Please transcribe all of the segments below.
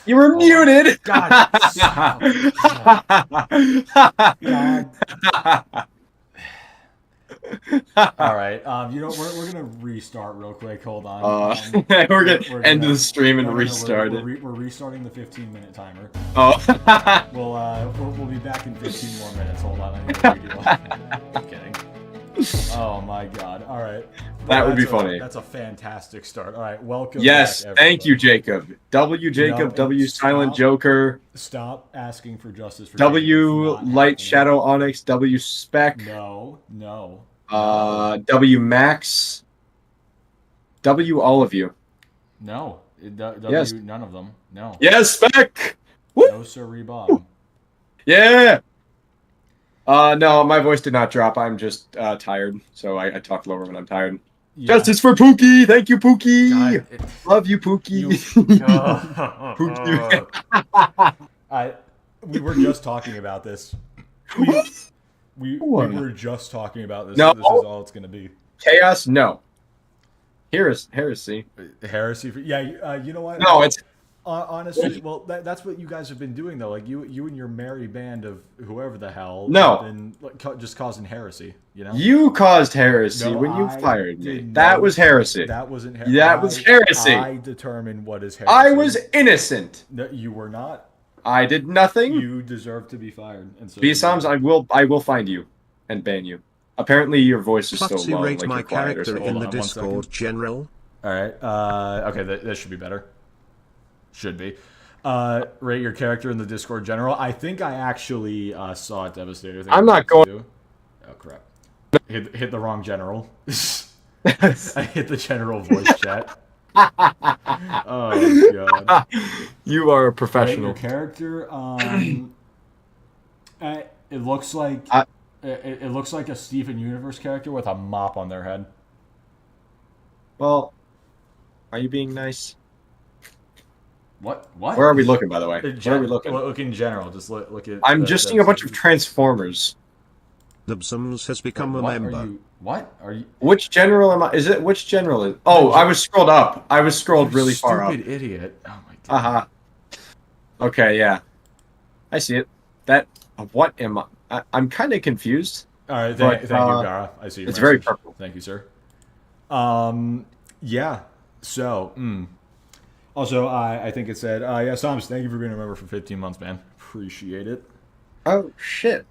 You were muted. God. God. All right. You know, we're gonna restart real quick. Hold on. We're gonna end the stream and restart it. We're restarting the 15-minute timer. Oh. We'll be back in 15 more minutes. Hold on. I need to redo. I'm kidding. Oh my God. All right. That would be funny. That's a fantastic start. All right. Welcome. Yes. Back, thank you, Jacob. W Jacob. No, W Silent Joker. Stop asking for justice for W Light Shadow Onyx. W Spec. No. W Max. W all of you. No. W yes. None of them. No. Yes, Spec. No, sir, Bob. Yeah. No, my voice did not drop. I'm just tired, so I talk lower when I'm tired. Yeah. Justice for Pookie! Thank you, Pookie! God, love you, Pookie. Pookie. We were just talking about this. We were just talking about this. No. This is all it's going to be. Chaos? No. Heresy. Heresy? Yeah, you know what? No, it's... honestly, well, that's what you guys have been doing, though. Like, you and your merry band of whoever the hell have been just causing heresy, you know? You caused heresy when you fired me. That was heresy. That wasn't heresy. That was heresy. I determined what is heresy. I was innocent. No, you were not. I did nothing. You deserve to be fired. And so B-Soms, I will find you and ban you. Apparently your voice is so low. Rate like my character in the Discord, General. Alright, okay, that should be better. Should be. Rate your character in the Discord, General. I think I actually saw it, Devastator. I'm not going... Oh, crap. Hit the wrong General. I hit the General voice chat. Oh, God. You are a professional. Rate your character, it looks like... It looks like a Steven Universe character with a mop on their head. Well, are you being nice? What? Where are we looking, by the way? Where are we looking? Look in general. Just look at... I'm just seeing a bunch of Transformers. The Bsums has become a member. What are you... Which general am I? Is it... Which general is... Oh, I was scrolled up. I was scrolled really far up. Stupid idiot. Oh, my God. Uh-huh. Okay, yeah. I see it. That... What am I... I'm kind of confused. All right, thank you, Gara. I see your It's message. very purple. Thank you, sir. Yeah. So, Also, I think it said, yeah, Psalms, thank you for being a member for 15 months, man. Appreciate it. Oh, shit.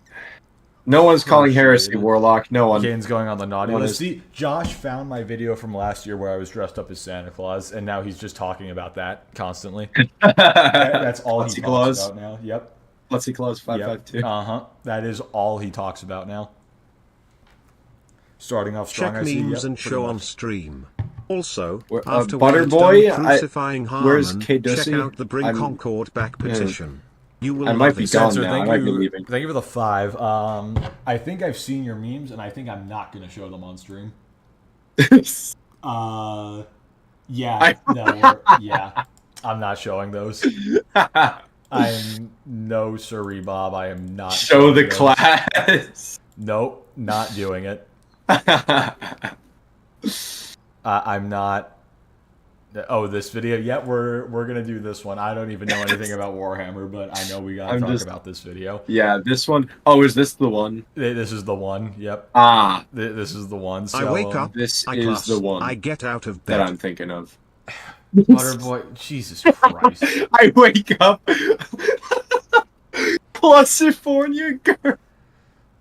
No one's calling heresy Warlock. No one. Kane's going on the naughty list. See, Josh found my video from last year where I was dressed up as Santa Claus, and now he's just talking about that constantly. That's all he talks about now. Yep. Let's see, Claus 552. Uh-huh. That is all he talks about now. Starting off strong. Check memes and show on stream. Also, after Butterboy, crucifying Harman, where's K-Dusty? check out the Bring Concord back petition. You will I might be gone now. I might be leaving. Thank you for the 5. I think I've seen your memes, and I think I'm not going to show them on stream. Yeah. Yeah. I'm not showing those. I'm no siree, Bob. I am not. Show the class. Nope, not doing it. I'm not. Oh, this video? Yeah, we're gonna do this one. I don't even know anything about Warhammer, but I know we gotta talk about this video. Yeah, this one. Oh, is this the one? This is the one. Yep. Ah, this is the one. So, I wake up. This is the one. I get out of bed. That I'm thinking of. Butterboy, Jesus Christ! I wake up. California girl.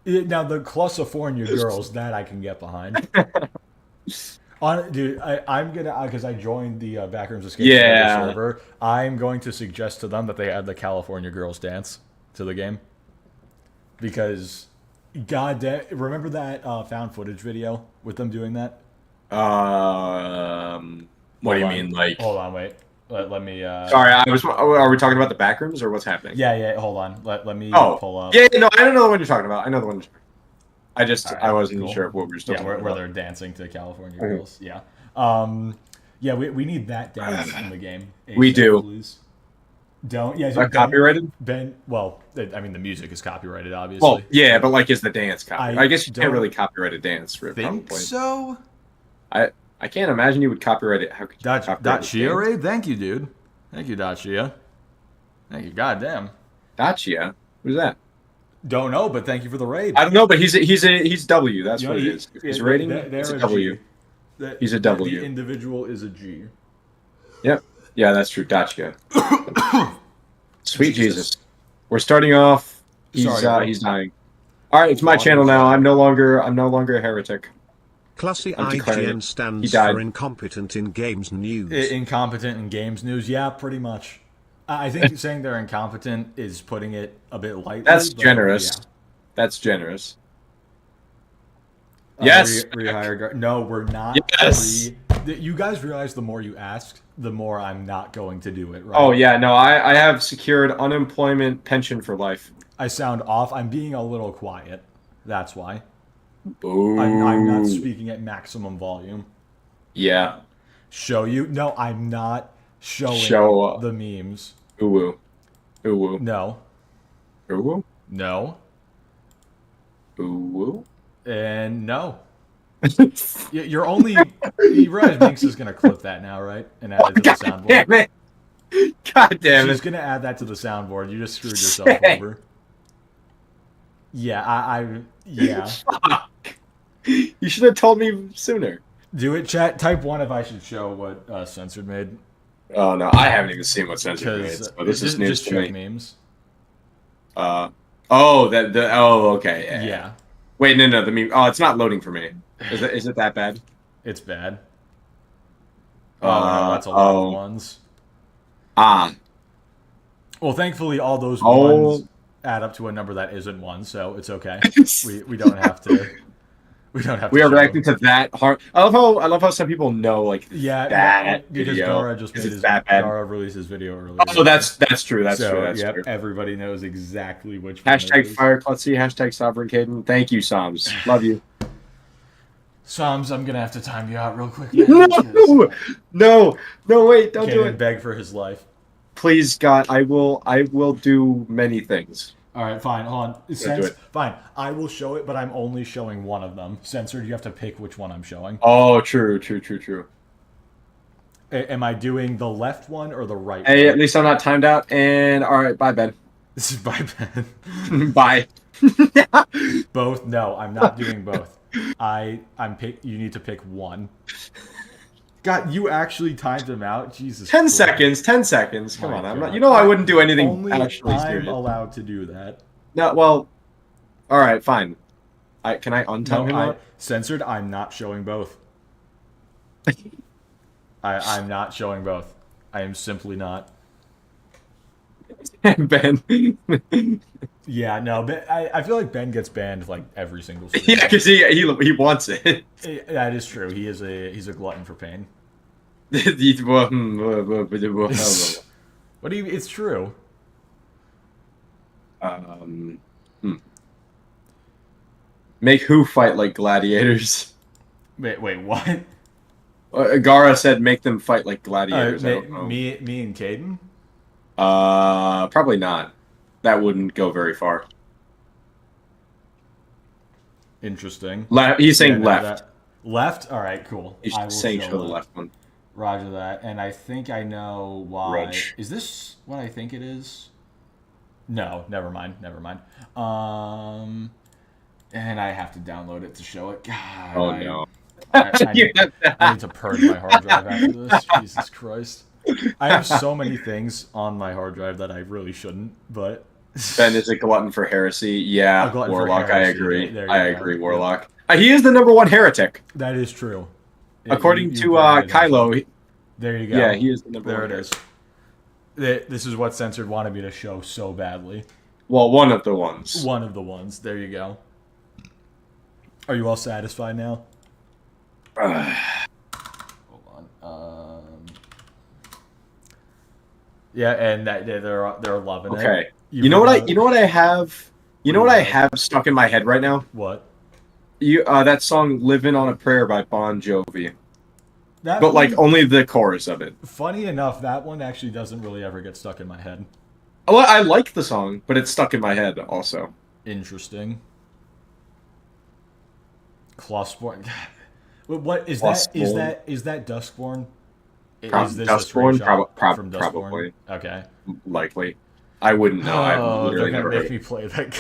Now the California girls that I can get behind. Dude, I'm gonna because I joined the Backrooms Escape server. I'm going to suggest to them that they add the California girls dance to the game because, goddamn, remember that found footage video with them doing that? What do you mean, like? Hold on, wait. Let me. Sorry, Are we talking about the backrooms or what's happening? Yeah. Hold on. Let me pull up. Yeah. No, I don't know the one you're talking about. I know the one. I wasn't sure what we were still talking about. Where they're dancing to California girls. Yeah. Yeah. We need that dance in the game. We do. Please. Don't. Yeah. Is that copyrighted? Well, I mean, the music is copyrighted, obviously. Well, yeah, but like, is the dance copyrighted? I guess you can't really copyright a dance. Think so? I can't imagine you would copyright it. How could you copyright Shia Ray? Thank you, dude. Thank you, Shia. Thank you. Goddamn. Dacia. Who's that? Don't know, but thank you for the raid. I don't know, but he's W. That's what it is. If he's rating, it's a W. He's a W. The individual is a G. Yep. Yeah, that's true. Dacia. Sweet Jesus. We're starting off. He's dying. All right, it's my channel now. I'm no longer a heretic. Classy IGN stands for incompetent in games news. Incompetent in games news, yeah, pretty much. I think saying they're incompetent is putting it a bit lightly. That's generous. Yeah. That's generous. Yes. Rehire. No, we're not. Yes. You guys realize the more you ask, the more I'm not going to do it, right? Oh, yeah. No, I have secured unemployment pension for life. I sound off. I'm being a little quiet. That's why. Ooh. I'm not speaking at maximum volume. Yeah. Show you? No, I'm not showing the memes. Ooh. Ooh. No. Ooh. No. Ooh. And no. You're only... You realize Minx is going to clip that now, right? And add it to the soundboard. Damn it. God damn it. She's going to add that to the soundboard. You just screwed yourself over. Yeah, yeah. Fuck. You should have told me sooner. Do it, chat. Type 1 if I should show what Censored made. Oh, no. I haven't even seen what Censored made. So this is news to me. Memes. Oh, okay. Yeah. Wait, no, the meme. Oh, it's not loading for me. Is it that bad? It's bad. Oh, no, that's a lot of ones. Well, thankfully, all those ones add up to a number that isn't 1, so it's okay. we don't have to. We don't have to. We are reacting to that hard. I love how some people know like that because video. Dara just made Dara released his video earlier. Oh, that's true. That's true. That's true. Everybody knows exactly which. Hashtag fire Klutzy, hashtag Sovereign Caden. Thank you, Psalms. Love you. Psalms, I'm gonna have to time you out real quick. No, wait, don't do it. Beg for his life. Please, God, I will do many things. All right, fine. Hold on. Fine. I will show it, but I'm only showing one of them. Censored, you have to pick which one I'm showing. Oh, true. Am I doing the left one or the right one? At least I'm not timed out. And all right, bye, Ben. This is bye, Ben. Bye. Both? No, I'm not doing both. You need to pick one. God, you actually timed them out? Jesus 10 seconds. 10 seconds. Come on. I'm not. You know I wouldn't do anything only actually serious. I'm allowed to do that. No, well, all right, fine. Can I untime him out? Censored, I'm not showing both. I'm not showing both. I am simply not. Ben. Yeah, no, but I feel like Ben gets banned like every single stream. Yeah, because he wants it. That is true. He's a glutton for pain. What do you? It's true. Make who fight like gladiators? Wait, what? Gara said make them fight like gladiators. Me and Caden? Probably not. That wouldn't go very far. Interesting. He's saying left. Left? All right, cool. He's saying show the left one. Roger that. And I think I know why. Rudge. Is this what I think it is? No, never mind. And I have to download it to show it. God. Oh, no. I need to purge my hard drive after this. Jesus Christ. I have so many things on my hard drive that I really shouldn't, but... Ben is a glutton for heresy. Yeah, Warlock, I agree. I agree, Warlock. He is the #1 heretic. That is true. According to Kylo. There you go. Yeah, he is the #1 There it is. This is what Censored wanted me to show so badly. Well, one of the ones. One of the ones. There you go. Are you all satisfied now? Hold on. Yeah, and they're loving it. Okay. You know what I have stuck in my head right now? What? That song "Livin' on a Prayer" by Bon Jovi. But like only the chorus of it. Funny enough, that one actually doesn't really ever get stuck in my head. Well, I like the song, but it's stuck in my head also. Interesting. Clawspawn. What is that? Is that Duskborn? Is this Duskborn? from Duskborn? Probably. Okay. Likely. I wouldn't know. I've Oh, literally they're never gonna heard. make me play that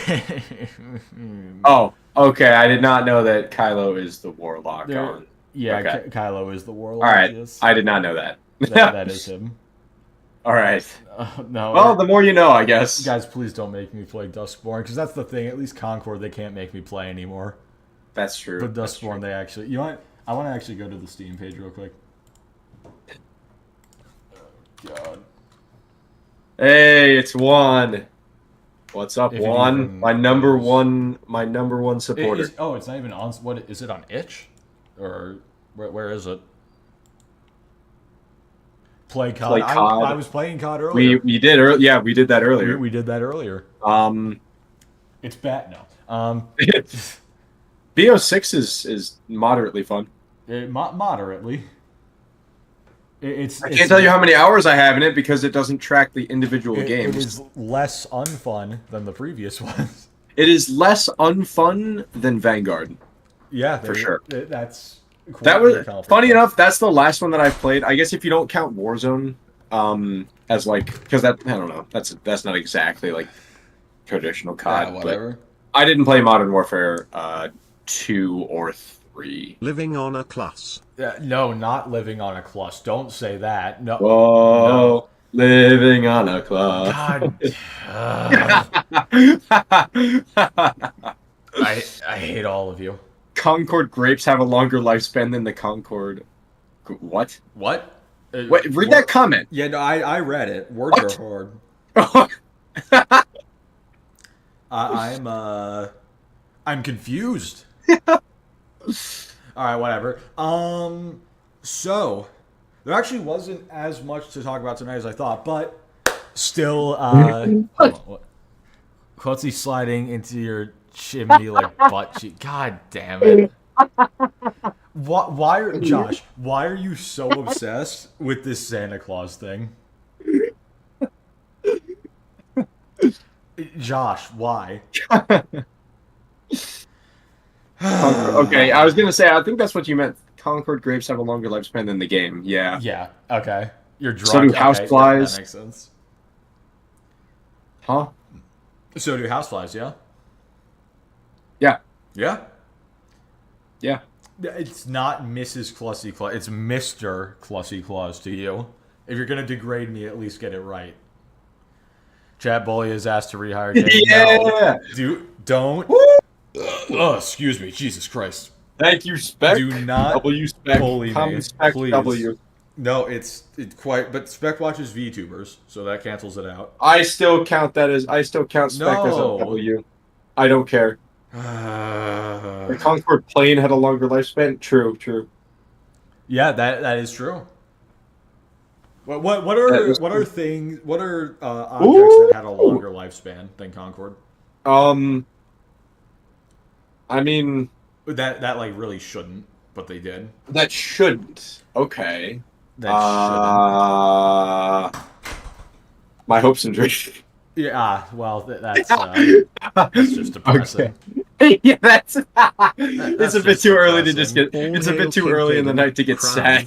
game. Oh, okay. I did not know that Kylo is the warlock on. Yeah, okay. Kylo is the warlock. All right. Yes. I did not know that. That is him. All right. No. Well, the more you know, I guess. Guys, please don't make me play Duskborn, because that's the thing. At least Concord, they can't make me play anymore. That's true. But Duskborn, they actually... You know what? I want to actually go to the Steam page real quick. Oh, God. Hey, it's Juan. What's up, If it Juan? even My number one supporter. It's not even on... What is it, on itch? Or where is it? Play COD. I was playing COD earlier. We did earlier. Yeah, we did that earlier. We did that earlier. It's bad now. BO6 is moderately fun. Moderately. I can't tell you how many hours I have in it because it doesn't track the individual games. It is less unfun than the previous ones. It is less unfun than Vanguard. Yeah, for sure. That's that was funny enough. That's the last one that I've played. I guess if you don't count Warzone, as like because that I don't know. That's not exactly like traditional COD. Yeah, whatever. I didn't play Modern Warfare 2 or 3. Living on a class. No, not living on a clus. Don't say that. No. Whoa, no. Living on a club. God. I hate all of you. Concord grapes have a longer lifespan than the Concord. What? What? Wait, read that comment. Yeah, no, I read it. Words are hard. I'm confused. All right, whatever. So there actually wasn't as much to talk about tonight as I thought, but still, Quotzy sliding into your chimney like butt cheek. God damn it! Josh? Why are you so obsessed with this Santa Claus thing? Josh, why? Okay, I was gonna say I think that's what you meant. Concord grapes have a longer lifespan than the game. Yeah. Yeah. Okay. You're drunk. So do houseflies. That makes sense. Huh? So do houseflies. Yeah. Yeah. Yeah. Yeah. It's not Mrs. Clussy Claus. It's Mr. Clussy Claus to you. If you're gonna degrade me, at least get it right. Chat Bully is asked to rehire. Yeah. No. Don't. Oh, excuse me. Jesus Christ. Thank you, Spec. Do not W Spec. bully me, Spec please. W. No, it's quite. But Spec watches VTubers, so that cancels it out. I still count Spec as a W. I don't care. The Concord plane had a longer lifespan. True. Yeah, that is true. What are objects that had a longer lifespan than Concord? I mean that like really shouldn't, but they did. That shouldn't. Okay. That shouldn't. My hopes and dreams. Yeah. Well, that's just depressing. Okay. Yeah, that's it's a bit too early to just get. It's a bit too early in the night to get sad.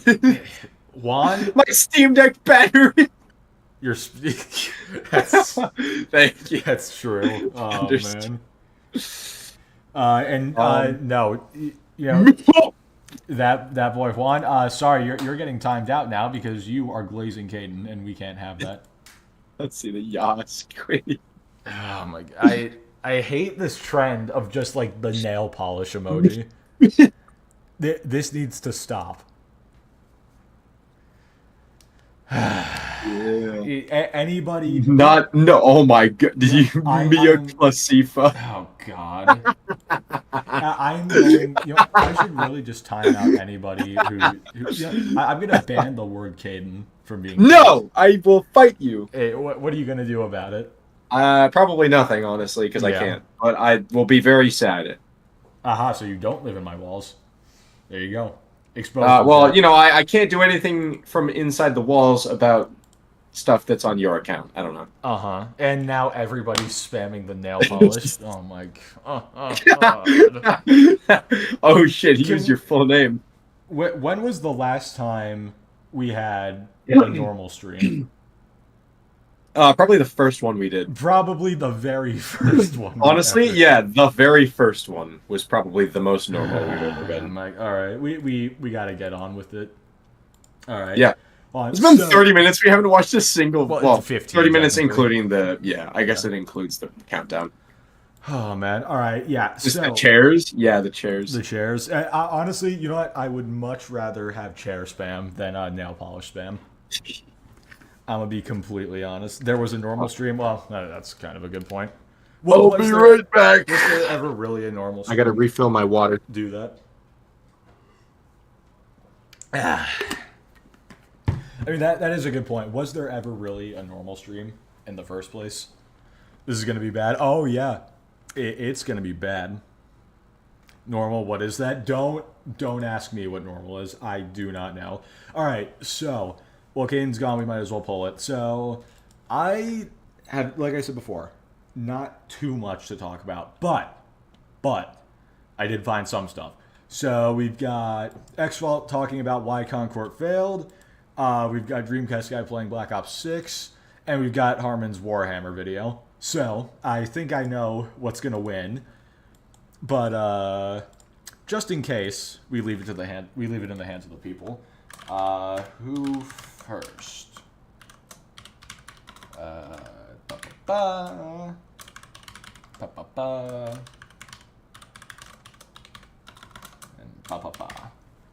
Juan, my Steam Deck battery. You're. That's. Thank you. That's true. Oh man. No, you know that boy Juan. Sorry, you're getting timed out now because you are glazing Caden, and we can't have that. Let's see the Yas. Great. Oh my god, I hate this trend of just like the nail polish emoji. This needs to stop. Yeah. Anybody? No. Oh my god! Did you Mia Classifa? Oh god! I'm going. I should really just time out anybody who I'm gonna ban the word Caden from being. No, I will fight you. Hey, what are you gonna do about it? Probably nothing, honestly, because I can't. But I will be very sad. Aha! So you don't live in my walls. There you go. Well, I can't do anything from inside the walls about stuff that's on your account. I don't know. And now everybody's spamming the nail polish. Oh my god. Oh shit! He used your full name. When was the last time we had a normal stream? Probably the first one we did. Probably the very first one. Honestly, yeah, the very first one was probably the most normal we've ever been. I'm like, all right, we got to get on with it. All right. Yeah. It's been 30 minutes. We haven't watched a single. Well, 30 minutes including the. Yeah, I guess it includes the countdown. Oh man! All right, yeah. Just the chairs. Yeah, the chairs. The chairs. Honestly, you know what? I would much rather have chair spam than nail polish spam. I'm gonna be completely honest. There was a normal stream. Well, that's kind of a good point. Well, I'll be right back. Was there ever really a normal stream? I gotta refill my water. Do that. I mean, that is a good point. Was there ever really a normal stream in the first place? This is gonna be bad. Oh yeah, it's gonna be bad. Normal. What is that? Don't ask me what normal is. I do not know. All right, so. Well, Caden's gone, we might as well pull it. So, I had, like I said before, not too much to talk about, but I did find some stuff. So, we've got X-Fault talking about why Concord failed, we've got DreamcastGuy playing Black Ops 6, and we've got Harman's Warhammer video. So, I think I know what's going to win, but just in case, we leave it in the hands of the people. Who first? And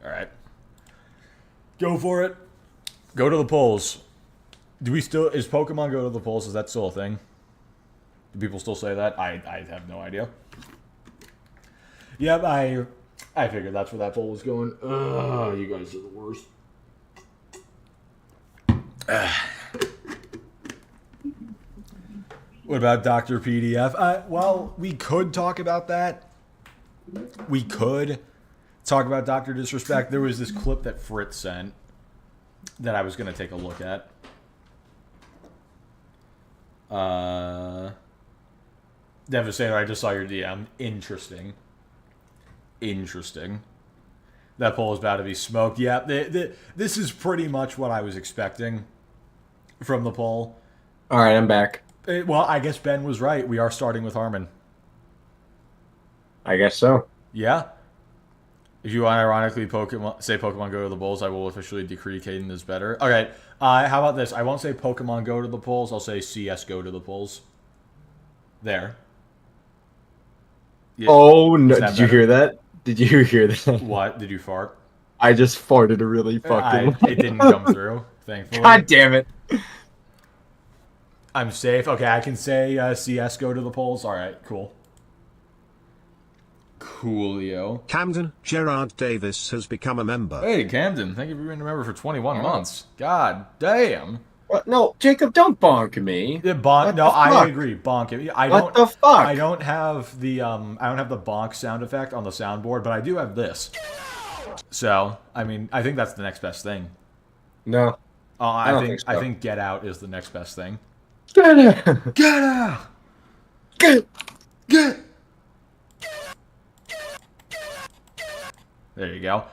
Alright. Go for it. Go to the polls. Is Pokemon go to the polls? Is that still a thing? Do people still say that? I have no idea. Yep, I figured that's where that poll was going. Ugh, you guys are the worst. What about Dr. PDF? Well, we could talk about that. We could talk about Dr. Disrespect. There was this clip that Fritz sent that I was going to take a look at. Devastator, I just saw your DM. Interesting. That poll is about to be smoked. Yeah, this is pretty much what I was expecting from the poll. All right, I'm back. Well, I guess Ben was right. We are starting with Harman. I guess so. Yeah. If you ironically say Pokemon go to the polls, I will officially decree Caden is better. Okay, how about this? I won't say Pokemon go to the polls. I'll say CS go to the polls. There. Yeah. Oh, no. Did you hear that? Did you hear that? What? Did you fart? I just farted a really fucking... It didn't come through, thankfully. God damn it. I'm safe. Okay, I can say CS go to the polls. All right, cool. Coolio. Camden, Gerard Davis has become a member. Hey, Camden. Thank you for being a member for 21 months. God damn. What? No, Jacob, don't bonk me. No, I agree. Bonk it. What the fuck? I don't have the bonk sound effect on the soundboard, but I do have this. So, I mean, I think that's the next best thing. No. I think Get Out is the next best thing. Get out! Get out! Get! There you go.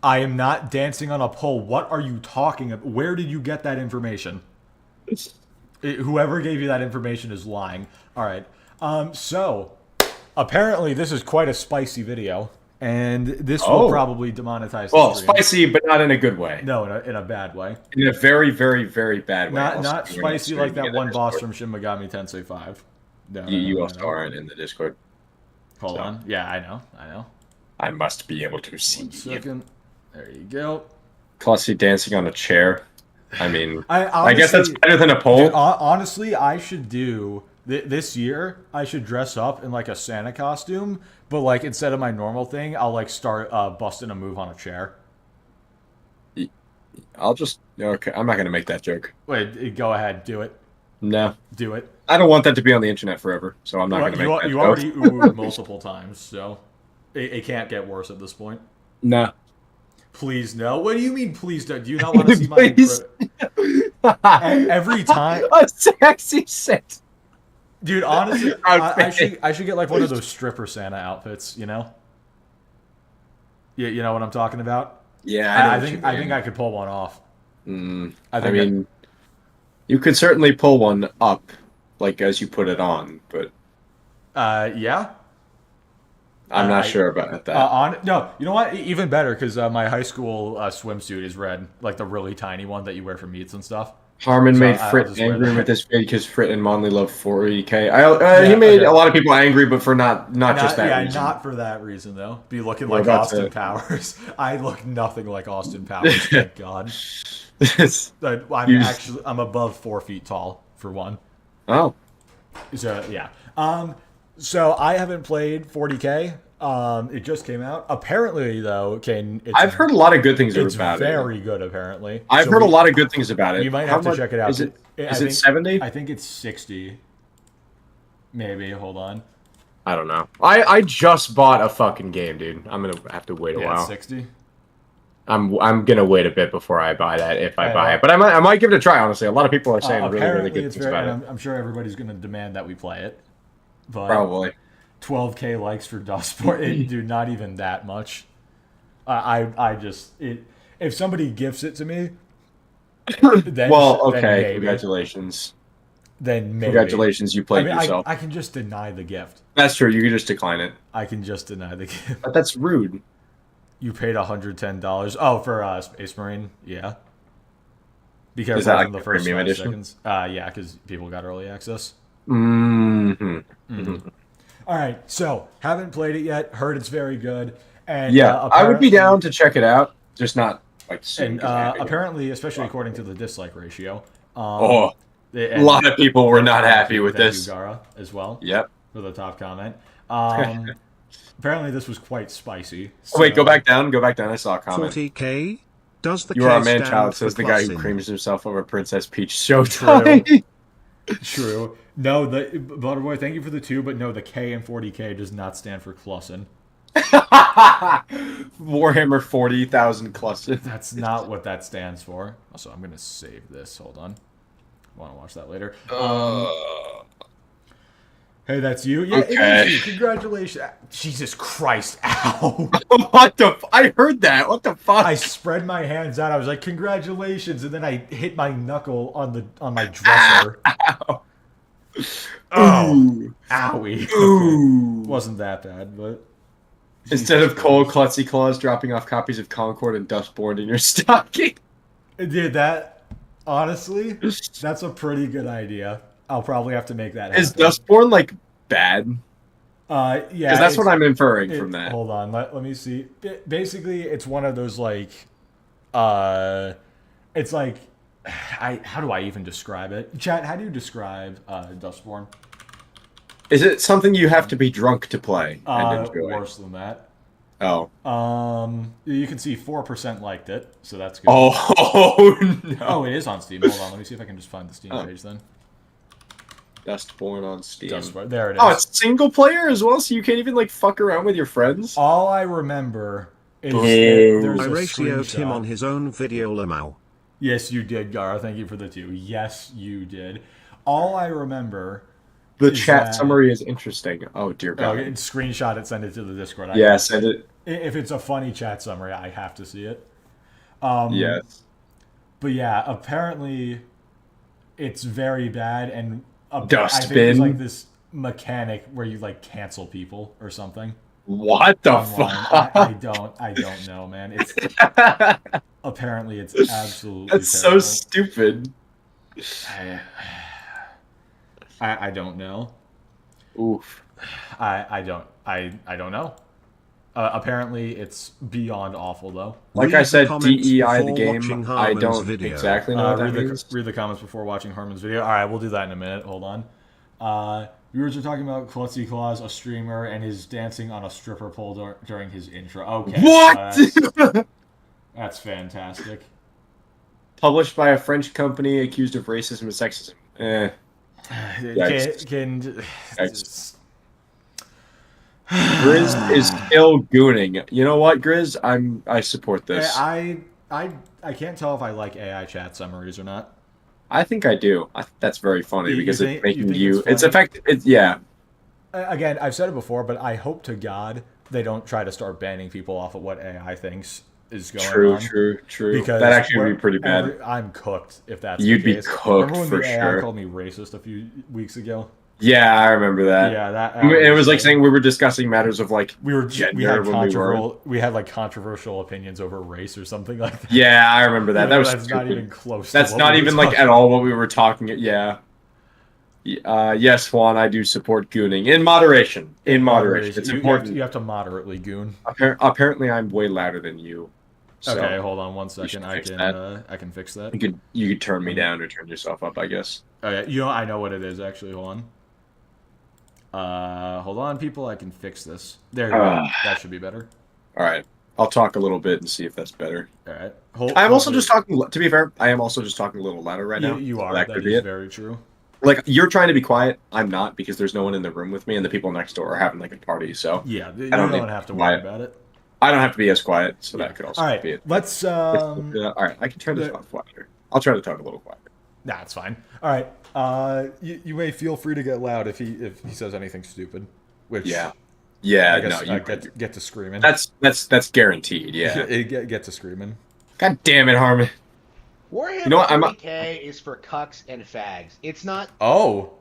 I am not dancing on a pole. What are you talking about? Where did you get that information? Whoever gave you that information is lying. All right. So, apparently this is quite a spicy video, and this will probably demonetize the stream. Spicy, but not in a good way. No, in a bad way. In a very, very, very bad way. Not spicy like that one boss from Shin Megami Tensei 5. No, you also aren't in the Discord. Hold on. Yeah, I know. I must be able to see. 1 second. There you go. Classy dancing on a chair. I mean, I guess that's better than a pole. Dude, honestly, I should do this year. I should dress up in like a Santa costume, but like instead of my normal thing, I'll like start busting a move on a chair. Okay. I'm not gonna make that joke. Wait, go ahead, do it. No, do it. I don't want that to be on the internet forever, so I'm not gonna make that joke. You already oohed multiple times, so it can't get worse at this point. No. Please no. What do you mean? Please don't? Do you not want to see my every time? A sexy sex. Dude, honestly, I should get like one of those stripper Santa outfits. You know? You know what I'm talking about? Yeah, I think I could pull one off. Yeah, You could certainly pull one up, like as you put it on, but yeah. I'm not sure about that. No, you know what? Even better, because my high school swimsuit is red, like the really tiny one that you wear for meets and stuff. Harman made Frit angry with this vid because Frit and Monley love 40K. He made a lot of people angry, but for not just that reason. Yeah, not for that reason, though. Be looking like Austin Powers. I look nothing like Austin Powers, thank God. I'm above 4 feet tall, for one. Oh. So, yeah. So I haven't played 40K. It just came out. Apparently, though, I've heard a lot of good things about it. It's very good, apparently. I've heard a lot of good things about it. You might have to check it out. Is it 70? I think it's 60. Maybe. Hold on. I don't know. I just bought a fucking game, dude. I'm gonna have to wait a while. 60. I'm gonna wait a bit before I buy that if I buy it, but I might give it a try. Honestly, a lot of people are saying really good things about it. I'm sure everybody's gonna demand that we play it. But probably 12K likes for Dustborn. Dude, not even that much. If somebody gifts it to me, then okay, congratulations. Then maybe. Congratulations, you played yourself. I can just deny the gift. That's true. You can just decline it. I can just deny the gift. But that's rude. You paid $110. Oh, for Space Marine, yeah. Because is that like the first 5 seconds. Yeah, because people got early access. All right, so haven't played it yet. Heard it's very good, and yeah, I would be down to check it out. Just not like soon. And apparently, especially according to the dislike ratio, a lot of people were not happy with this. Gara as well. Yep. For the top comment. Apparently, this was quite spicy. So. Oh, wait, go back down. I saw a comment. 40K. Does the You are a man child, says the guy who creams himself over Princess Peach. So true. True. No, the Butterboy, thank you for the 2, but no, the K in 40K does not stand for Clussen. Warhammer 40,000 Clussen. That's not what that stands for. Also, I'm going to save this. Hold on. I want to watch that later. Hey, that's you? Yeah, okay. It is you. Congratulations. Jesus Christ. Ow. What the I heard that. What the fuck? I spread my hands out. I was like, congratulations. And then I hit my knuckle on my dresser. Ow. Oh. Owie. Ooh. Wasn't that bad, but... Instead of cold klutzy claws dropping off copies of Concord and Dustborn in your stocking. Dude, that... Honestly, that's a pretty good idea. I'll probably have to make that happen. Is Dustborn, like, bad? Yeah. Because that's what I'm inferring from that. Hold on, let me see. Basically, it's one of those, like... It's like... how do I even describe it? Chat, how do you describe Dustborn? Is it something you have to be drunk to play and enjoy? Worse than that. Oh. You can see 4% liked it, so that's good. Oh, no. Oh, it is on Steam. Hold on, let me see if I can just find the Steam page then. Dustborn on Steam. Dustborn. There it is. Oh, it's single player as well, so you can't even like fuck around with your friends. All I remember is there's I ratioed him on his own video lamau. Yes, you did, Gara. Thank you for the 2. Yes, you did. All I remember. The chat summary is interesting. Oh dear God! Screenshot it, send it to the Discord. Yeah, send it. If it's a funny chat summary, I have to see it. Yes. But yeah, apparently, it's very bad, and Dustbin. I think it's like this mechanic where you like cancel people or something. What the fuck? I don't know, man. It's apparently it's absolutely. That's terrible. So stupid. I don't know. Oof. I don't know. Apparently, it's beyond awful, though. Like I said, DEI the game. I don't exactly know what that means. Read the comments before watching Harman's video. All right, we'll do that in a minute. Hold on. Viewers are talking about Klutzy Claus, a streamer, and his dancing on a stripper pole during his intro. Okay. What? That's fantastic. Published by a French company accused of racism and sexism. Grizz is still gooning. You know what, Grizz? I support this. I can't tell if I like AI chat summaries or not. I think I do. That's very funny because it's making you. It's effective. Yeah. Again, I've said it before, but I hope to God they don't try to start banning people off of what AI thinks is going on. True. Because that actually would be pretty bad. I'm cooked if that's You'd the case. be cooked. Remember when for the AI sure. called me racist a few weeks ago? Yeah, I remember that. Yeah, it was like saying we were discussing matters of like gender we had like controversial opinions over race or something like that. Yeah, I remember that. That was that's stupid. not even close. That's not even like at all what we were talking. Yeah. Yes, Juan, I do support gooning in moderation. In moderation, it's important. You have to moderately goon. Apparently, I'm way louder than you. So okay, hold on 1 second. I can fix that. You could turn me down or turn yourself up, I guess. Okay, I know what it is actually. Hold on, people. I can fix this. There you go. That should be better. All right, I'll talk a little bit and see if that's better. All right. I'm also just talking. To be fair, I am also just talking a little louder right now. You are. That is very true. Like, you're trying to be quiet. I'm not, because there's no one in the room with me, and the people next door are having like a party. So yeah, you don't have to worry about it. I don't have to be as quiet, so that could also be it. Let's. All right, I can turn this off quieter. I'll try to talk a little quieter. Nah, it's fine. All right. You may feel free to get loud if he says anything stupid. Which I guess, you get to screaming. That's guaranteed. Yeah, get to screaming. God damn it, Harman. Warhammer 40K is for cucks and fags. It's not. Oh.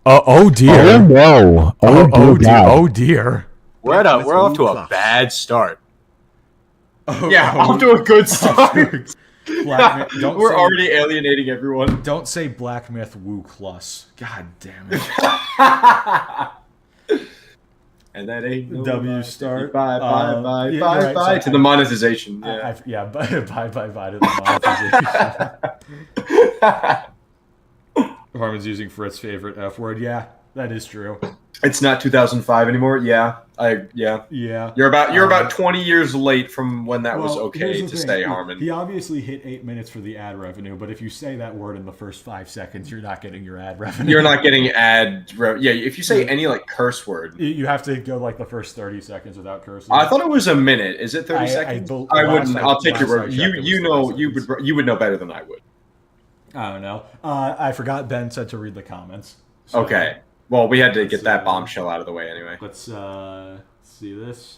Oh dear. Oh no. Oh dear. We're off to a bad start. Off to a good start. We're already alienating everyone. Don't say Black Myth Woo Plus. God damn it. And that ain't no W start. Bye to the monetization. Bye to the monetization. Harman's using Frit's favorite F word. Yeah, that is true. It's not 2005 anymore. Yeah. You're about 20 years late from when that was okay to say, Harman. He obviously hit 8 minutes for the ad revenue, but if you say that word in the first 5 seconds, you're not getting your ad revenue. You're not getting if you say any like curse word, you have to go like the first 30 seconds without cursing. I thought it was a minute. Is it 30 seconds? I wouldn't. I'll take your word. You would know better than I would. I don't know. I forgot Ben said to read the comments. So okay. Well, we had to get that bombshell out of the way anyway. Let's see this.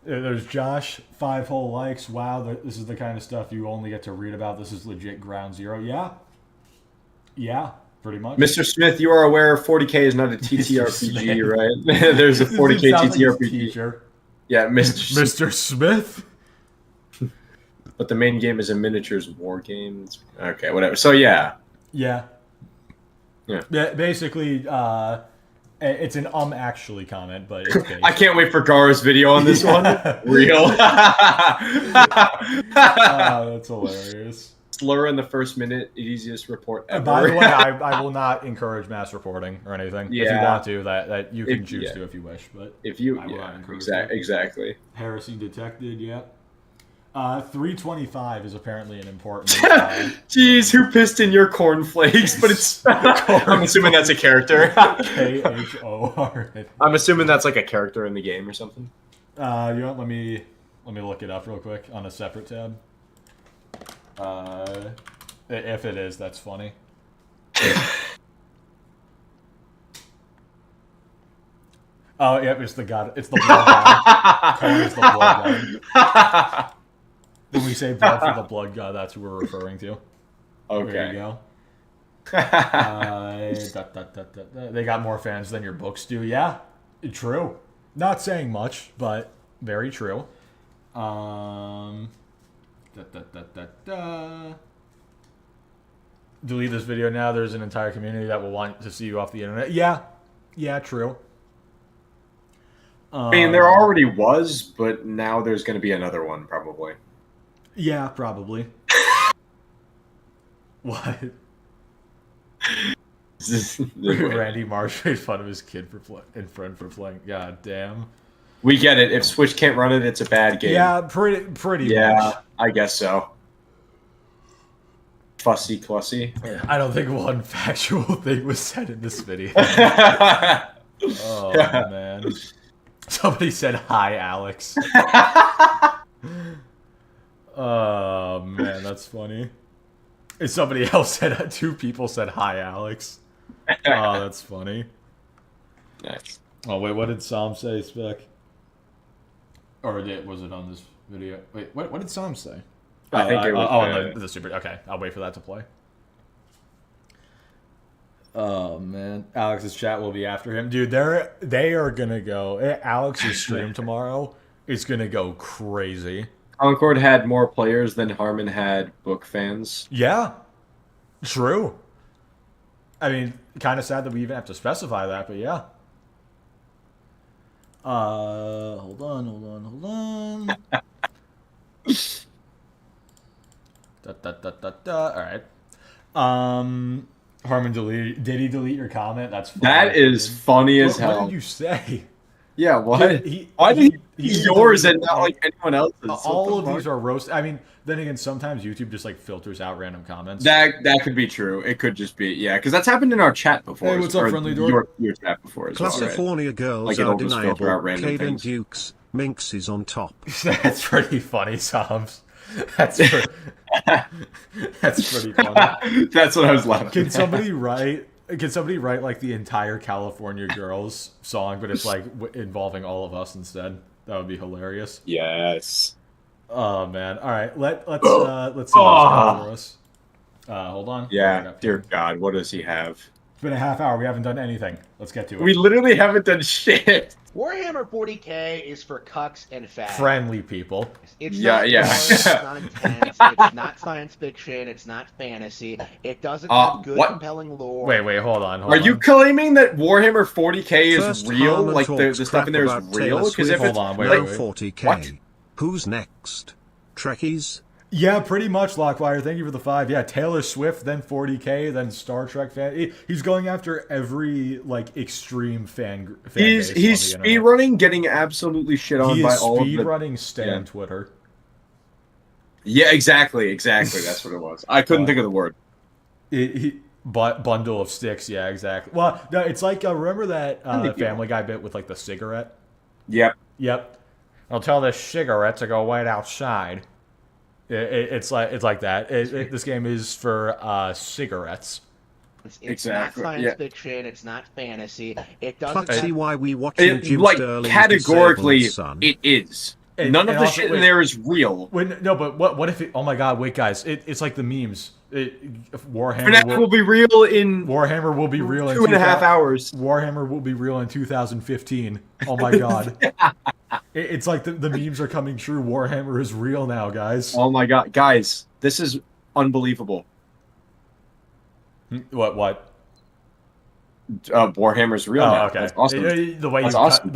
There's Josh, 5 whole likes. Wow, this is the kind of stuff you only get to read about. This is legit ground zero. Yeah, pretty much. Mr. Smith, you are aware 40K is not a TTRPG, right? There's a 40K TTRPG. Teacher. Yeah, Mr. Smith. But the main game is a miniatures war game. Okay, whatever. So yeah. Basically, it's an actually comment, but it's based. I can't wait for Gara's video on this one. Real. That's hilarious. Slur in the first minute, easiest report ever. By the way, I will not encourage mass reporting or anything. If you want to, that you can choose to if you wish. But if you, exactly. Heresy detected. Yeah. 325 is apparently an important. Jeez, who pissed in your cornflakes? But it's. I'm assuming that's a character. KHOR. I'm assuming that's like a character in the game or something. You know what? Let me look it up real quick on a separate tab. If it is, that's funny. Oh, yep, it's the god. It's the blood god. Cohen is the blood god. When we say blood for the blood god, that's who we're referring to. Okay. There you go. They got more fans than your books do. Yeah, true. Not saying much, but very true. Delete this video now. There's an entire community that will want to see you off the internet. Yeah, true. I mean, there already was, but now there's going to be another one, probably. Yeah, probably. What? Randy Marsh made fun of his kid friend for playing. God damn. We get it. If Switch can't run it, it's a bad game. Yeah, pretty much. Yeah, I guess so. Fussy Clussy. I don't think one factual thing was said in this video. Oh, man. Somebody said, hi, Alex. Oh, man, that's funny. And somebody else said, 2 people said, hi, Alex. Oh, that's funny. Nice. Oh wait, what did Sam say, Spec? Or was it on this video? Wait, what did Sam say? I think it was. Oh, the super. Okay, I'll wait for that to play. Oh man, Alex's chat will be after him, dude. They are gonna go. Alex's stream tomorrow is gonna go crazy. Concord had more players than Harman had book fans. Yeah, true. I mean, kind of sad that we even have to specify that, but yeah. Hold on. All right. Harman did he delete your comment? That's funny. That is funny as hell. What did you say? Yeah, what? Why did he yours and not like anyone else's? All of these are roast. I mean, then again, sometimes YouTube just like filters out random comments. That could be true. It could just be because that's happened in our chat before. Hey, what's up, friendly door? Your chat before as California well, girls like are deniable. Caden Dukes, Minx is on top. That's pretty funny, Psalms. That's pretty funny. That's what I was laughing. Can somebody write like the entire California Girls song, but it's like involving all of us instead? That would be hilarious. Yes. Oh man! All right, let's see what's coming for us. Hold on. Yeah. Dear God, what does he have? It's been a half hour. We haven't done anything. Let's get to it. We literally haven't done shit. Warhammer 40k is for cucks and fags. Friendly people. It's not it's not intense. It's not science fiction. It's not fantasy. It doesn't have good, compelling lore. Wait, hold on. Are you claiming that Warhammer 40k is real? Like the stuff in there is real? Because if it's wait. 40k. What? Who's next? Trekkies? Yeah, pretty much, Lockwire. Thank you for the 5. Yeah, Taylor Swift, then 40k, then Star Trek fan. He's going after every like extreme fan He's speedrunning, getting absolutely shit on by all of the... He's speedrunning Stan Twitter. Yeah, exactly. That's what it was. I couldn't think of the word. Bundle of sticks. Yeah, exactly. Well, no, it's like remember that Family Guy bit with like the cigarette? Yep. I'll tell this cigarette to go wait outside. It's like that. This game is for cigarettes. It's not science fiction. It's not fantasy. It doesn't see why we watch Jim like Sterling's categorically Son. It is. None of the shit in there is real. No, but what if it? Oh my God! Wait, guys! It's like the memes. Warhammer will be real in 2.5 hours. Warhammer will be real in 2015. Oh my God! It's like the memes are coming true. Warhammer is real now, guys. Oh my God, guys! This is unbelievable. What? Warhammer's real now. Okay. That's awesome. The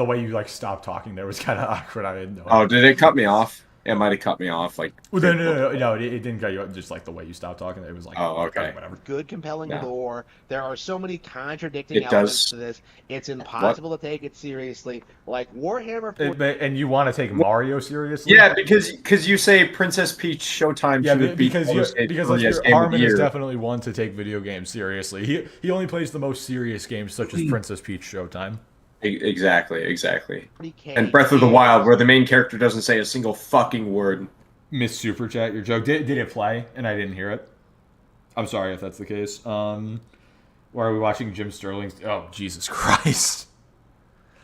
way you like stopped talking there was kind of awkward. I didn't know. Oh, did it cut me off? It might have cut me off. Like, no, it didn't cut you off. Just like the way you stopped talking, it was like, okay, whatever. Good, compelling lore. There are so many contradicting elements to this. It's impossible to take it seriously. Like Warhammer. And you want to take Mario seriously? Yeah, because you say Princess Peach Showtime. Yeah, because Harman is definitely one to take video games seriously. He only plays the most serious games, such as Princess Peach Showtime. Exactly. And Breath of the Wild, where the main character doesn't say a single fucking word. Miss Super Chat, your joke. Did it play? And I didn't hear it. I'm sorry if that's the case. Why are we watching Jim Sterling's... Oh, Jesus Christ.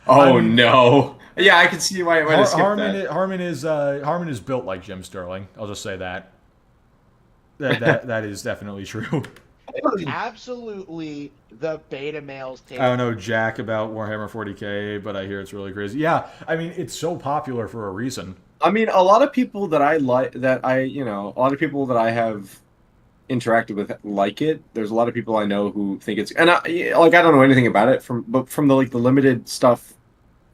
Oh, no. Yeah, I can see why it might have skipped that. Harman is built like Jim Sterling. I'll just say that. That is definitely true. Absolutely the beta males take. I don't know jack about Warhammer 40k, but I hear it's really crazy. Yeah, I mean it's so popular for a reason. I mean, a lot of people that I like, a lot of people that I have interacted with like it. There's a lot of people I know who think it's, and I don't know anything about it but from the the limited stuff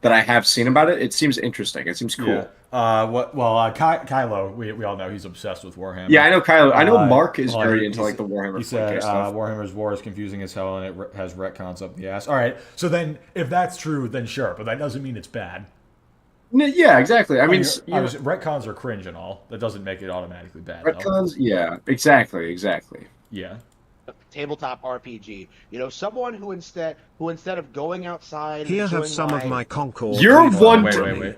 that I have seen about it, it seems interesting. It seems cool. Yeah. Kylo, we all know he's obsessed with Warhammer. Yeah, I know Kylo. I know Mark is very into the Warhammer. He said Warhammer's War is confusing as hell and it has retcons up the ass. All right, so then if that's true, then sure, but that doesn't mean it's bad. Yeah, exactly. I mean, retcons are cringe and all. That doesn't make it automatically bad. Retcons, yeah, exactly. Yeah. Tabletop RPG. Someone who instead of going outside. Here have some of my Concord. You're one. Wait.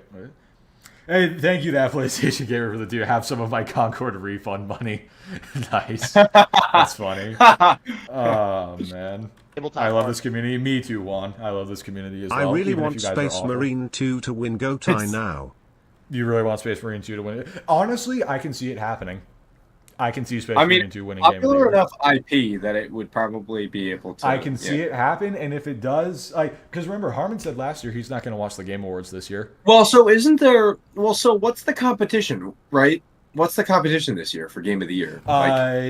Hey, thank you, that PlayStation Gamer, for the do. Have some of my Concord refund money. Nice. That's funny. Oh, man. I love this community. Me too, Juan. I love this community as well. I really want Space Marine 2 to win Gotai now. You really want Space Marine 2 to win it? Honestly, I can see it happening. I can see Space Marine 2 winning Game of the Year. Popular enough IP that it would probably be able to. I can see it happen, and if it does, because remember, Harman said last year he's not going to watch the Game Awards this year. Well, so isn't there? Well, so what's the competition, right? What's the competition this year for Game of the Year?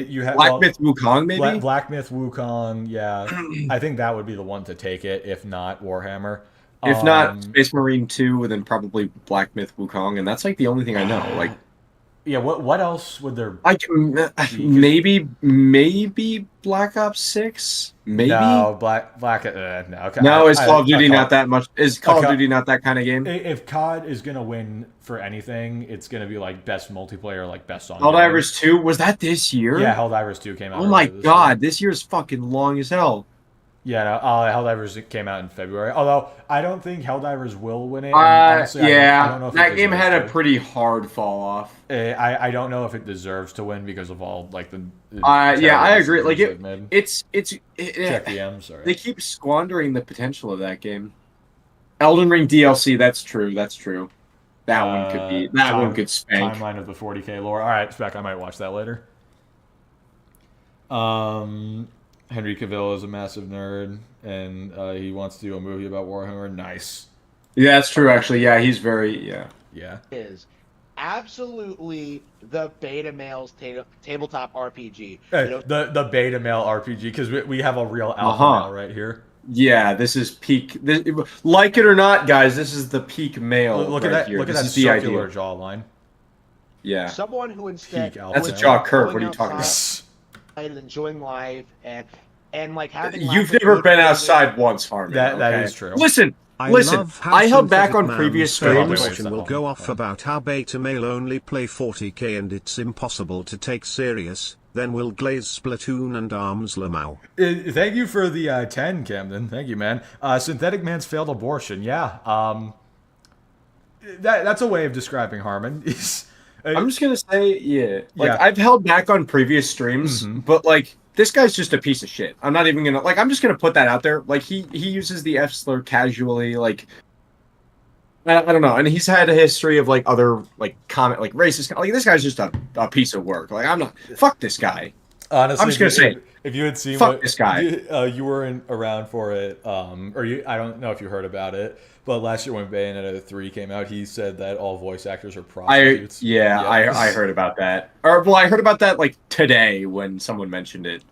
You have Black Myth Wukong, maybe. Black Myth Wukong, yeah. I think that would be the one to take it, if not Warhammer. If not Space Marine 2, then probably Black Myth Wukong, and that's like the only thing I know. Like, yeah, what else would there? Maybe Black Ops 6. Maybe no no. Okay. No, is Call of Duty not that much? Is Call of Duty not that kind of game? If COD is gonna win for anything, it's gonna be like best multiplayer, like best on. Helldivers 2 was that this year? Yeah, Helldivers 2 came out. Oh my god, this year's fucking long as hell. Yeah, no, Helldivers came out in February. Although I don't think Helldivers will win it. Honestly, yeah, I don't know if that game had a pretty hard fall off. I don't know if it deserves to win because of all like the. Yeah, I agree. Like it's check the M. Sorry, they keep squandering the potential of that game. Elden Ring DLC. That's true. That's true. That one could be. That one could spank. Timeline of the 40K lore. All right, Spec. I might watch that later. Henry Cavill is a massive nerd, and he wants to do a movie about Warhammer. Nice. Yeah, that's true, actually. Yeah, he's very, Yeah. Is absolutely the beta male's tabletop RPG. Hey, the beta male RPG, because we have a real alpha male right here. Yeah, this is peak. Like it or not, guys, this is the peak male. Look at that! Here. Look at that circular jawline. Yeah. Someone who instead that's a jaw curve. What are you talking about? And enjoying life and like having. You've never been outside once, Harman. That is true. Listen. I held back on previous streams. Will go off about how beta male only play 40k and it's impossible to take serious. Then we'll glaze Splatoon and Arms Lamau. Thank you for the 10, Camden. Thank you, man. Synthetic Man's failed abortion. Yeah. That's a way of describing Harman. I'm just gonna say, I've held back on previous streams, but like this guy's just a piece of shit. I'm not even gonna I'm just gonna put that out there. Like he uses the F slur casually, like I don't know, and he's had a history of like other like comment like racist. Like this guy's just a piece of work. Like I'm not fuck this guy. Honestly, I'm just gonna say if you had seen this guy, you weren't around for it, I don't know if you heard about it. But last year when Bayonetta 3 came out, he said that all voice actors are prostitutes. I heard about that. I heard about that like today when someone mentioned it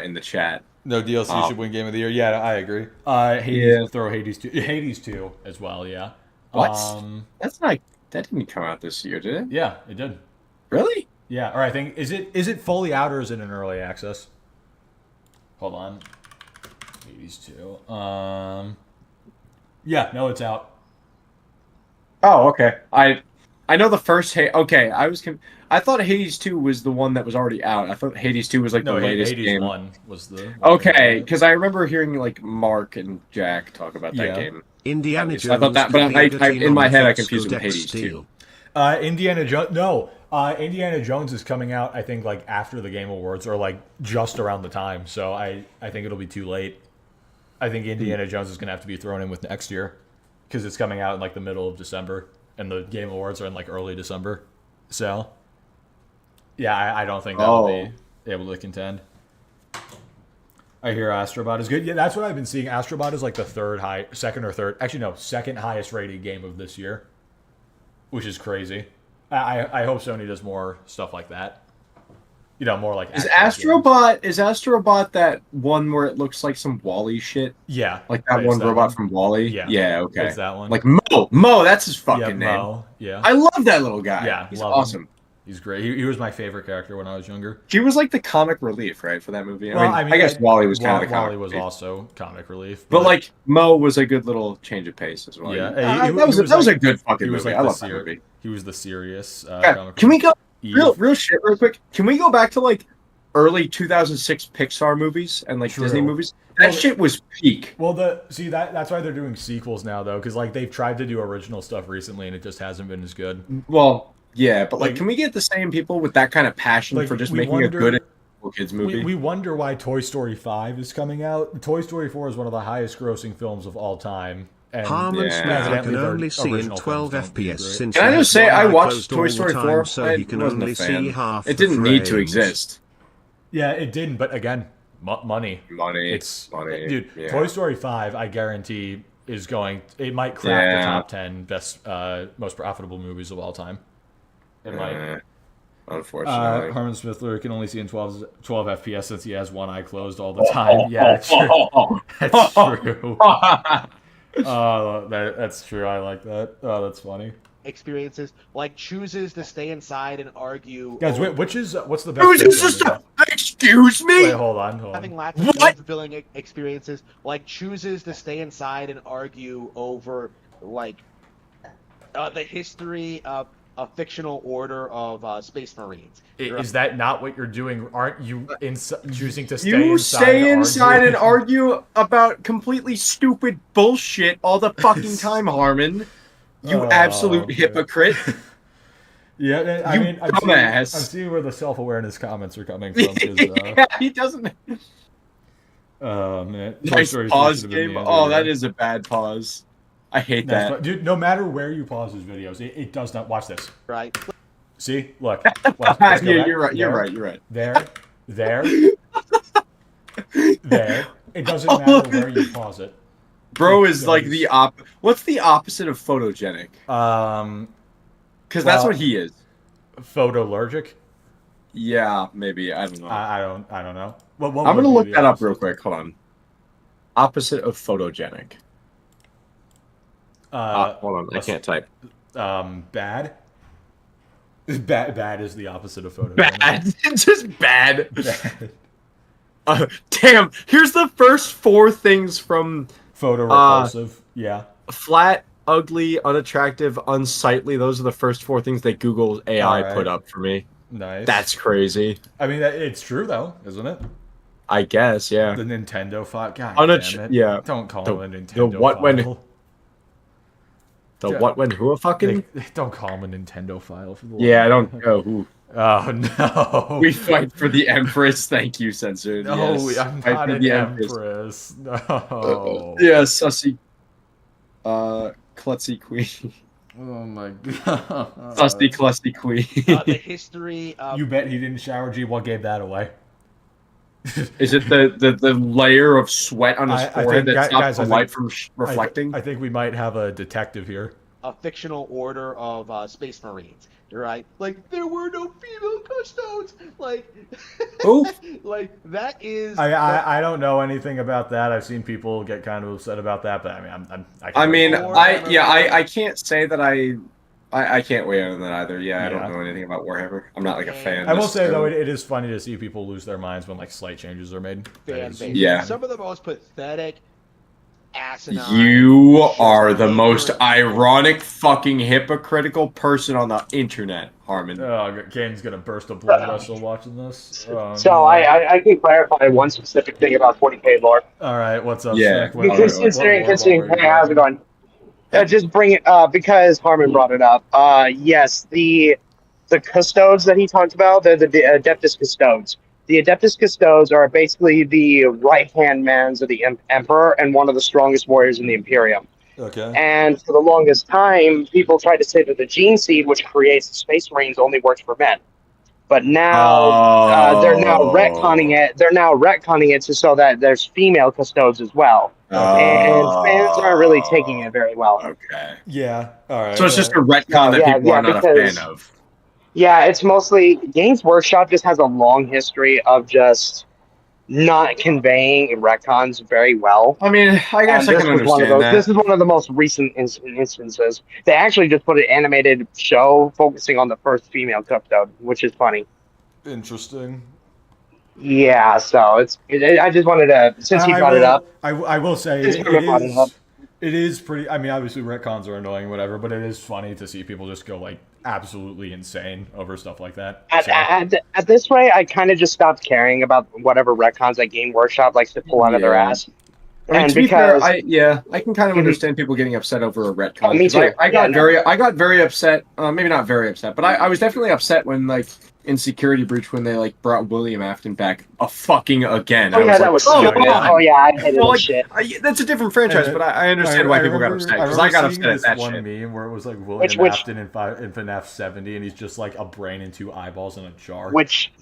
in the chat. No, DLC should win Game of the Year. Yeah, I agree. Throw Hades 2 as well, yeah. What? That didn't come out this year, did it? Yeah, it did. Really? Yeah, or I think, is it fully out or is it in early access? Hold on. Hades 2. Yeah, no, it's out. Oh, okay. I know the first okay. I thought Hades 2 was the one that was already out. I thought Hades 2 was like the latest Hades game. 1 was the okay, because I remember hearing like Mark and Jack talk about that game. Indiana Jones. I thought that, but in my head I confused it with Hades 2. Indiana Jones. No, Indiana Jones is coming out. I think like after the Game Awards or like just around the time. So I think it'll be too late. I think Indiana Jones is going to have to be thrown in with next year because it's coming out in like the middle of December and the Game Awards are in like early December. So, yeah, I don't think that'll be able to contend. I hear Astrobot is good. Yeah, that's what I've been seeing. Astrobot is like the second highest rated game of this year, which is crazy. I hope Sony does more stuff like that. You know, more like is Astrobot that one where it looks like some Wall-E shit? Yeah, like that one robot from Wall-E. Yeah, okay, it's that one. Like Mo, that's his fucking name. Mo, yeah, I love that little guy. Yeah, he's awesome. Him. He's great. He was my favorite character when I was younger. He was like the comic relief, right, for that movie. I guess Wall-E was kind of the comic relief. Wall-E was also comic relief, but like Mo was a that was change of pace as well. Yeah, that was a good fucking movie. Like I love that movie. He was the serious. Can we go real shit real quick? Can we go back to like early 2006 Pixar movies and like True. Disney movies. That shit was peak. Well, that's why they're doing sequels now, though, because like they've tried to do original stuff recently and it just hasn't been as good. Well, yeah, but like, can we get the same people with that kind of passion for just making a good kids movie? We wonder why Toy Story 5 is coming out. Toy Story 4 is one of the highest grossing films of all time. And Harman Smith can only see in 12 FPS since. Can I just say I watched Toy Story 4, so he can only see half. It didn't need to exist. Yeah, it didn't. But again, money. It's money, dude. Yeah. Toy Story 5, I guarantee, is going. It might crack the top 10 best, most profitable movies of all time. It might. Unfortunately, Harman Smith can only see in 12 FPS since he has one eye closed all the time. Yeah, that's true. That's true. That's true. I like that. Oh, that's funny. Experiences like chooses to stay inside and argue. Guys, what's the best? Excuse me. Wait, hold on. Having lots of fulfilling experiences, like chooses to stay inside and argue over like the history of a fictional order of Space Marines. Is that not what you're doing? Aren't you choosing to stay inside? You stay inside and argue about completely stupid bullshit all the fucking time, Harman. You absolute hypocrite. Yeah, I mean, I'm seeing where the self-awareness comments are coming from. Yeah, he doesn't. Man. Nice pause game. Oh, that is a bad pause. I hate that. Dude, no matter where you pause his videos, it does not. Watch this. Right. See? Look. Yeah, you're right. You're right. There. There. It doesn't matter where you pause it. Bro is like the What's the opposite of photogenic? Because that's what he is. Photoallergic? Yeah, maybe. I don't know. I don't know. What I'm gonna look that up real quick. Hold on. Opposite of photogenic. Hold on. I can't type. Bad. Bad is the opposite of photogenic. Bad. Just bad. Damn. Here's the first 4 things from photorepulsive. Yeah. Flat, ugly, unattractive, unsightly. Those are the first 4 things that Google AI put up for me. Nice. That's crazy. I mean, it's true though, isn't it? I guess, yeah. The Nintendo file. God damn it. Yeah. Don't call him a Nintendo the what file. When. The what when who a fucking? Don't call him a Nintendo file for the. Yeah, I don't know who. Oh no. We fight for the Empress. Thank you, Censored. No, yes. I'm not an Empress. No. Yeah, sussy. Klutzy Queen. Oh my god. Sussy Klusty Queen. The history of... You bet he didn't shower. G. What gave that away? Is it the layer of sweat on his forehead that stops the light from reflecting? I think we might have a detective here. A fictional order of Space Marines, right? Like there were no female custodes. Like, who? Like that is. I don't know anything about that. I've seen people get kind of upset about that, but I can't say that I can't weigh in on that either. Yeah, I don't know anything about Warhammer. I'm not like a fan. I will say though, it is funny to see people lose their minds when like slight changes are made. Yeah. Some of the most pathetic, asinine. You are the most ironic, fucking hypocritical person on the internet, Harman. Oh, Kane's gonna burst a blood vessel watching this. I can clarify one specific thing about 40K lore. All right, what's up? Yeah. Because considering, hey, how's it going? Just bring it because Harman brought it up. Yes, the custodes that he talked about, they're the Adeptus Custodes. The Adeptus Custodes are basically the right-hand mans of the Emperor and one of the strongest warriors in the Imperium. Okay. And for the longest time, people tried to say that the gene seed, which creates the Space Marines, only works for men. But now they're now retconning it. They're now retconning it so that there's female custodes as well. And fans aren't really taking it very well. Okay. Yeah. All right. So it's just a retcon that people are not a fan of. Yeah, it's mostly Games Workshop just has a long history of just not conveying retcons very well. I mean, I guess I can understand that. This is one of the most recent instances. They actually just put an animated show focusing on the first female custode, which is funny. Interesting. Yeah, so I just wanted to, since you brought it up. I will say it is pretty. I mean, obviously retcons are annoying, whatever, but it is funny to see people just go like absolutely insane over stuff like that. At this rate, I kind of just stopped caring about whatever retcons that Game Workshop likes to pull out of their ass. I mean, and to be fair, because I can kind of understand people getting upset over a retcon. Oh, me too. I got very upset. Maybe not very upset, but I was definitely upset when like in Security Breach when they like brought William Afton back again. Oh yeah, that was stupid. Oh yeah, I hated that shit. That's a different franchise, but I understand why people got upset because I got upset at that one shit. Meme where it was like William Afton in FNAF 70, and he's just like a brain and 2 eyeballs in a jar. Which,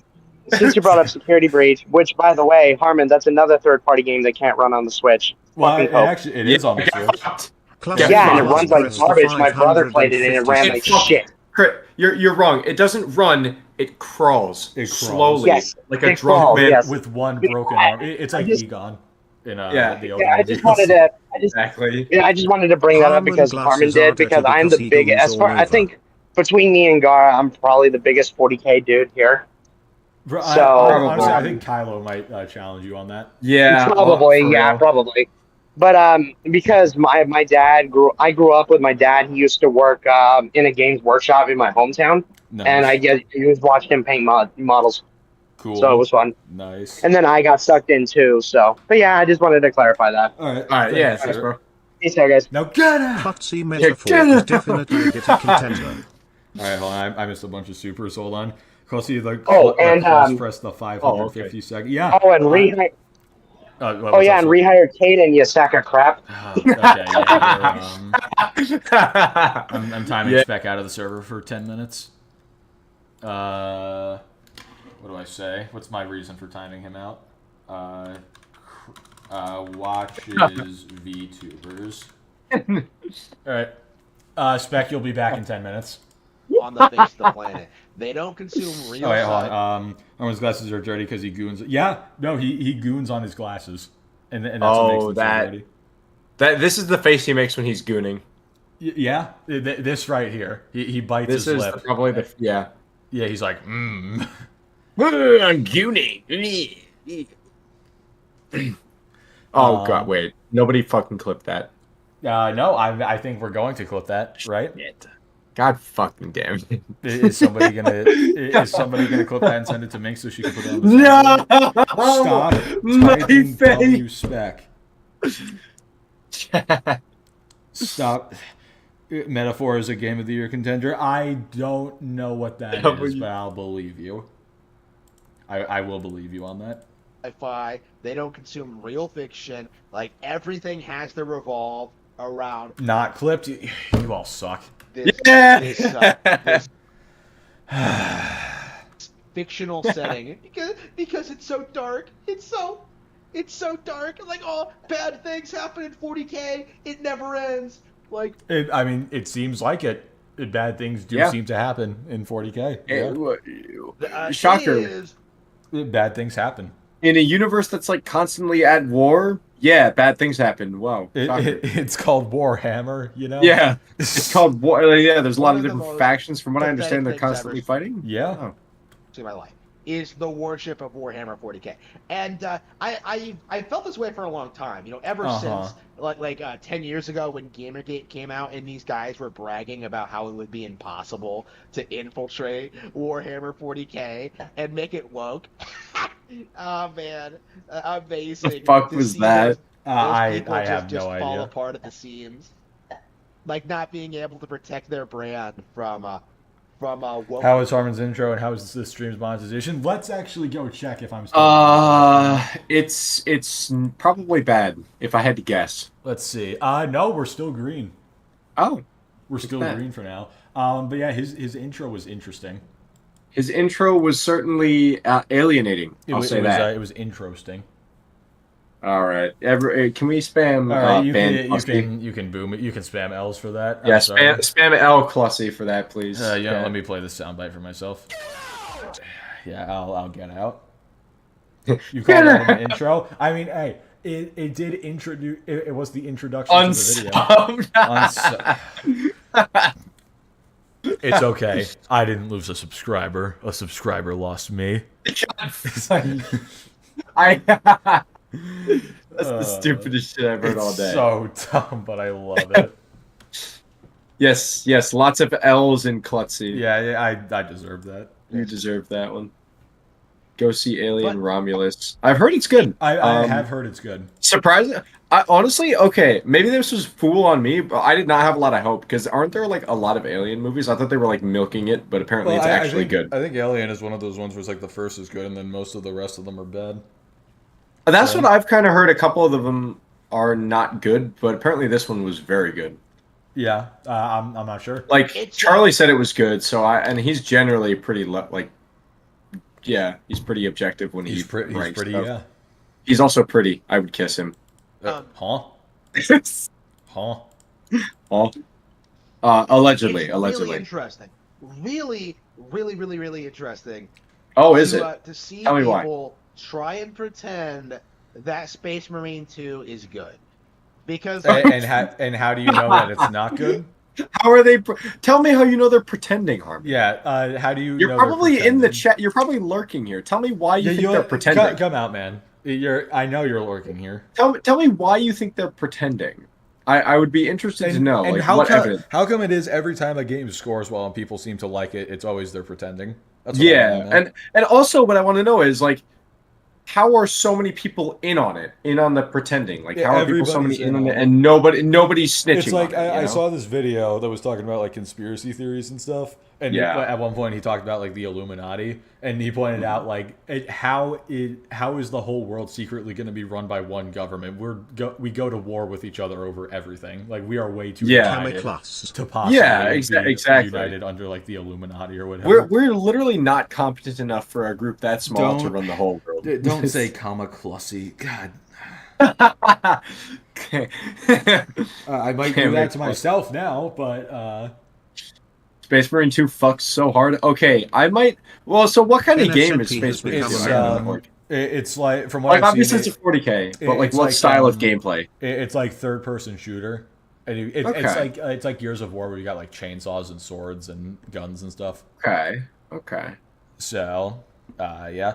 since you brought up Security Breach, which by the way, Harman, that's another third-party game that can't run on the Switch. Well, it is on the Switch. Yeah, and it runs like garbage. My brother played it and it ran like shit. You're wrong. It doesn't run. It crawls. Slowly, yes, like a drunk man with one broken arm. It's like Egon. I just wanted to. I just wanted to bring that up because Harman did. Because I'm the biggest. I think between me and Gara, I'm probably the biggest 40K dude here. Honestly, I think Kylo might challenge you on that. Yeah, probably. But because my dad I grew up with my dad. He used to work in a games workshop in my hometown, and he was watching him paint models. Cool. So it was fun. Nice. And then I got sucked in too. So, but yeah, I just wanted to clarify that. All right. Yeah, thanks, bro. Peace out, guys. Now get it. Foxy metaphor is definitely a contender. All right, hold on. I missed a bunch of supers. Hold on. Crossy, press the 550 second. Yeah. Oh, and rehire. and rehire Caden, you sack of crap. Okay, yeah. I'm timing Spec out of the server for 10 minutes. What do I say? What's my reason for timing him out? Watches vtubers. All right. Spec, you'll be back in 10 minutes. On the face of the planet. They don't consume real His glasses are dirty because he goons. Yeah, no, he goons on his glasses. And that's what makes them this is the face he makes when he's gooning. Yeah, this right here. He bites his lip. This is probably Yeah, he's like, I'm gooning. Oh, God, wait. Nobody fucking clipped that. No, I think we're going to clip that, right? God fucking damn it. Is somebody gonna clip that and send it to Mink so she can put it on the Stop typing W Spec. Stop. Metaphor is a Game of the Year contender. I don't know what that is, but I'll believe you. I will believe you on that. Sci-fi. They don't consume real fiction. Like, everything has to revolve around... Not clipped? You all suck. This fictional setting because it's so dark. It's so dark. Like, oh, bad things happen in 40K. It never ends. Like, it seems like it. Bad things do seem to happen in 40K. Shocker. Bad things happen in a universe that's like constantly at war. Yeah, bad things happen. Wow. It's called Warhammer, you know? Yeah. It's called War. Yeah, there's a lot of different factions. From what I understand, they're constantly fighting. Yeah. To my life is the worship of Warhammer 40K. And I felt this way for a long time. You know, ever since like 10 years ago when Gamergate came out and these guys were bragging about how it would be impossible to infiltrate Warhammer 40K and make it woke. Oh man, amazing! The fuck was that? I have just no idea. Fall apart at the seams, like not being able to protect their brand from woke. How is Harman's intro and how is the stream's monetization? Let's actually go check if I'm still. It's probably bad if I had to guess. Let's see. No, we're still green. Oh, we're still green for now. But yeah, his intro was interesting. His intro was certainly alienating. I'll say that. It was interesting. All right. Can we spam? You can boom it. You can spam L's for that. Yeah, spam L Clussy for that, please. Let me play the soundbite for myself. Yeah, I'll get out. You call that an intro? I mean, hey, it did introduce. It was the introduction to the video. It's okay. I didn't lose a subscriber. A subscriber lost me. That's the stupidest shit I've heard all day. So dumb, but I love it. Yes, yes, lots of L's in Klutzy. Yeah, I deserve that. You deserve that one. Go see Alien Romulus. I've heard it's good. I have heard it's good. Surprising. Honestly, okay, maybe this was fool on me, but I did not have a lot of hope because aren't there like a lot of Alien movies? I thought they were like milking it, but apparently it's actually good. I think Alien is one of those ones where it's like the first is good and then most of the rest of them are bad. That's what I've kind of heard. A couple of them are not good, but apparently this one was very good. Yeah, I'm not sure. Like Charlie said, it was good. So and he's generally pretty yeah, he's pretty objective when he's pretty. Yeah. He's also pretty. I would kiss him. Huh? Huh? Huh? Allegedly. It's really interesting. Really, really, really, really interesting. Oh, is it? To see Tell me people try and pretend that Space Marine 2 is good. Because and how do you know that it's not good? How are they? Tell me how you know they're pretending, Harman. Yeah. How do you? You're probably in the chat. You're probably lurking here. Tell me why you think they're pretending. Come out, man. I know you're lurking here. Tell me why you think they're pretending. I would be interested to know. And like, how come it is every time a game scores well and people seem to like it, it's always they're pretending? That's what I want, and also what I want to know is like, how are so many people in on the pretending? Like, how are people so many in on it, and nobody's snitching? It's like I saw this video that was talking about like conspiracy theories and stuff, and at one point he talked about like the Illuminati, and he pointed out like how is the whole world secretly going to be run by one government? We go to war with each other over everything. Like we are way too united to possibly be united under like the Illuminati or whatever. We're literally not competent enough for a group that small to run the whole world. Don't say kamikaze. God. I might do that to myself now, but Space Marine 2 fucks so hard. Okay, I might. Well, so what kind of game is Space Marine 2? It's like from what I've obviously it's a 40K, but like what style of gameplay? It's like third-person shooter, and it's like Gears of War where you got like chainsaws and swords and guns and stuff. Okay. So, yeah.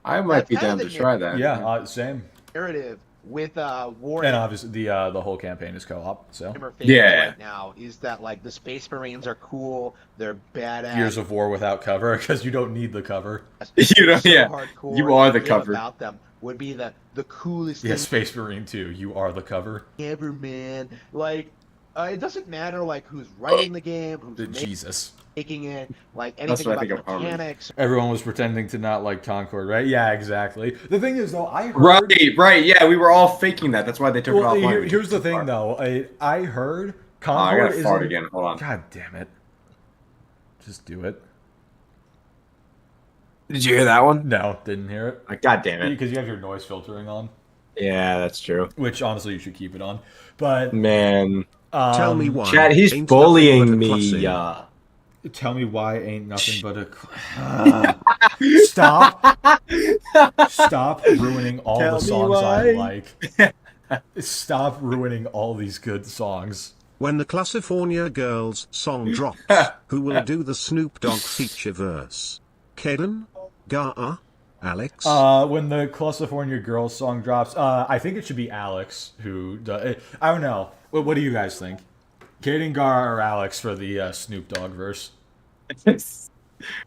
I might be down to try that. Yeah, same. Narrative with Warhammer, and obviously the whole campaign is co-op. So right now is that like the Space Marines are cool, they're badass. Gears of War without cover because you don't need the cover. You know, hardcore, you are the cover. About them would be the coolest. Yeah, Space Marine 2, you are the cover. Ever, man. Like it doesn't matter like who's writing the game, who's making it, like anything about the mechanics. Everyone was pretending to not like Concord, right? Yeah, exactly. The thing is, though, I heard... Right, yeah, we were all faking that. That's why they took it offline. Here's the thing, though. I heard Concord I gotta fart again. Hold on. God damn it. Just do it. Did you hear that one? No, didn't hear it. Like, God damn it. Because you have your noise filtering on. Yeah, that's true. Which, honestly, you should keep it on. But... Man... Tell me why. Chad, he's bullying me. Tell me why ain't nothing but a... Stop ruining all the songs I like. Stop ruining all these good songs. When the Classifornia Girls song drops, who will do the Snoop Dogg feature verse? Caden? Gar? Alex? When the Classifornia Girls song drops, I think it should be Alex who does. I don't know. What do you guys think? Caden, Gar, or Alex for the Snoop Dogg verse?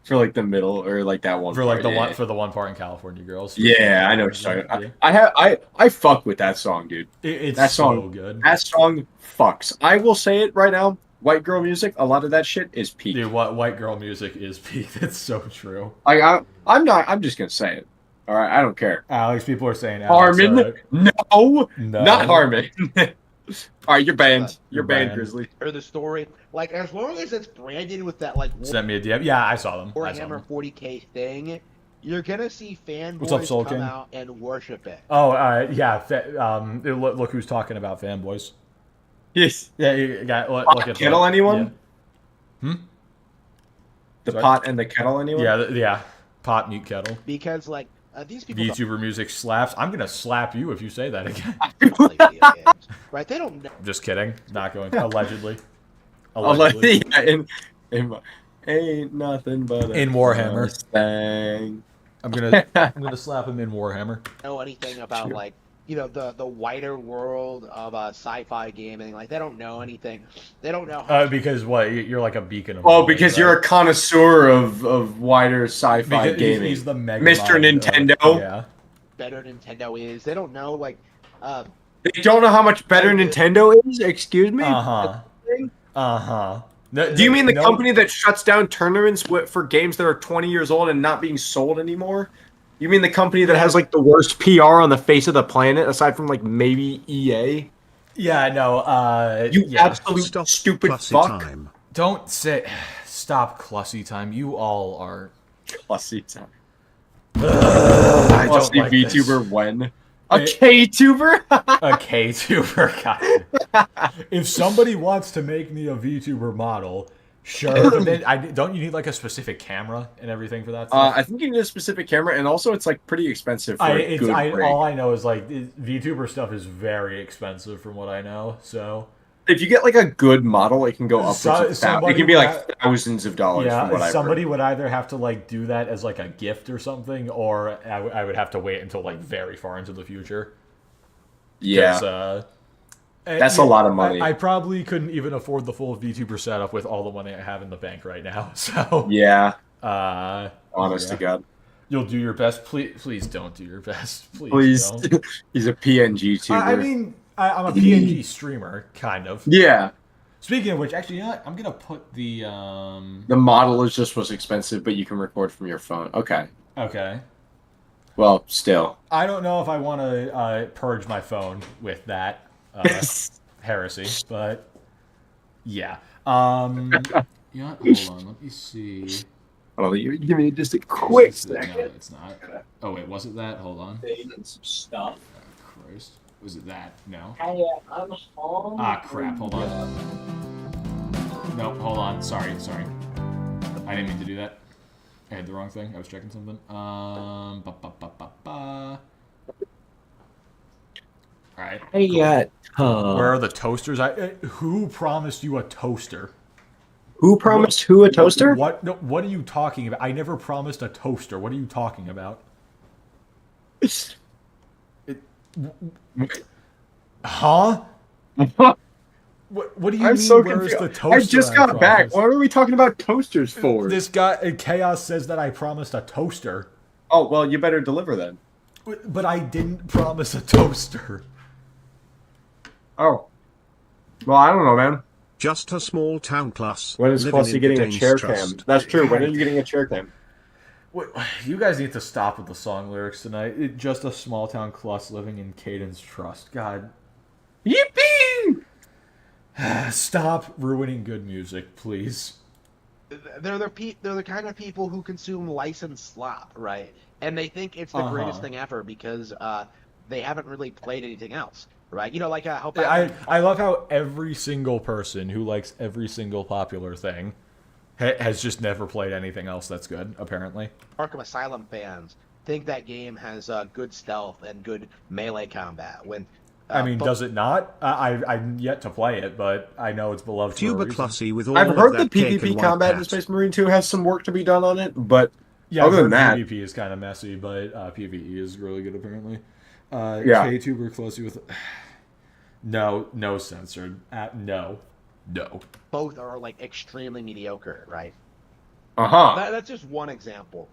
For like the middle or like that one. For like the one part in California Girls. Yeah, I know what you're talking about. I fuck with that song, dude. It's that song, so good. That song fucks. I will say it right now. White girl music, a lot of that shit is peak. Dude, what white girl music is peak? That's so true. I'm just gonna say it. All right, I don't care. Alex, people are saying Alex, Harman. No, not Harman. All right, you're banned. You're banned, Grizzly. Or the story, like as long as it's branded with that, like send me a DM. Yeah, I saw them. Warhammer 40K thing. You're gonna see fanboys come out and worship it. Oh, yeah. Look who's talking about fanboys. Yes. Yeah, you got look at kettle anyone? Yeah. The pot and the kettle anyone? Yeah. Pot, mute, kettle. Because like these people. VTuber music slaps. I'm gonna slap you if you say that again. Right? They don't. Just kidding. Not going. Allegedly. Yeah, ain't nothing but in Warhammer. Thing. I'm gonna slap him in Warhammer. Know anything about like the wider world of sci-fi gaming. Like they don't know anything. They don't know. Because what? You're like a beacon of Oh, knowledge, because right? you're a connoisseur of wider sci-fi Because gaming. He's the mega Mr. mind Nintendo. yeah. Better Nintendo is. They don't know They don't know how much better Nintendo is. Excuse me. No, Do you mean the company that shuts down tournaments for games that are 20 years old and not being sold anymore? You mean the company that has like the worst PR on the face of the planet, aside from like maybe EA? Yeah, no. You absolute stupid fuck. Time. Don't say. Stop Clussy time. You all are. Clussy time. I don't Clussy like VTuber this. when? A K-tuber? A K-tuber, gotcha. If somebody wants to make me a VTuber model, sure, but then don't you need like a specific camera and everything for that stuff? I think you need a specific camera, and also it's like pretty expensive for a good rig. All I know is like VTuber stuff is very expensive from what I know, so... If you get like a good model, it can go upwards of thousands. It can be like thousands of dollars from what I've somebody heard. would either have to like do that as like a gift or something, or I would have to wait until like very far into the future. Yeah. That's a lot of money. I probably couldn't even afford the full VTuber setup with all the money I have in the bank right now. So yeah. Honest to God. You'll do your best. Please don't do your best. Please don't. He's a PNG tuber. I mean, I'm a PNG streamer, kind of. Yeah. Speaking of which, actually, you know what? I'm gonna put the The model is just what's expensive, but you can record from your phone. Okay. Okay. Well, still. I don't know if I want to purge my phone with that heresy, but yeah. You know what? Hold on. Let me see. Oh, you give me just a quick second. No, it's not. Oh wait, was it that? Hold on. Some stuff. Oh, Christ. Was it that? No. I'm home. Ah, crap. Hold on. Nope, hold on. Sorry. I didn't mean to do that. I had the wrong thing. I was checking something. Alright. Hey, cool. Where are the toasters? Who promised you a toaster? Who promised who a toaster? What? No, what are you talking about? I never promised a toaster. What are you talking about? Huh? What do you mean? So where's confused. the toaster? I just got back. What are we talking about toasters for? This guy, Chaos, says that I promised a toaster. Oh, well, you better deliver then. But I didn't promise a toaster. Oh. Well, I don't know, man. Just a small town class. When is Clussy getting a chair cam? That's true. When are you getting a chair cam? You guys need to stop with the song lyrics tonight. Just a small town cluss living in Caden's trust. God. Yippee! Stop ruining good music, please. They're the kind of people who consume licensed slop, right? And they think it's the greatest thing ever because they haven't really played anything else, right? You know, like how I love how every single person who likes every single popular thing has just never played anything else that's good, apparently. Arkham Asylum fans think that game has good stealth and good melee combat. When I mean, does it not? I'm yet to play it, but I know it's beloved for a reason. Clussy with all I've heard the that PvP combat in Space Marine 2 has some work to be done on it, but yeah, other than that, PvP is kind of messy, but PvE is really good apparently. Yeah. K-tuber closely with no censored. No. Both are like extremely mediocre, right? That's just one example,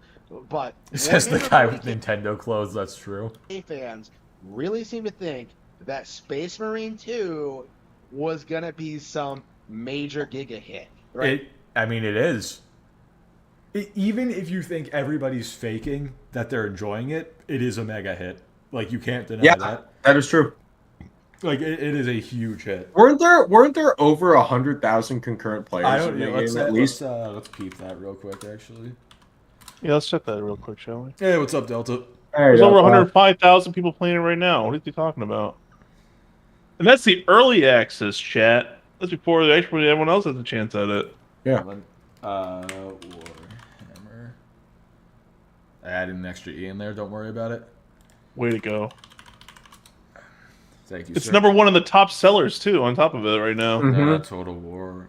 but says the guy with Nintendo clothes. That's true. Fans really seem to think that Space Marine 2 was gonna be some major giga hit, right? It is. Even if you think everybody's faking that they're enjoying it, it is a mega hit. Like, you can't deny that. That is true. Like, it is a huge hit. Weren't there over 100,000 concurrent players? I don't know. At least. Let's peep that real quick, actually. Yeah, let's check that real quick, shall we? Hey, what's up, Delta? There's over 105,000 people playing it right now. What are you talking about? And that's the early access, chat. That's before actually everyone else has a chance at it. Yeah. Warhammer. I added an extra E in there. Don't worry about it. Way to go. Thank you, It's sir. #1 of the top sellers, too, on top of it right now. Total War.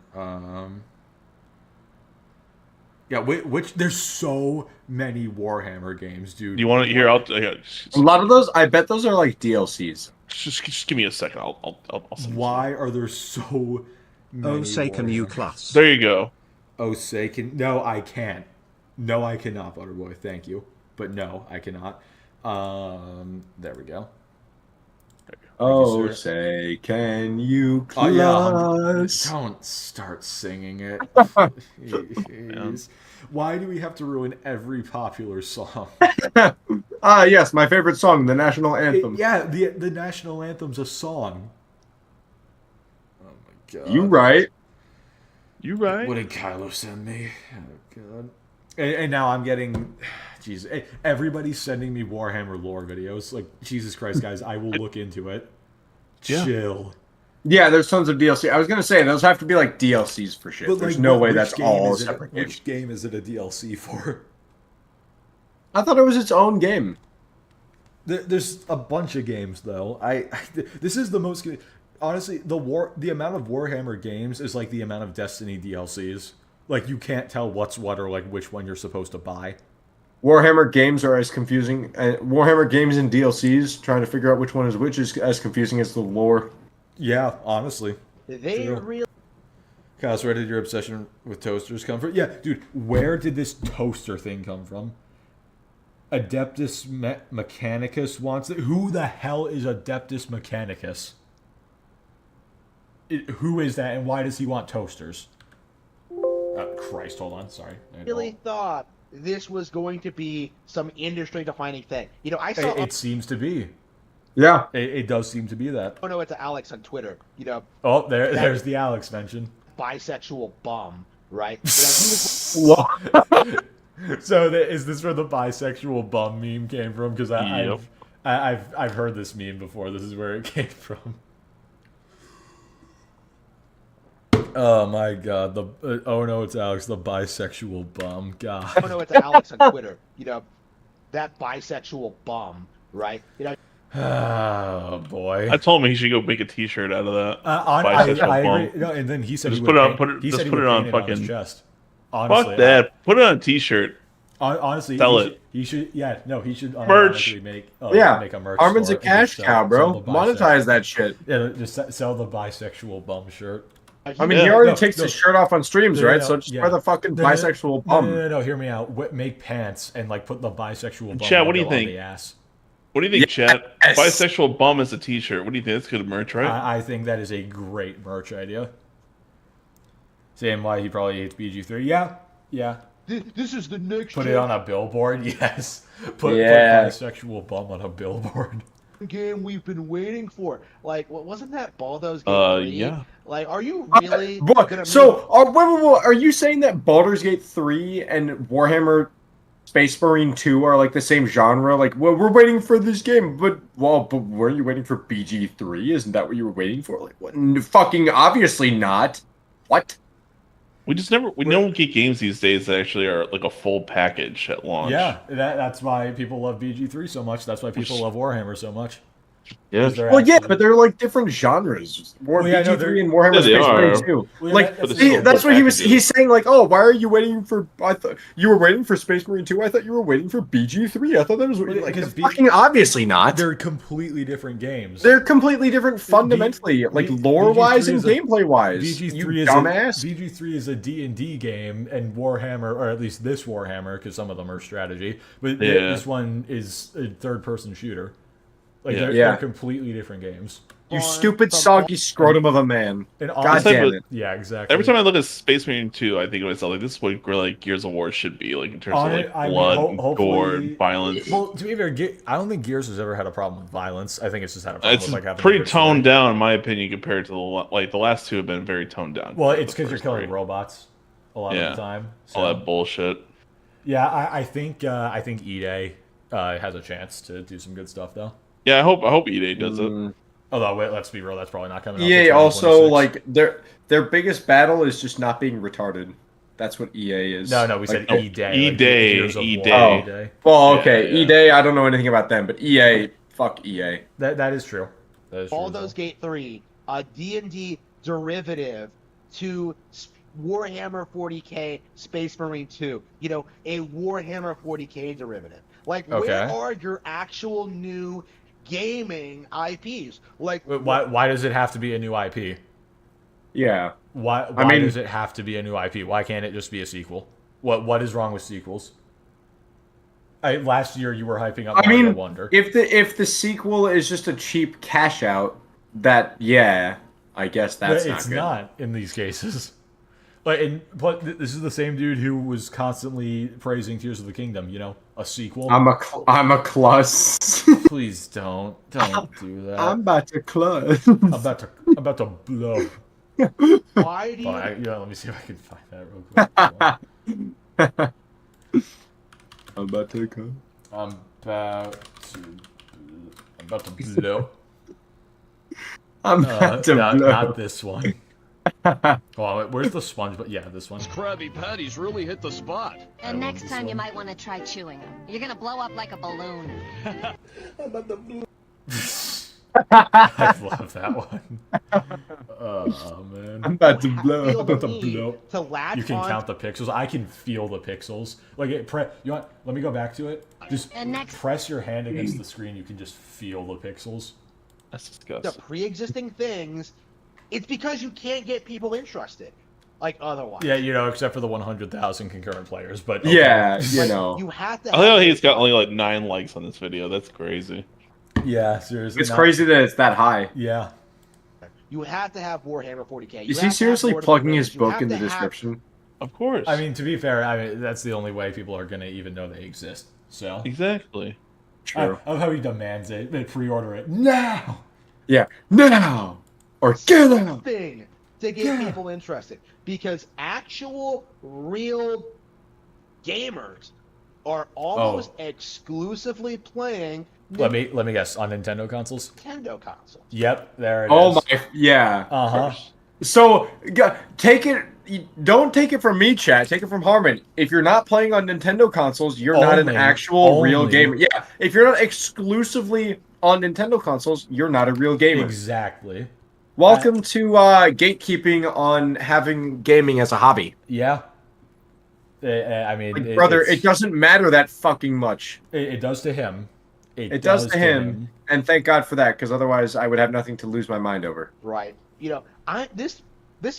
Yeah, which there's so many Warhammer games, dude. Do you want to hear? A lot of those, I bet those are like DLCs. Just give me a second. I'll send Why are there so many? Oh, say can you Warhammers? class? There you go. Oh, say can no, I can't. No, I cannot, Butterboy. Thank you, but no, I cannot. There we go. Oh, sir. say, can you Oh yeah, class? don't start singing it. Jeez. Why do we have to ruin every popular song? Yes, my favorite song, the national anthem. Yeah, the national anthem's a song. Oh my god. You right. You right. What did Kylo send me? Oh god. And now I'm getting, jeez, everybody's sending me Warhammer lore videos. Like, Jesus Christ, guys, I will look into it. Yeah. Chill. Yeah, there's tons of DLC. I was gonna say those have to be like DLCs for shit. But There's like, no way which that's game all is it- separate games. Which game is it a DLC for? I thought it was its own game. There's a bunch of games though. This is the most, honestly, the amount of Warhammer games is like the amount of Destiny DLCs. Like, you can't tell what's what or like which one you're supposed to buy. Warhammer games are as confusing. Warhammer games and DLCs, trying to figure out which one is which, is as confusing as the lore. Yeah, honestly. They True. really Kaz, where did your obsession with toasters come from? Yeah, dude, where did this toaster thing come from? Adeptus Mechanicus wants it. Who the hell is Adeptus Mechanicus? Who is that, and why does he want toasters? Christ, hold on, sorry. really thought this was going to be some industry-defining thing. You know, I saw. It seems to be. Yeah. It does seem to be that. Oh no, it's Alex on Twitter. You know, Oh, there's the Alex mention. bisexual bum, right? You know, he was So is this where the bisexual bum meme came from? Because Yep. I've heard this meme before. This is where it came from. Oh my god! Oh no, it's Alex, the bisexual bum. God. oh no, it's Alex on Twitter. You know, that bisexual bum, right? You know, Oh boy. I told him he should go make a T-shirt out of that. I Bisexual bum. agree. No, and then he said Just he put would it on- paint- put it- he just said he put would it on paint on his fucking- chest. Honestly, Fuck that. Put it on a T-shirt. Honestly, Sell he it. Should, he should. Yeah, no, he should Merch. unironically make. Yeah. Make a merch. Armin's a store and just cash cow, bro. the Monetize that shit. Yeah, just sell the bisexual bum shirt. I mean, Yeah. he already No, takes no. his shirt off on streams, No, right? no, So just yeah. wear the fucking No, no, bisexual no, bum. No, hear me out. Make pants and like put the bisexual bum Chad, what do you logo on think? the ass. What do you think, Chet? Yes. Bisexual bum is a T-shirt. What do you think? That's good merch, right? I think that is a great merch idea. Saying why he probably hates BG3. Yeah. this is the next Put it on a billboard. Yes. Put Yeah. bisexual bum on a billboard. game we've been waiting for. Like, what wasn't that Baldur's Gate 3? Yeah. Like, are you really What? gonna So, wait, are you saying that Baldur's Gate 3 and Warhammer Space Marine 2 are like the same genre? Like, well, we're waiting for this game, but were you waiting for BG3? Isn't that what you were waiting for? Like, what? Fucking obviously not. What? We don't get games these days that actually are like a full package at launch. Yeah, that's why people love BG3 so much. That's why people love Warhammer so much. Yeah. 'Cause they're Well, yeah, actually- but they're like different genres. Well, yeah, no, BG3 they're- and Warhammer Yeah, they Space Marine are. 2. Well, Like, that's- see, that's what packages. he's saying. Like, oh, why are you waiting for? I thought you were waiting for Space Marine 2. I thought you were waiting for BG3. I thought that was what Well, like. because Fucking obviously not. They're completely different games. They're completely different fundamentally, like lore-wise and gameplay-wise. BG3 You is dumbass. BG3 is a D&D game, and Warhammer, or at least this Warhammer, because some of them are strategy, but Yeah. this one is a third-person shooter. Like Yeah. they're completely different games. You stupid soggy scrotum of a man. And God honestly, damn it. yeah, exactly. Every time I look at Space Marine 2, I think to myself, like, this is what like Gears of War should be, like in terms of like blood, and gore, and violence. Well, to be fair, I don't think Gears has ever had a problem with violence. I think it's just had a problem It's with like having a pretty good toned story. down, in my opinion, compared to the last two have been very toned down. Well, compared it's to because the you're first killing three. robots a lot of the time. All that bullshit. Yeah, I think EA has a chance to do some good stuff though. Yeah, I hope EA does it. Although, wait, let's be real, that's probably not coming out. EA till also 2026. like their biggest battle is just not being retarded. That's what EA is. No, we said Like, E-Day. E-Day, Gears of War, E-Day. E-Day. Well, okay, Yeah. EA. I don't know anything about them, but EA. Fuck EA. That is true. That is true. Baldur's Gate 3, a D&D derivative to Warhammer 40K Space Marine 2, you know, a Warhammer 40K derivative. Like, where are your actual new gaming IPs? Like, why does it have to be a new IP? Yeah. Why does it have to be a new IP? Why can't it just be a sequel? What is wrong with sequels? Last year you were hyping up Mario Wonder. If the sequel is just a cheap cash out, I guess that's not good. It's not in these cases. But this is the same dude who was constantly praising Tears of the Kingdom. You know, a sequel. I'm a clus. Please don't do that. I'm about to clus. I'm about to blow. Why do you? Let me see if I can find that real quick. I'm about to come. I'm about to blow. I'm about to blow. Not this one. Oh, where's the sponge? But yeah, this one. Krabby Patties really hit the spot. And next time you might want to try chewing them. You're gonna blow up like a balloon. I love that one. Oh man. I'm about to blow. Feel the about to need blow. to latch You can on. count the pixels. I can feel the pixels. Like you want? Let me go back to it. Just press your hand against the screen. You can just feel the pixels. That's disgusting. The pre-existing things. It's because you can't get people interested, like otherwise. Yeah, you know, except for the 100,000 concurrent players. But okay. Yeah, you know. You have to. I know he's got only like 9 likes on this video. That's crazy. Yeah, seriously. It's crazy that it's that high. Yeah. You have to have Warhammer 40K. Is he seriously plugging his book in the description? Of course. I mean, to be fair, that's the only way people are going to even know they exist. So exactly. True. I love how he demands it. They pre-order it now. Yeah, now or get out. Thing to get people interested, because actual real gamers are almost exclusively playing. Let me guess, on Nintendo consoles. Nintendo consoles. Yep, there it is. Oh my, yeah. So take it. Don't take it from me, chat. Take it from Harman. If you're not playing on Nintendo consoles, you're not an actual real gamer. Yeah, if you're not exclusively on Nintendo consoles, you're not a real gamer. Exactly. Welcome to gatekeeping on having gaming as a hobby. Yeah. I mean, like, brother, it doesn't matter that fucking much. It does to him. It does to him, and thank God for that, because otherwise I would have nothing to lose my mind over. Right. You know, this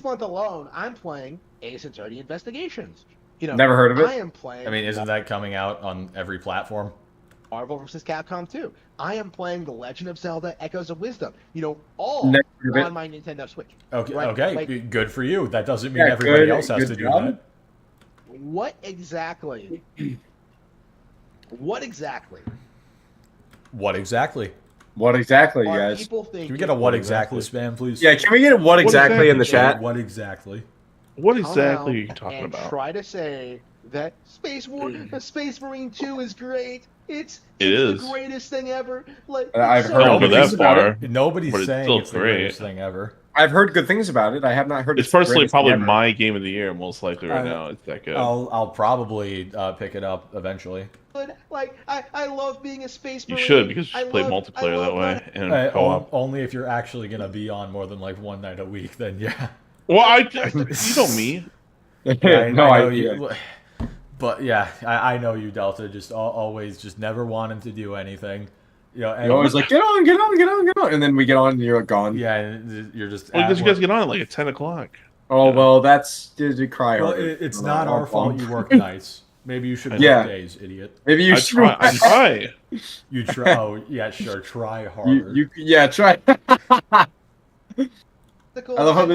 month alone, I'm playing Ace Attorney Investigations. You know, never heard of it. I am playing. I mean, isn't that coming out on every platform? Marvel vs. Capcom 2. I am playing The Legend of Zelda: Echoes of Wisdom. You know, all on my Nintendo Switch. Okay, right? okay, like, good for you. That doesn't mean everybody else has to do that. What exactly? What exactly? What exactly? What exactly, guys? Can we get a what exactly spam, please? Yeah, can we get a what exactly in the chat? What exactly? What exactly are you talking about? Try to say that Space Marine 2 is great. It's the greatest thing ever. Like, I've so heard don't go that far. Nobody's saying it's the great. greatest thing ever. I've heard good things about it. I have not heard. It's personally probably my game of the year, most likely right now. It's that good. I'll probably pick it up eventually. Like, I love being a Space Marine. You should, because you play multiplayer that way and co-op. Only if you're actually gonna be on more than like one night a week, then yeah. Well, you know me. I know you. But yeah, I know you, Delta. Just always, just never wanting to do anything. You know, you're always like, get on, and then we get on, and you're gone. Yeah, and you're just. Well, because you guys get on at like at 10 o'clock. Oh well, that's to cry. Well, it's not our fault. You work nights. Maybe you should work days, idiot. Maybe you should. I try. You try. Oh yeah, sure. Try harder. Try. I love how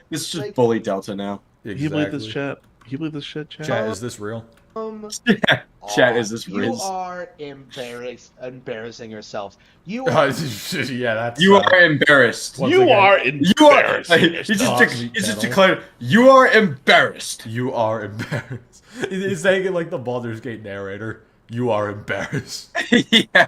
this is just like, bully Delta now. Exactly. Can you believe this chat? Can you believe this shit, chat? Chat, is this real? Chat, is this real? You are embarrassing yourselves. You yeah, that's. You are embarrassed. You are embarrassed. He just declared, you are embarrassed. You are embarrassed. He's saying it like the Baldur's Gate narrator. You are embarrassed. Yeah.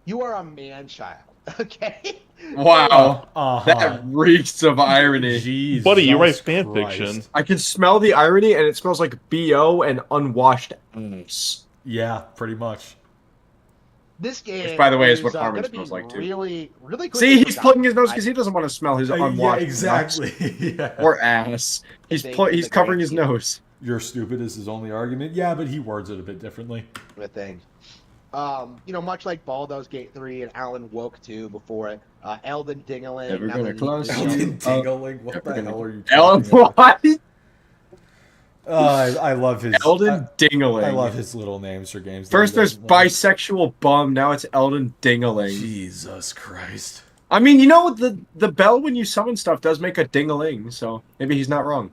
You are a man-child, okay? Wow. That reeks of irony. Jesus Buddy, you write fan Christ. fiction. I can smell the irony, and it smells like BO and unwashed ass. Yeah, pretty much. This game, Which, by the way, is what gonna Harman be smells like, too. really, really good. See, he's plugging his nose because he doesn't want to smell his Yeah, unwashed exactly. Yeah. or ass. He's covering his nose. You're stupid is his only argument. Yeah, but he words it a bit differently. The thing. Much like Baldur's Gate 3 and Alan Woke 2 before it, Elden Dingling. Never gonna close Elden Dingling? What the hell are you Elden talking about? what? I love his Elden Dingling. I love his little names for games. First there's bisexual bum, now it's Elden Dingling. Jesus Christ. I mean, you know, the bell when you summon stuff does make a ding-a-ling, so maybe he's not wrong.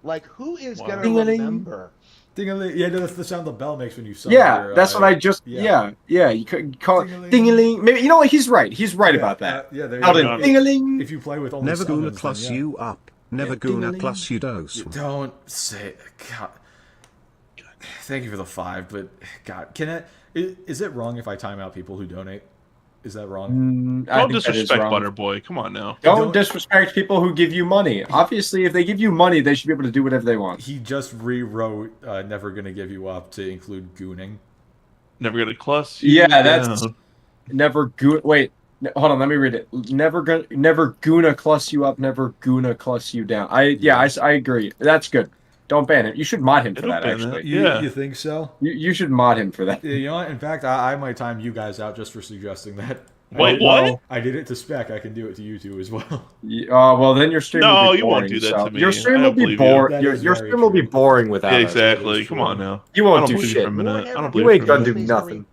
Like, who is gonna Ding-a-ling. remember? Ding-a-ling. Yeah, that's the sound the bell makes when you summon. Yeah, your, that's what I just. Yeah. You could call it ding-a-ling. Maybe you know what? He's right. He's right about that. Yeah, there Elden you go. ding-a-ling. If you play with only Never gonna summons, plus then, yeah. you up. Never gonna plus you dose. Don't say. God. Thank you for the 5, but God, is it wrong if I time out people who donate? Is that wrong? Don't disrespect Butterboy. Come on now. Don't disrespect people who give you money. Obviously, if they give you money, they should be able to do whatever they want. He just rewrote "Never Gonna Give You Up" to include gooning. Never gonna cluss. You Yeah, that's down. never goon. Wait, hold on. Let me read it. Never gonna cluss you up. Never gonna cluss you down. I agree. That's good. Don't ban him. You should mod him for that. Actually, You think so? You should mod him for that. You know what? In fact, I might time you guys out just for suggesting that. Wait, what? I did it to Spec. I can do it to you two as well. Well, then your stream will be boring. No, you won't do that to me. Your stream I will don't be believe boring. you. Your stream will be boring without Yeah, us. exactly. Come on now. You I won't don't do believe shit. for a minute. I don't You believe ain't for a gonna minute. do nothing.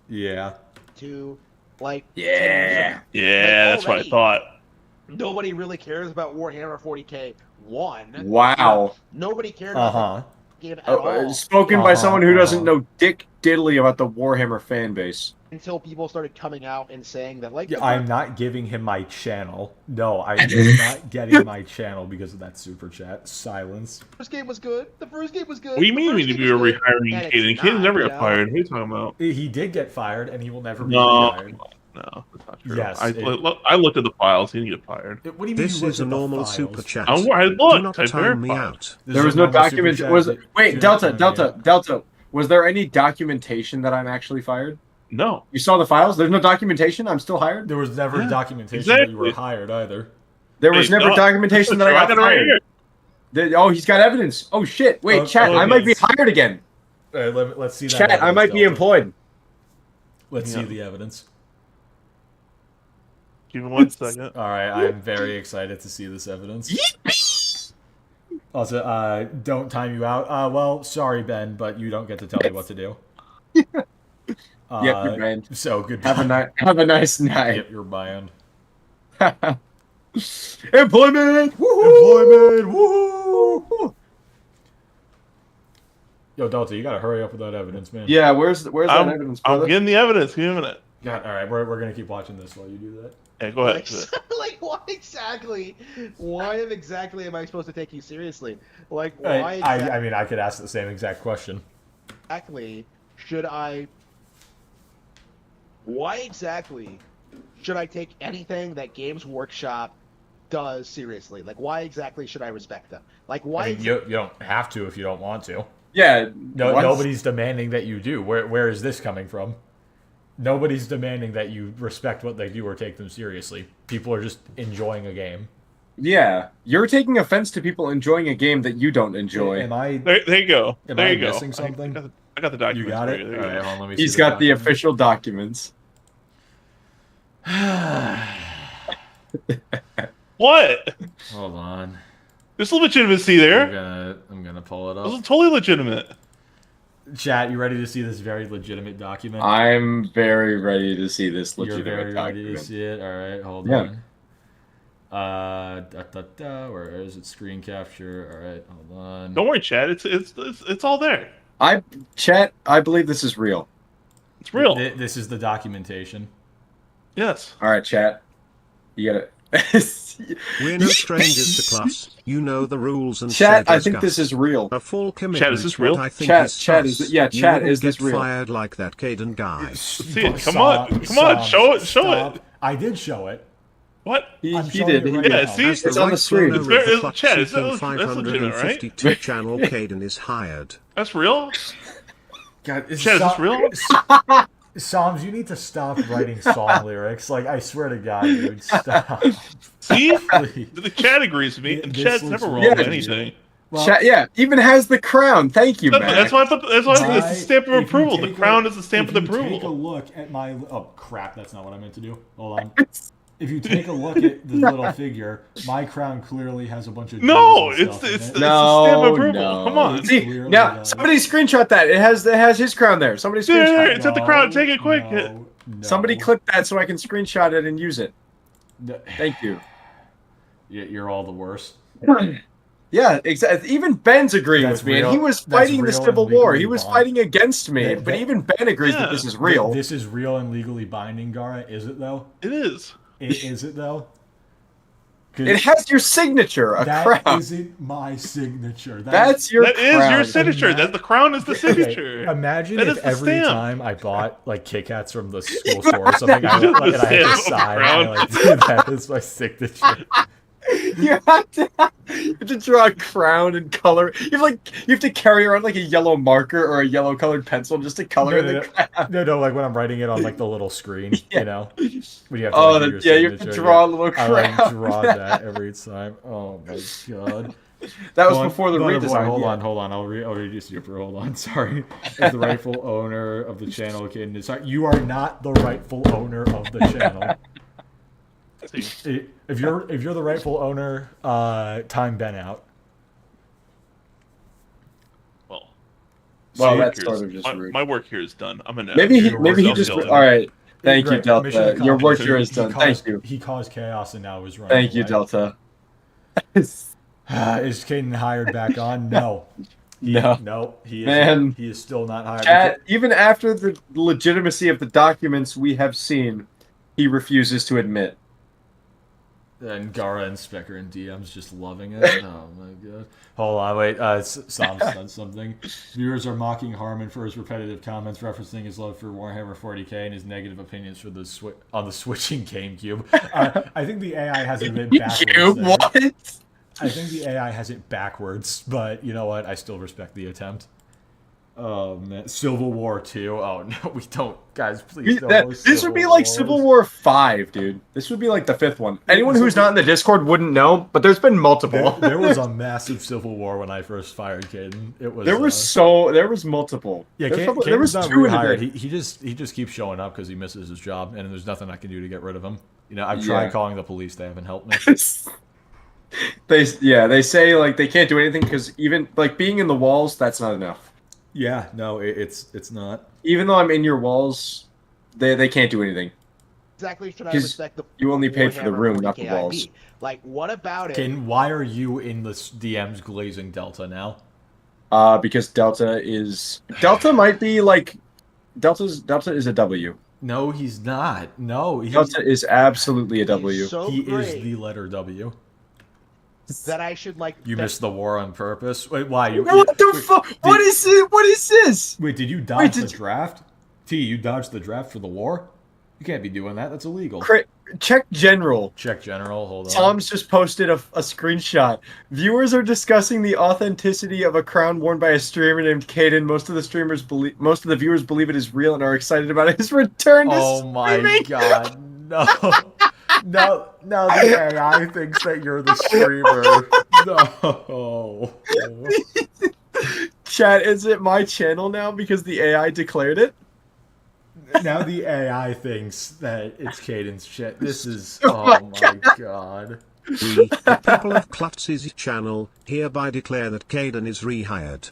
Yeah. To like. Yeah. Yeah, that's what I thought. Nobody really cares about Warhammer 40k 1. Wow. Nobody cared about the game at all Spoken by someone who doesn't know dick diddly about the Warhammer fan base. until people started coming out and saying that, like, I'm not giving him my channel. No, I'm not getting my channel because of that super chat. Silence. The first game was good. The first game was good. What do you mean we were rehiring And Caden? it's Caden not, never you got know? fired. What are you talking about? He did get fired, and he will never be No. fired. No, that's not true. Yes, I looked at the files. He didn't get fired. What do you mean This you is looked a at the normal files? super chat. I Do looked. not I time me verified. out. This There is was a no normal super document. chat Was that- wait, do Delta, not time me Delta. out. Was there any documentation that I'm actually fired? No. You saw the files? There's no documentation. I'm still hired. There was never Yeah, documentation that you were exactly. hired either. There was Hey, never no, documentation that I got it right fired. here. Oh, he's got evidence. Oh shit! Wait, Oh, chat. oh, I might be yes. hired again. Let's see that. Chat. I evidence, might be Delta. employed. Let's Yeah. see the evidence. Give me 1 second. All right, I'm very excited to see this evidence. Also, don't time you out. Well, sorry, Ben, but you don't get to tell me what to do. Yep, you're banned. So good. Have a nice night. Yep, you're banned. Employment. Employment. Woohoo! Yo, Delta, you gotta hurry up with that evidence, man. Yeah, where's that evidence, I'm brother? getting the evidence. Give me a minute. God, all right, we're gonna keep watching this while you do that. Yeah, go ahead. Like, why exactly? Why exactly am I supposed to take you seriously? Like, why I mean, I could ask the same exact question. exactly should I? Why exactly should I take anything that Games Workshop does seriously? Like, why exactly should I respect them? Like, why? I mean, you don't have to if you don't want to. Yeah. what? Nobody's demanding that you do. Where is this coming from? Nobody's demanding that you respect what they do or take them seriously. People are just enjoying a game. Yeah, you're taking offense to people enjoying a game that you don't enjoy. Am I? There you go. Am There I you go. missing something? I got the document. You got it. There you All go. right, hold on, let me see He's got the document. official documents. What? Hold on. There's some legitimacy there. I'm gonna pull it This up. is totally legitimate. Chat, you ready to see this very legitimate document? I'm very ready to see this You're legitimate very ready to document. see it. All right, hold Yeah. on. Where is it? Screen capture. All right, hold on. Don't worry, Chad. It's all there. Chat, I believe this is real. It's real. This is the documentation. Yes. All right, chat. You gotta. We're no strangers to class. You know the rules and Chat, share I think discuss. this is real. A full commitment. Chat, is this real? What I think Chat, is chat, sus. is- yeah, You chat, wouldn't is this get real? Fired like that, Caden guy. See it. Come on. Show it. Show it. I did show it. What? He I'm showing did. you right Yeah, now. see? As the It's on the right screen. owner It's very- of the clock Chad, it's seeking legitimate, right? 552 channel, Caden is hired. That's real? God, Chat, is this real? Psalms, you need to stop writing song lyrics. Like, I swear to God, dude, stop. See? Please. The chat agrees with me, and This chat's looks never wrong really with anything. Well, Yeah, even has the crown. Thank you, Max. That's why I put. That's why it's the stamp of if you approval. The take crown is the stamp of if you approval. take a look at my... Oh, crap, that's not what I meant to do. Hold on. If you take a look at the little figure, my crown clearly has a bunch of... No, jewels and it's stuff in it's it. the stamp of approval. no. Come on. See, Clearly now does. somebody screenshot that. It has his crown there. Somebody There, screenshot it. it's at the crown. Take it quick. No. Somebody clip that so I can screenshot it and use it. No. Thank you. You're all the worst. Yeah, exactly. Even Ben's agreeing That's with me, real. and he was That's fighting the real Civil and War. legally He was bond. fighting against me, That- but even Ben agrees that this is real. This is real and legally binding, Gara. Is it though? It is. Is it though? 'Cause It has your signature, a that crown. isn't my signature. That's your That is crown. your signature. That the crown is the Okay, signature. imagine That if is the every stamp. time I bought like Kit Kats from the school store or something, and I had The to stamp sign, crown. I like, dude, that is my signature. You have to draw a crown and color. You have to carry around like a yellow marker or a yellow colored pencil just to color the crown. No, like when I'm writing it on like the little screen, Yeah. you know, when you have to, Oh, like, do your yeah, you have to signature, draw a yeah. little I like crown. draw that every time. Oh my god. That was Hold on, before the no, redesign. Hold yeah. on. I'll read you super. Hold on. Sorry. As the rightful owner of the channel, Caden, sorry, you are not the rightful owner of the channel. If you're the rightful owner, time Ben out. Well, That's sort of just rude. my work here is done. I'm an Maybe he I'll just. kill him. All right. Thank you, Great. Delta. Mission Your work accomplished. here is He done. caused- Thank you. He caused chaos and now is running Thank you, away. Delta. Is Caden hired back on? No. No. He is. Man. He is still not hired. Even after the legitimacy of the documents we have seen, he refuses to admit. And Gara and Specker and DM's just loving it. Oh my god. Hold on, wait. Sam said something. Viewers are mocking Harman for his repetitive comments referencing his love for Warhammer 40k and his negative opinions for on the switching GameCube. I think the AI has it a bit backwards. What? I think the AI has it backwards, but you know what? I still respect the attempt. Oh man, Civil War 2. Oh no, we don't, guys. Please don't. This would be like Civil War 5, dude. This would be like the 5th one. Anyone who's not in the Discord wouldn't know, but there's been multiple. There was a massive Civil War when I first fired Caden. It was. There was multiple. Yeah, there was not 2 in rehired. the He just keeps showing up because he misses his job, and there's nothing I can do to get rid of him. You know, I've tried calling the police; they haven't helped me. They say like they can't do anything because even like being in the walls, that's not enough. Yeah, no, it's not. Even though I'm in your walls, they can't do anything. Exactly should I 'Cause respect the you only paid for the Warhammer room, not the 40K walls. IP? Like, what about it? Caden, why are you in the DMs glazing Delta now? Because Delta might be like Delta is a W. No, he's not. No, Delta is absolutely a W. He's so he is great the letter W. that I should like. You missed the war on purpose. Wait, why? What the fuck? What is it? What is this? Wait, did you dodge the draft? T, you dodged the draft for the war? You can't be doing that. That's illegal. Check general. Check general. Hold on. Tom's just posted a screenshot. Viewers are discussing the authenticity of a crown worn by a streamer named Caden. Most of the viewers believe it is real and are excited about his return to Oh my streaming. god, no. No, the AI thinks that you're the streamer. No. Chat, is it my channel now because the AI declared it? Now the AI thinks that it's Caden's shit. This is... Oh Oh my my god. We, the people of Klutz's channel, hereby declare that Caden is rehired.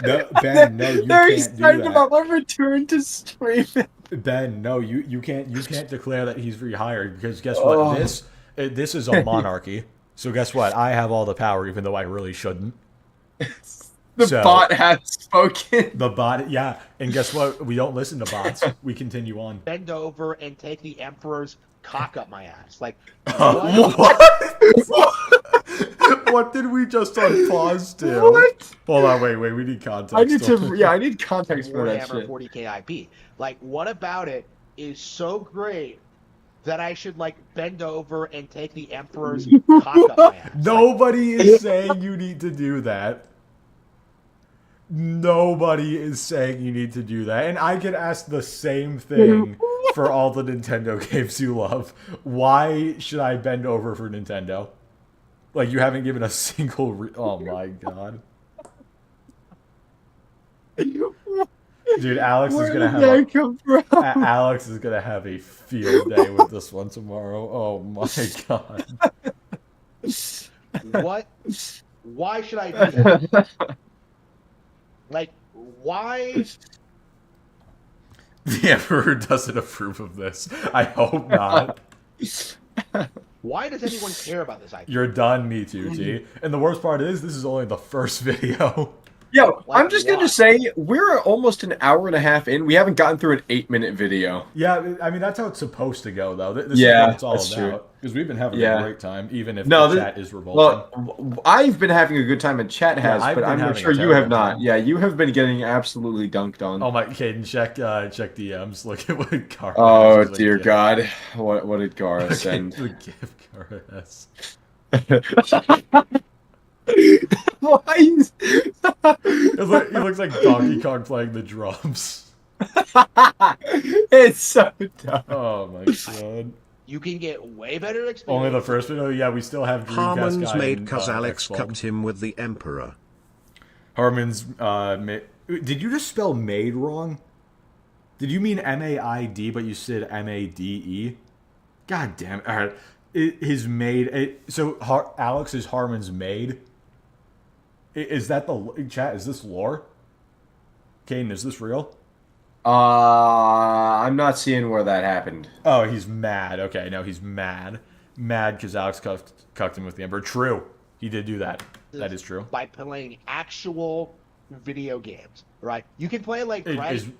No, Ben, no, you They're can't do excited that. about my return to streaming. Ben, no, you can't declare that he's rehired because guess what? This is a monarchy. So guess what? I have all the power, even though I really shouldn't. The bot has spoken. The bot, yeah. And guess what? We don't listen to bots. We continue on. Bend over and take the Emperor's cock up my ass. Like, What? What did we just unpause to? What? Hold on, wait. We need context. I need context for that Warhammer shit. 40k IP. Like, what about it is so great that I should like bend over and take the Emperor's cock up my ass? Nobody is saying you need to do that. Nobody is saying you need to do that. And I could ask the same thing for all the Nintendo games you love. Why should I bend over for Nintendo? Like, you haven't given a single... oh, my God. Dude, Alex is gonna have Alex is gonna have a field day with this one tomorrow. Oh my God. What? Why should I do that? Like, why? The Emperor doesn't approve of this. I hope not. Why does anyone care about this idea? You're done, me too, T. And the worst part is, this is only the first video. Yo, Like, I'm just going to say, we're almost an hour and a half in. We haven't gotten through an 8-minute video. Yeah, I mean, that's how it's supposed to go, though. This Yeah, is what it's all that's true. about. Because we've been having a great time, even if No, the chat is revolting. Well, I've been having a good time, and chat has, I've but been I'm having sure a you have terrible not. time. Yeah, you have been getting absolutely dunked on. Oh my, Caden, check DMs. Look at what Gara Oh, has as a dear gift. God. What did Gara Look at send? the gift Gara has. Why is... He looks like Donkey Kong playing the drums. It's so dumb. Oh my God. You can get way better experience. Only the first video? Yeah, we still have DreamcastGuy. Harman's made and, cause Alex X-Bomb. cucked him with the Emperor. Harman's did you just spell made wrong? Did you mean M-A-I-D, but you said M-A-D-E? God damn it. All right. His maid. So Alex is Harman's maid? Is that the chat? Is this lore? Caden, is this real? I'm not seeing where that happened. Oh, he's mad. Okay, no, he's mad. Mad because Alex cucked him with the Emperor. True. He did do that. That is true. By playing actual video games, right? You can play like Okay,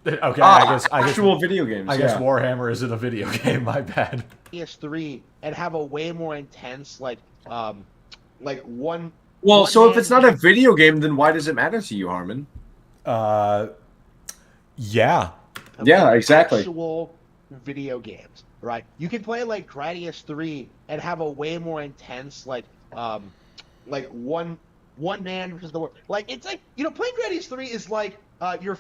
I guess actual video games. I guess Warhammer isn't a video game. My bad. PS3 and have a way more intense like one. Well, one so if man- it's not a video game, then why does it matter to you, Harman? Yeah. Yeah, exactly. Actual video games, right? You can play like Gradius 3 and have a way more intense like one man versus the world. Like it's like playing Gradius 3 is like you're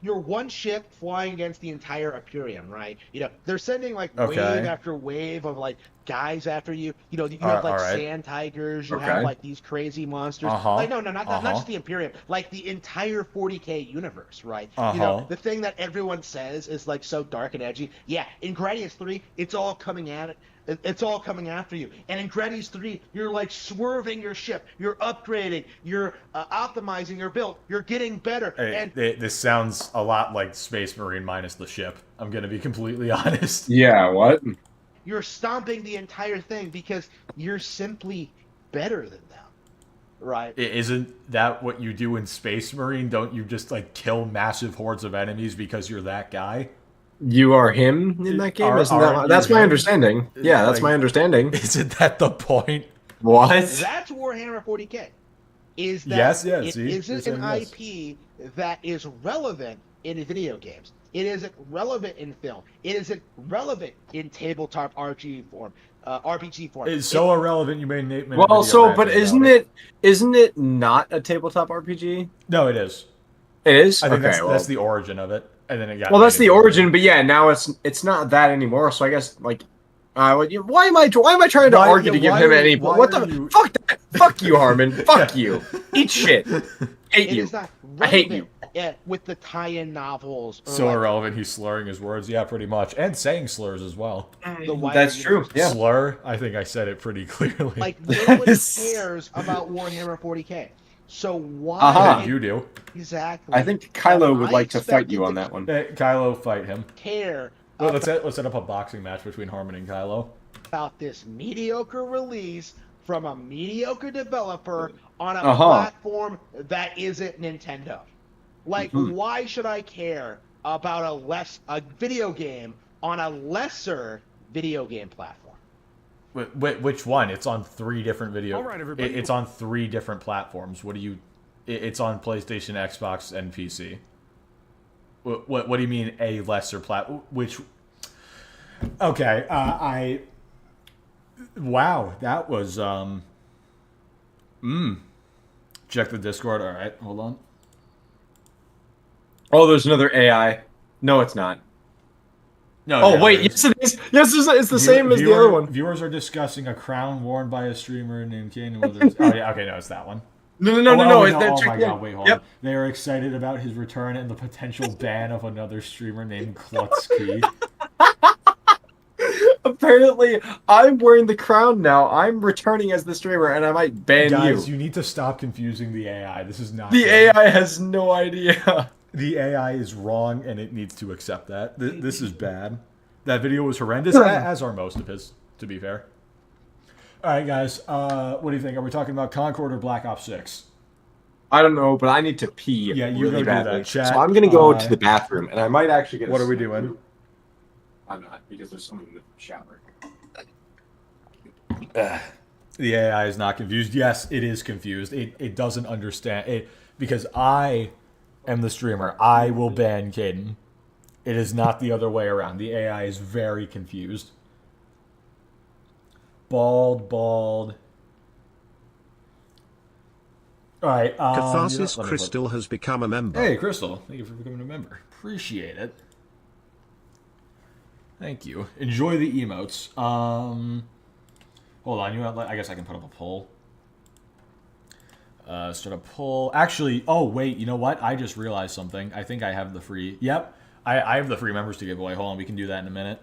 one ship flying against the entire Imperium, right? They're sending like wave after wave of like guys after you. You have like sand tigers. You have like these crazy monsters. Like no, not just the Imperium. Like the entire 40K universe, right? The thing that everyone says is like so dark and edgy. Yeah, in Gradius 3, it's all coming at it. It's all coming after you. And in Gradius 3, you're like swerving your ship. You're upgrading. You're optimizing your build. You're getting better. Hey, and this sounds a lot like Space Marine minus the ship. I'm going to be completely honest. Yeah, what? you're stomping the entire thing because you're simply better than them. Right. Isn't that what you do in Space Marine? Don't you just like kill massive hordes of enemies because you're that guy? You are him in that game? That's my understanding. Yeah, that's my understanding. Isn't that the point? What? That's Warhammer 40K. Is that it isn't an IP that is relevant in video games. It isn't relevant in film. It isn't relevant in tabletop RPG form. It's so irrelevant you made Nate. Well, so but isn't it not a tabletop RPG? No, it is. It is. I think that's the origin of it, and then it got. Well, that's the origin, but yeah, now it's not that anymore. So I guess like, why am I trying to argue to give him any? What the fuck? That, fuck you, Harman. Fuck you. Eat shit. Hate you. I hate you. Yeah, with the tie-in novels. So irrelevant, he's slurring his words. Yeah, pretty much, and saying slurs as well. That's true. Yeah. Slur. I think I said it pretty clearly. Like nobody cares about Warhammer 40K. So why? You do. Exactly. I think Kylo would like to fight you on that one. Kylo, fight him. Care. Well, let's set up a boxing match between Harman and Kylo. About this mediocre release from a mediocre developer on a platform that isn't Nintendo. Like, why should I care about a video game on a lesser video game platform? Which one? It's on 3 different video. All right, everybody. It's on 3 different platforms. What do you? It's on PlayStation, Xbox, and PC. What do you mean a lesser Which? Okay. Wow, that was Check the Discord. All right, hold on. Oh, there's another AI. No, it's not. No. Oh, wait. Yes, it is. Yes, it's the same as the other one. Viewers are discussing a crown worn by a streamer named Kane. Whether it's, oh, yeah. Okay, no, it's that one. No. Oh my god, wait, hold on. They are excited about his return and the potential ban of another streamer named Klutsky. Apparently, I'm wearing the crown now. I'm returning as the streamer, and I might ban you. Guys, you need to stop confusing the AI. This is not the good. AI has no idea. The AI is wrong, and it needs to accept that. This is bad. That video was horrendous, as are most of his, to be fair. All right, guys. What do you think? Are we talking about Concord or Black Ops 6? I don't know, but I need to pee really badly. Chat. So I'm going to go to the bathroom, and I might actually get What are we doing? I'm not, because there's someone in the shower. The AI is not confused. Yes, it is confused. It doesn't understand it because I am the streamer. I will ban Caden. It is not the other way around. The AI is very confused. Bald. All right. Catharsis Crystal has become a member. Hey, Crystal. Thank you for becoming a member. Appreciate it. Thank you. Enjoy the emotes. Hold on. I guess I can put up a poll. Start a poll. Actually, oh, wait. You know what? I just realized something. I think I have the free... Yep. I have the free members to give away. Hold on. We can do that in a minute.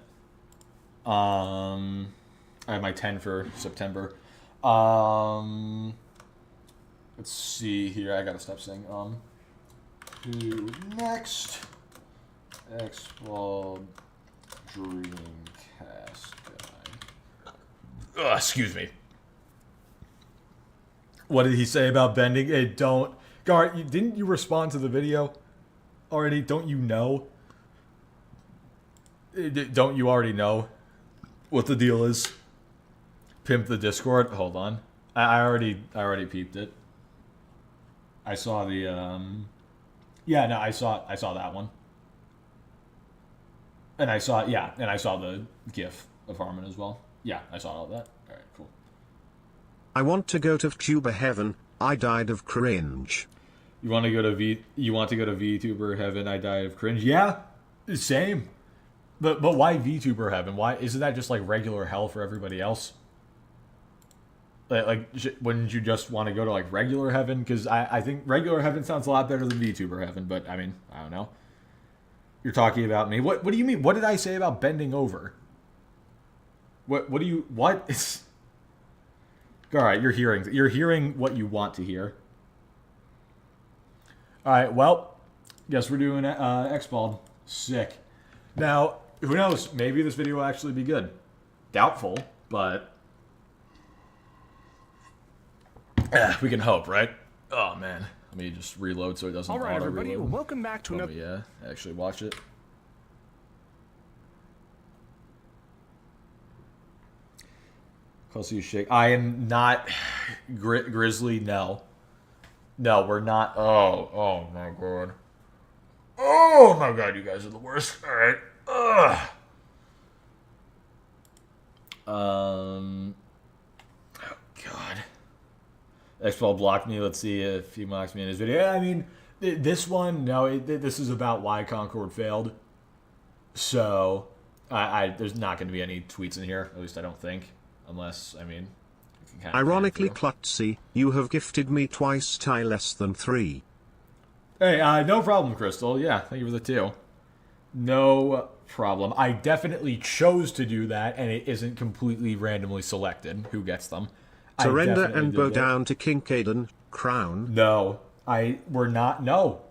I have my 10 for September. Let's see here. I gotta stop saying Who next? Explode Dreamcast Guy. Excuse me. What did he say about bending? Hey, don't. Gar, didn't you respond to the video already? Don't you know? Don't you already know what the deal is? Pimp the Discord. Hold on. I already peeped it. I saw the yeah, no, I saw that one. And I saw the GIF of Harman as well. Yeah, I saw all that. All right, cool. I want to go to VTuber heaven. I died of cringe. You want to go to VTuber heaven? I died of cringe. Yeah, same. But why VTuber heaven? Why isn't that just like regular hell for everybody else? Like wouldn't you just want to go to like regular heaven? Because I think regular heaven sounds a lot better than VTuber heaven. But I mean, I don't know. You're talking about me. What do you mean? What did I say about bending over? What do you what? All right, you're hearing what you want to hear. All right, well, guess we're doing X-Bald. Sick. Now, who knows? Maybe this video will actually be good. Doubtful, but we can hope, right? Oh man, let me just reload so it doesn't. All right, everybody, welcome back to another. Yeah, actually watch it. Close you shake. I am not Grizzly. No, we're not. Oh my god. Oh my god, you guys are the worst. All right. Ugh. Oh god. X-Ball blocked me. Let's see if he mocks me in his video. I mean, this one, no. This is about why Concord failed. So, there's not going to be any tweets in here. At least I don't think. Unless, I mean... Ironically, Klutzy, you have gifted me twice tie less than 3. Hey, no problem, Crystal. Yeah, thank you for the 2. No problem. I definitely chose to do that, and it isn't completely randomly selected who gets them. Surrender and bow down to King Caden, crown. No. We're not... No.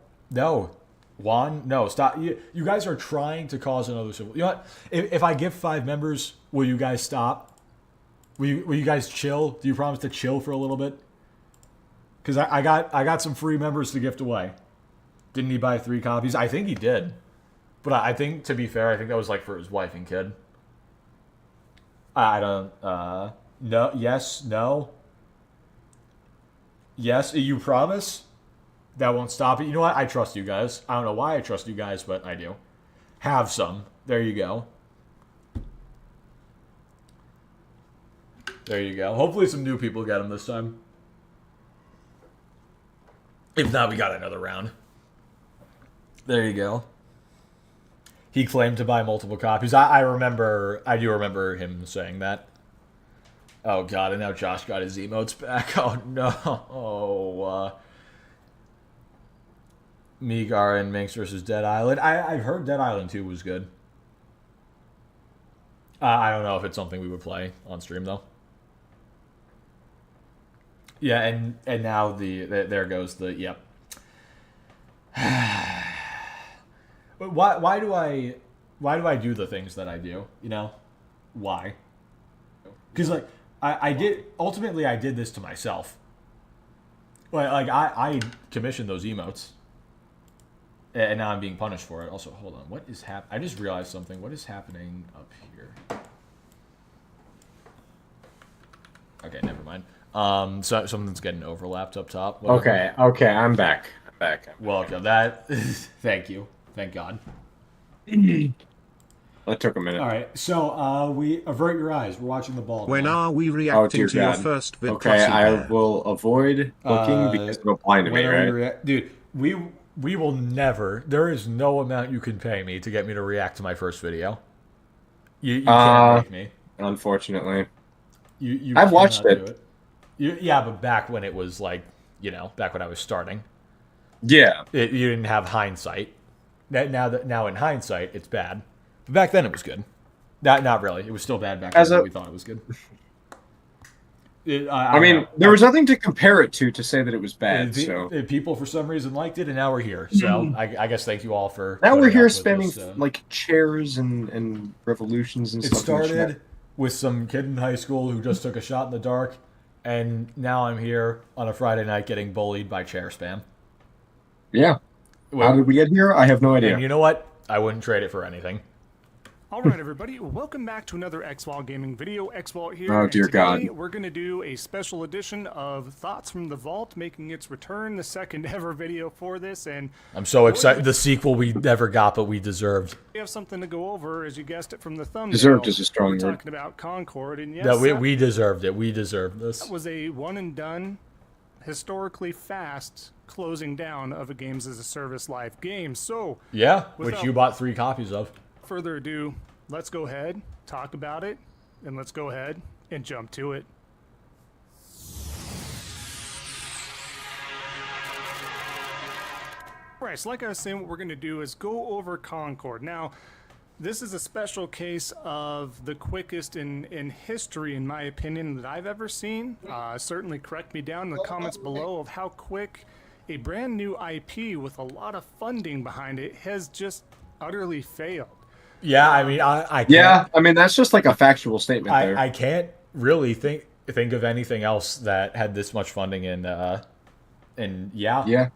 Juan, no. Stop. You guys are trying to cause another civil... You know what? If I give 5 members, will you guys stop? Will you guys chill? Do you promise to chill for a little bit? Because I got some free members to gift away. Didn't he buy 3 copies? I think he did. But I think, to be fair, I think that was like for his wife and kid. I don't... No. Yes. No. Yes. You promise? That won't stop it. You know what? I trust you guys. I don't know why I trust you guys, but I do. Have some. There you go. There you go. Hopefully some new people get them this time. If not, we got another round. There you go. He claimed to buy multiple copies. I do remember him saying that. Oh god, and now Josh got his emotes back. Oh no. Meegar and Minx versus Dead Island. I've heard Dead Island 2 was good. I don't know if it's something we would play on stream though. Yeah, and now there goes the yep. Why do I do the things that I do? You know, why? Because like I did this to myself. Like I commissioned those emotes, and now I'm being punished for it. Also, hold on, what is I just realized something. What is happening up here? Okay, never mind. So something's getting overlapped up top. Okay, I'm back. Welcome. That. Thank you. Thank God. That took a minute. All right, so we avert your eyes. We're watching the ball. When are we reacting to your first vid? Okay, I will avoid looking because it'll blind me, right? Dude, we will never. There is no amount you can pay me to get me to react to my first video. You can't make me. Unfortunately, I've watched it. Yeah, but back when it was like, back when I was starting. Yeah, you didn't have hindsight. Now in hindsight, it's bad. But back then, it was good. Not really. It was still bad back then. We thought it was good. I mean, there was nothing to compare it to say that it was bad. So people, for some reason, liked it, and now we're here. So I guess thank you all for. Now we're here spamming like chairs and revolutions and stuff. It started with some kid in high school who just took a shot in the dark, and now I'm here on a Friday night getting bullied by chair spam. Yeah. How did we get here? I have no idea. And you know what? I wouldn't trade it for anything. All right, everybody, welcome back to another XWall Gaming video. XWall here. Oh, dear God. We're going to do a special edition of Thoughts from the Vault, making its return, the second ever video for this. And I'm so excited. The sequel we never got, but we deserved. We have something to go over, as you guessed it from the thumbnail. Deserved is a strong word. We're talking about Concord, and yes, we deserved it. We deserved this. That was a one-and-done, historically fast closing down of a Games as a Service live game. So yeah, which you bought 3 copies of. Further ado, let's go ahead, talk about it, and let's go ahead and jump to it. Right, so like I was saying, what we're going to do is go over Concord. Now, this is a special case of the quickest in history, in my opinion, that I've ever seen. Certainly correct me down in the comments below of how quick a brand new IP with a lot of funding behind it has just utterly failed. Yeah, I mean, I can't, yeah, I mean that's just like a factual statement. I can't really think of anything else that had this much funding and yeah.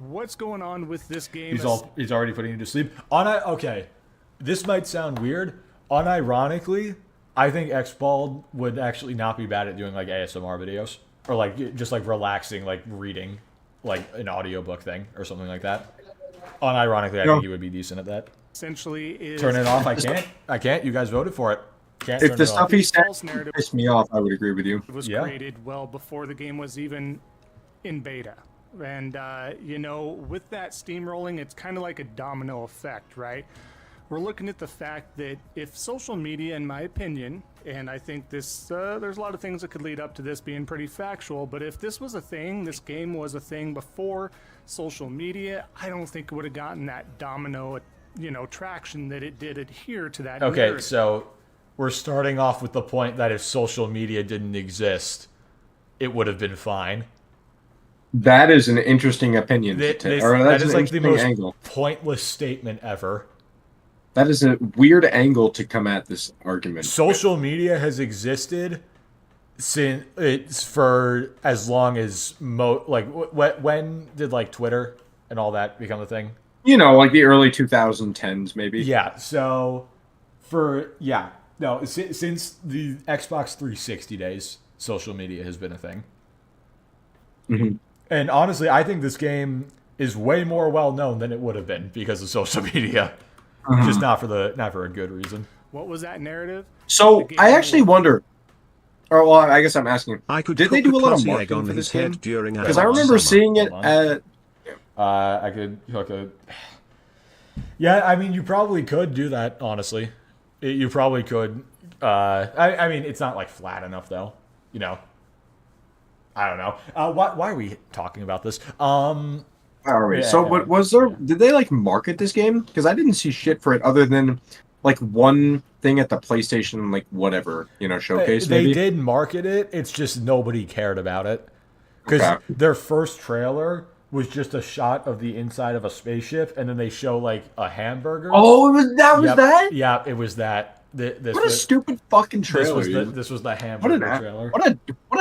What's going on with this game? He's already putting you to sleep. Okay, this might sound weird. Unironically, I think Xbald would actually not be bad at doing like ASMR videos or like just like relaxing, like reading, like an audiobook thing or something like that. Unironically, I think he would be decent at that. Essentially, is turn it off. I can't. You guys voted for it. Can't if the stuff he said narrative pissed me off, I would agree with you. It was created well before the game was even in beta. And, with that steamrolling, it's kind of like a domino effect, right? We're looking at the fact that if social media, in my opinion, and I think this, there's a lot of things that could lead up to this being pretty factual, but if this was a thing, this game was a thing before social media, I don't think it would have gotten that domino, traction that it did adhere to that. Okay, narrative. So we're starting off with the point that if social media didn't exist, it would have been fine. That is an interesting opinion. That is like the most pointless statement ever. That is a weird angle to come at this argument. Social media has existed since for as long as when did like Twitter and all that become a thing? Like the early 2010s, maybe. Yeah. So since the Xbox 360 days, social media has been a thing. Mm-hmm. And honestly, I think this game is way more well known than it would have been because of social media. Mm-hmm. Just not for a good reason. What was that narrative? So I actually wonder. Or well, I guess I'm asking. Did they do a lot of marketing for this game? Because I remember seeing it at. I could hook a. Yeah, I mean, you probably could do that. Honestly, you probably could. I mean, it's not like flat enough though. You know. I don't know. Why are we talking about this? All right. Yeah, So, what was there? yeah. Did they like market this game? Because I didn't see shit for it other than like one thing at the PlayStation, like whatever showcase. They maybe? did market it. It's just nobody cared about it because Okay. their first trailer was just a shot of the inside of a spaceship, and then they show like a hamburger. Oh, that was Yep. that? Yeah, it was that. This What a was, stupid fucking trailer. this was the What hamburger a trailer. what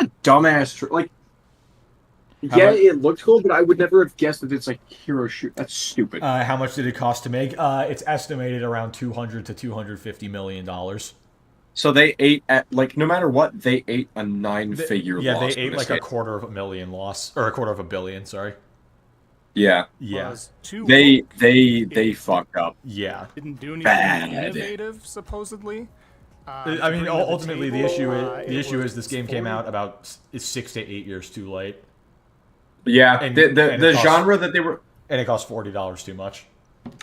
a dumbass like. How Yeah, much- it looked cool, but I would never have guessed that it's like hero shoot. That's stupid. How much did it cost to make? It's estimated around $200 to $250 million. So they ate at like no matter what, they ate a 9-figure Yeah, loss. they ate in like this a game. $250,000 loss, or $250 million. Sorry. Yeah, Yeah. Was too they woke. they fucked up. Yeah. Didn't do anything Bad. innovative, supposedly. I mean, ultimately, the issue is this game came 40 out about 6 to 8 years too late, Yeah, And- the and the it costs- genre that they were and it cost $40 too much.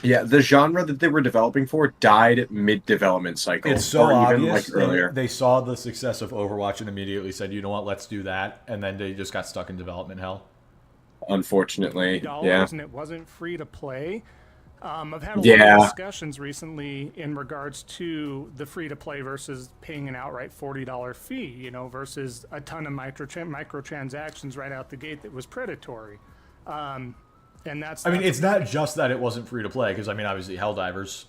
the genre that they were developing for died mid development cycle. It's so or obvious. even like earlier. They saw the success of Overwatch and immediately said, "You know what? Let's do that." And then they just got stuck in development hell. Unfortunately, dollars yeah. and it wasn't free to play. I've had a lot Yeah. of discussions recently in regards to the free to play versus paying an outright $40 fee, versus a ton of microtransactions right out the gate that was predatory. And that's. I mean, it's not just that it wasn't free to play, because I mean, obviously, Helldivers,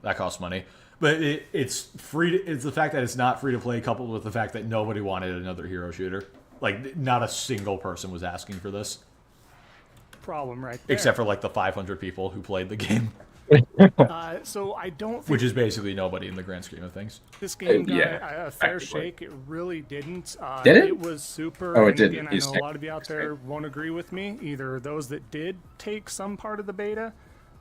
that costs money. But it's free. It's the fact that it's not free to play, coupled with the fact that nobody wanted another hero shooter. Like, not a single person was asking for this, problem right there. except for like the 500 people who played the game, So I don't think which is basically nobody in the grand scheme of things. this game got yeah, a fair practically. shake. It really didn't. Did it? It was super. Oh, it and didn't. Again, I It's know a lot of you out there won't agree with me. Either those that did take some part of the beta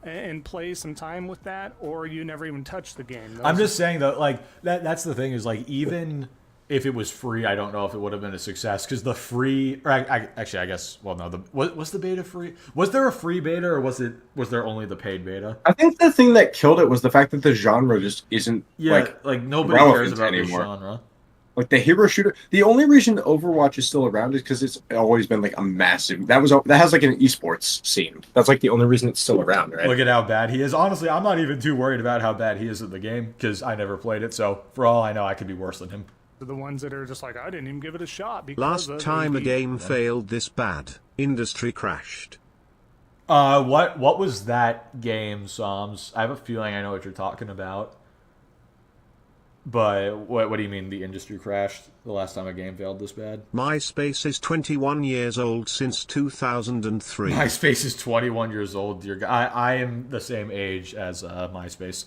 and play some time with that, or you never even touched the game. I'm just saying though, like that's the thing is like even if it was free, I don't know if it would have been a success because the free. Or actually, I guess. Well, no. Was the beta free? Was there a free beta or was there only the paid beta? I think the thing that killed it was the fact that the genre just isn't like nobody relevant cares about anymore. this genre. Like the hero shooter. The only reason Overwatch is still around is because it's always been like a massive. That has like an esports scene. That's like the only reason it's still around, right? Look at how bad he is. Honestly, I'm not even too worried about how bad he is at the game because I never played it. So for all I know, I could be worse than him. the ones that are just like, I didn't even give it a shot. Because Last of time a AD. game failed this bad, industry crashed. What was that game, Psalms? I have a feeling I know what you're talking about. But what do you mean the industry crashed the last time a game failed this bad? MySpace is 21 years old since 2003. MySpace is 21 years old, dear God. I am the same age as MySpace.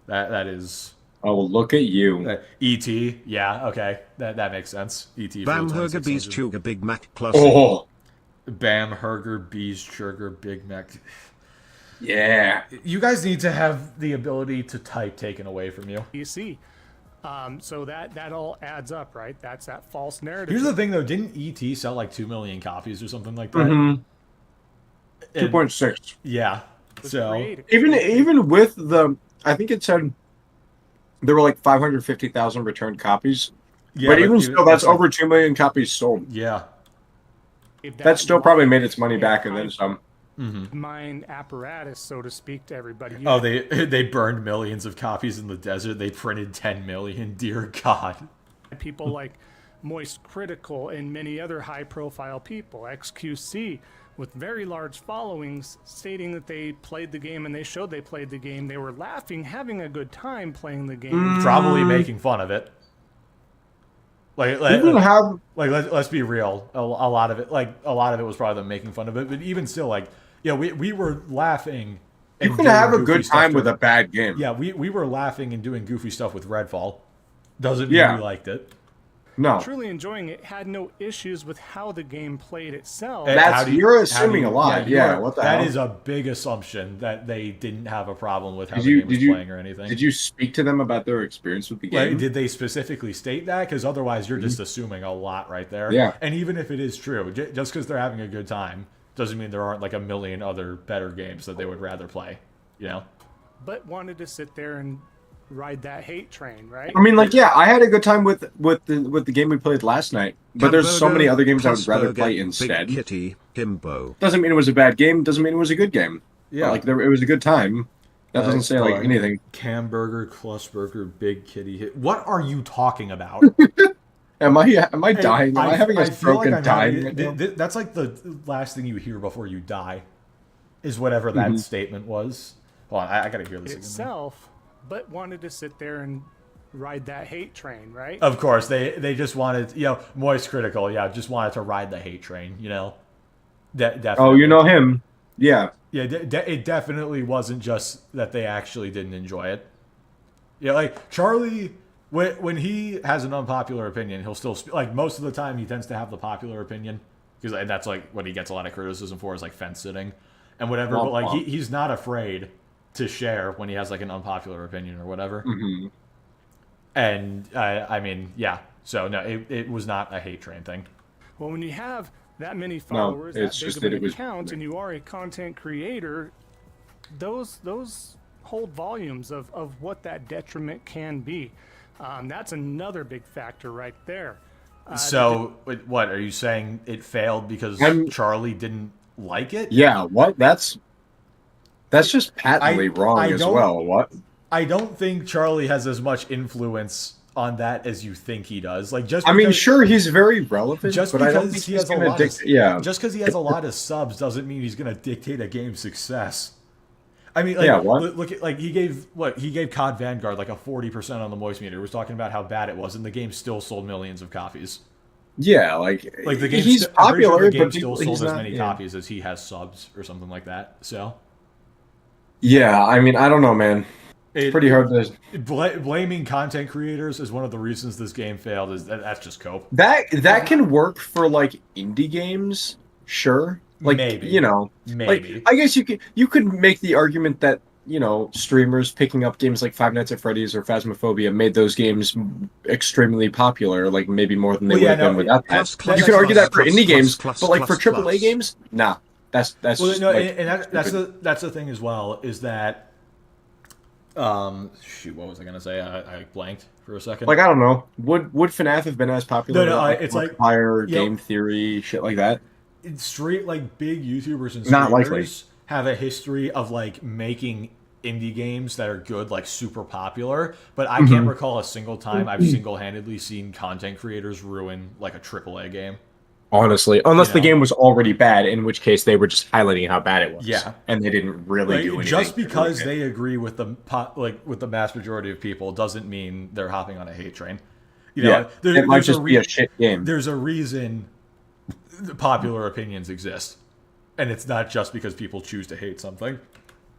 That is... Oh, well, look at you. E.T. Yeah, okay. That makes sense. E.T. for Bam the Burger Bees 2600. Sugar Big Mac Plus. Oh, Bam, Burger, Bees, Sugar, Big Mac. yeah. You guys need to have the ability to type taken away from you. PC. So that all adds up, right? That's that false narrative. Here's the thing, though. Didn't E.T. sell like 2 million copies or something like that? Mm-hmm. And- 2.6. Yeah. was So created. Even with the, I think it said there were like 550,000 returned copies. yeah, but even still, that's like- over 2 million copies sold. Yeah. If That still probably was made its money a back and then some. mine apparatus, so to speak, to everybody. Oh, they burned millions of copies in the desert. They printed 10 million. Dear God. people like Moist Critical and many other high-profile people, XQC, with very large followings, stating that they played the game and they showed they played the game. They were laughing, having a good time playing the game. Probably making fun of it. Like, Even have let's be real. A lot of it was probably them making fun of it. But even still, like, yeah, we were laughing. you and can doing have a goofy good stuff time to- with a bad game. Yeah, we were laughing and doing goofy stuff with Redfall. Doesn't mean Yeah. we liked it. No, Truly enjoying it, had no issues with how the game played itself. And That's- how do you're how assuming do a lot. you Yeah, are- what the That hell? is a big assumption that they didn't have a problem with how Did the you- game was did you- playing or anything. did you speak to them about their experience with the game? Like, did they specifically state that? Because otherwise, you're just assuming a lot right there. Yeah. And even if it is true, just because they're having a good time, doesn't mean there aren't like a million other better games that they would rather play, you know? But wanted to sit there and ride that hate train, right? I mean, like, yeah, I had a good time with the game we played last night, but there's so many other games I would rather play instead. Big Kitty, Himbo. Doesn't mean it was a bad game. Doesn't mean it was a good game. Yeah, but, like it was a good time. That doesn't say like anything. Camburger, Klussburger, Big Kitty. What are you talking about? Am I dying? Am I having a stroke and dying? That's like the last thing you hear before you die, is whatever that statement was. Hold on, I gotta hear this itself, but wanted to sit there and ride that hate train, right? Of course, they just wanted, Moist Critical, just wanted to ride the hate train, Definitely. Oh, you know him. Yeah. Yeah, it definitely wasn't just that they actually didn't enjoy it. Yeah, like Charlie, when he has an unpopular opinion, he'll still like most of the time he tends to have the popular opinion because that's like what he gets a lot of criticism for is like fence sitting and whatever. But like he's not afraid to share when he has like an unpopular opinion or whatever. Mm-hmm. And I mean, yeah. So no, it was not a hate train thing. Well, when you have that many followers, it's that just big that of it an was account, and you are a content creator, those hold volumes of what that detriment can be. That's another big factor right there. So, what are you saying? It failed because Charlie didn't like it? Yeah. What? That's just patently wrong as well. What? I don't think Charlie has as much influence on that as you think he does. Like just I mean, sure, he's very relevant. Just but because I don't think he has a lot just because he has a lot of subs doesn't mean he's going to dictate a game's success. I mean, like, look at like he gave COD Vanguard like a 40% on the Moist meter. He was talking about how bad it was, and the game still sold millions of copies. Yeah, like the game he's popular, the game but still sold as many copies as he has subs or something like that. So, yeah, I mean, I don't know, man. It's pretty hard to blaming content creators is one of the reasons this game failed. Is that's just cope. That can work for like indie games, sure. Like maybe. Like I guess you could make the argument that streamers picking up games like Five Nights at Freddy's or Phasmophobia made those games extremely popular, like maybe more than they would have been without that. You could argue that for indie games, but like for AAA games, nah. That's that's the thing as well is that. What was I gonna say? I blanked for a second. Like I don't know. Would FNAF have been as popular? No, it's like higher game theory shit like that. Straight like big YouTubers and not likely have a history of like making indie games that are good, like super popular. But I can't recall a single time I've single-handedly seen content creators ruin like a AAA game. Honestly, unless the game was already bad, in which case they were just highlighting how bad it was. Yeah, and they didn't really do anything. Just because they agree with the mass majority of people doesn't mean they're hopping on a hate train. It might just be a shit game. There's a reason popular opinions exist, and it's not just because people choose to hate something.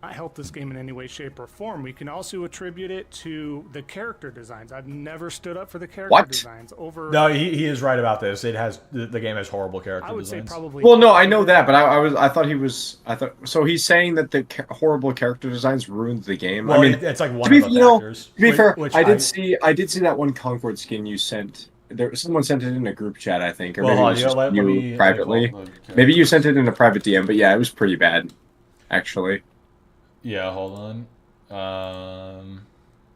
Not help this game in any way, shape, or form. We can also attribute it to the character designs. I've never stood up for the character designs over. No, he is right about this. It has the game has horrible character designs. I would say probably. Well, no, I know that, but I thought so. He's saying that the horrible character designs ruined the game. Well, I mean, it's like one of the factors. To be fair, I did see that one Concord skin you sent. Someone sent it in a group chat, I think, or maybe it was just you privately. Maybe you sent it in a private DM, but yeah, it was pretty bad, actually. Yeah, hold on.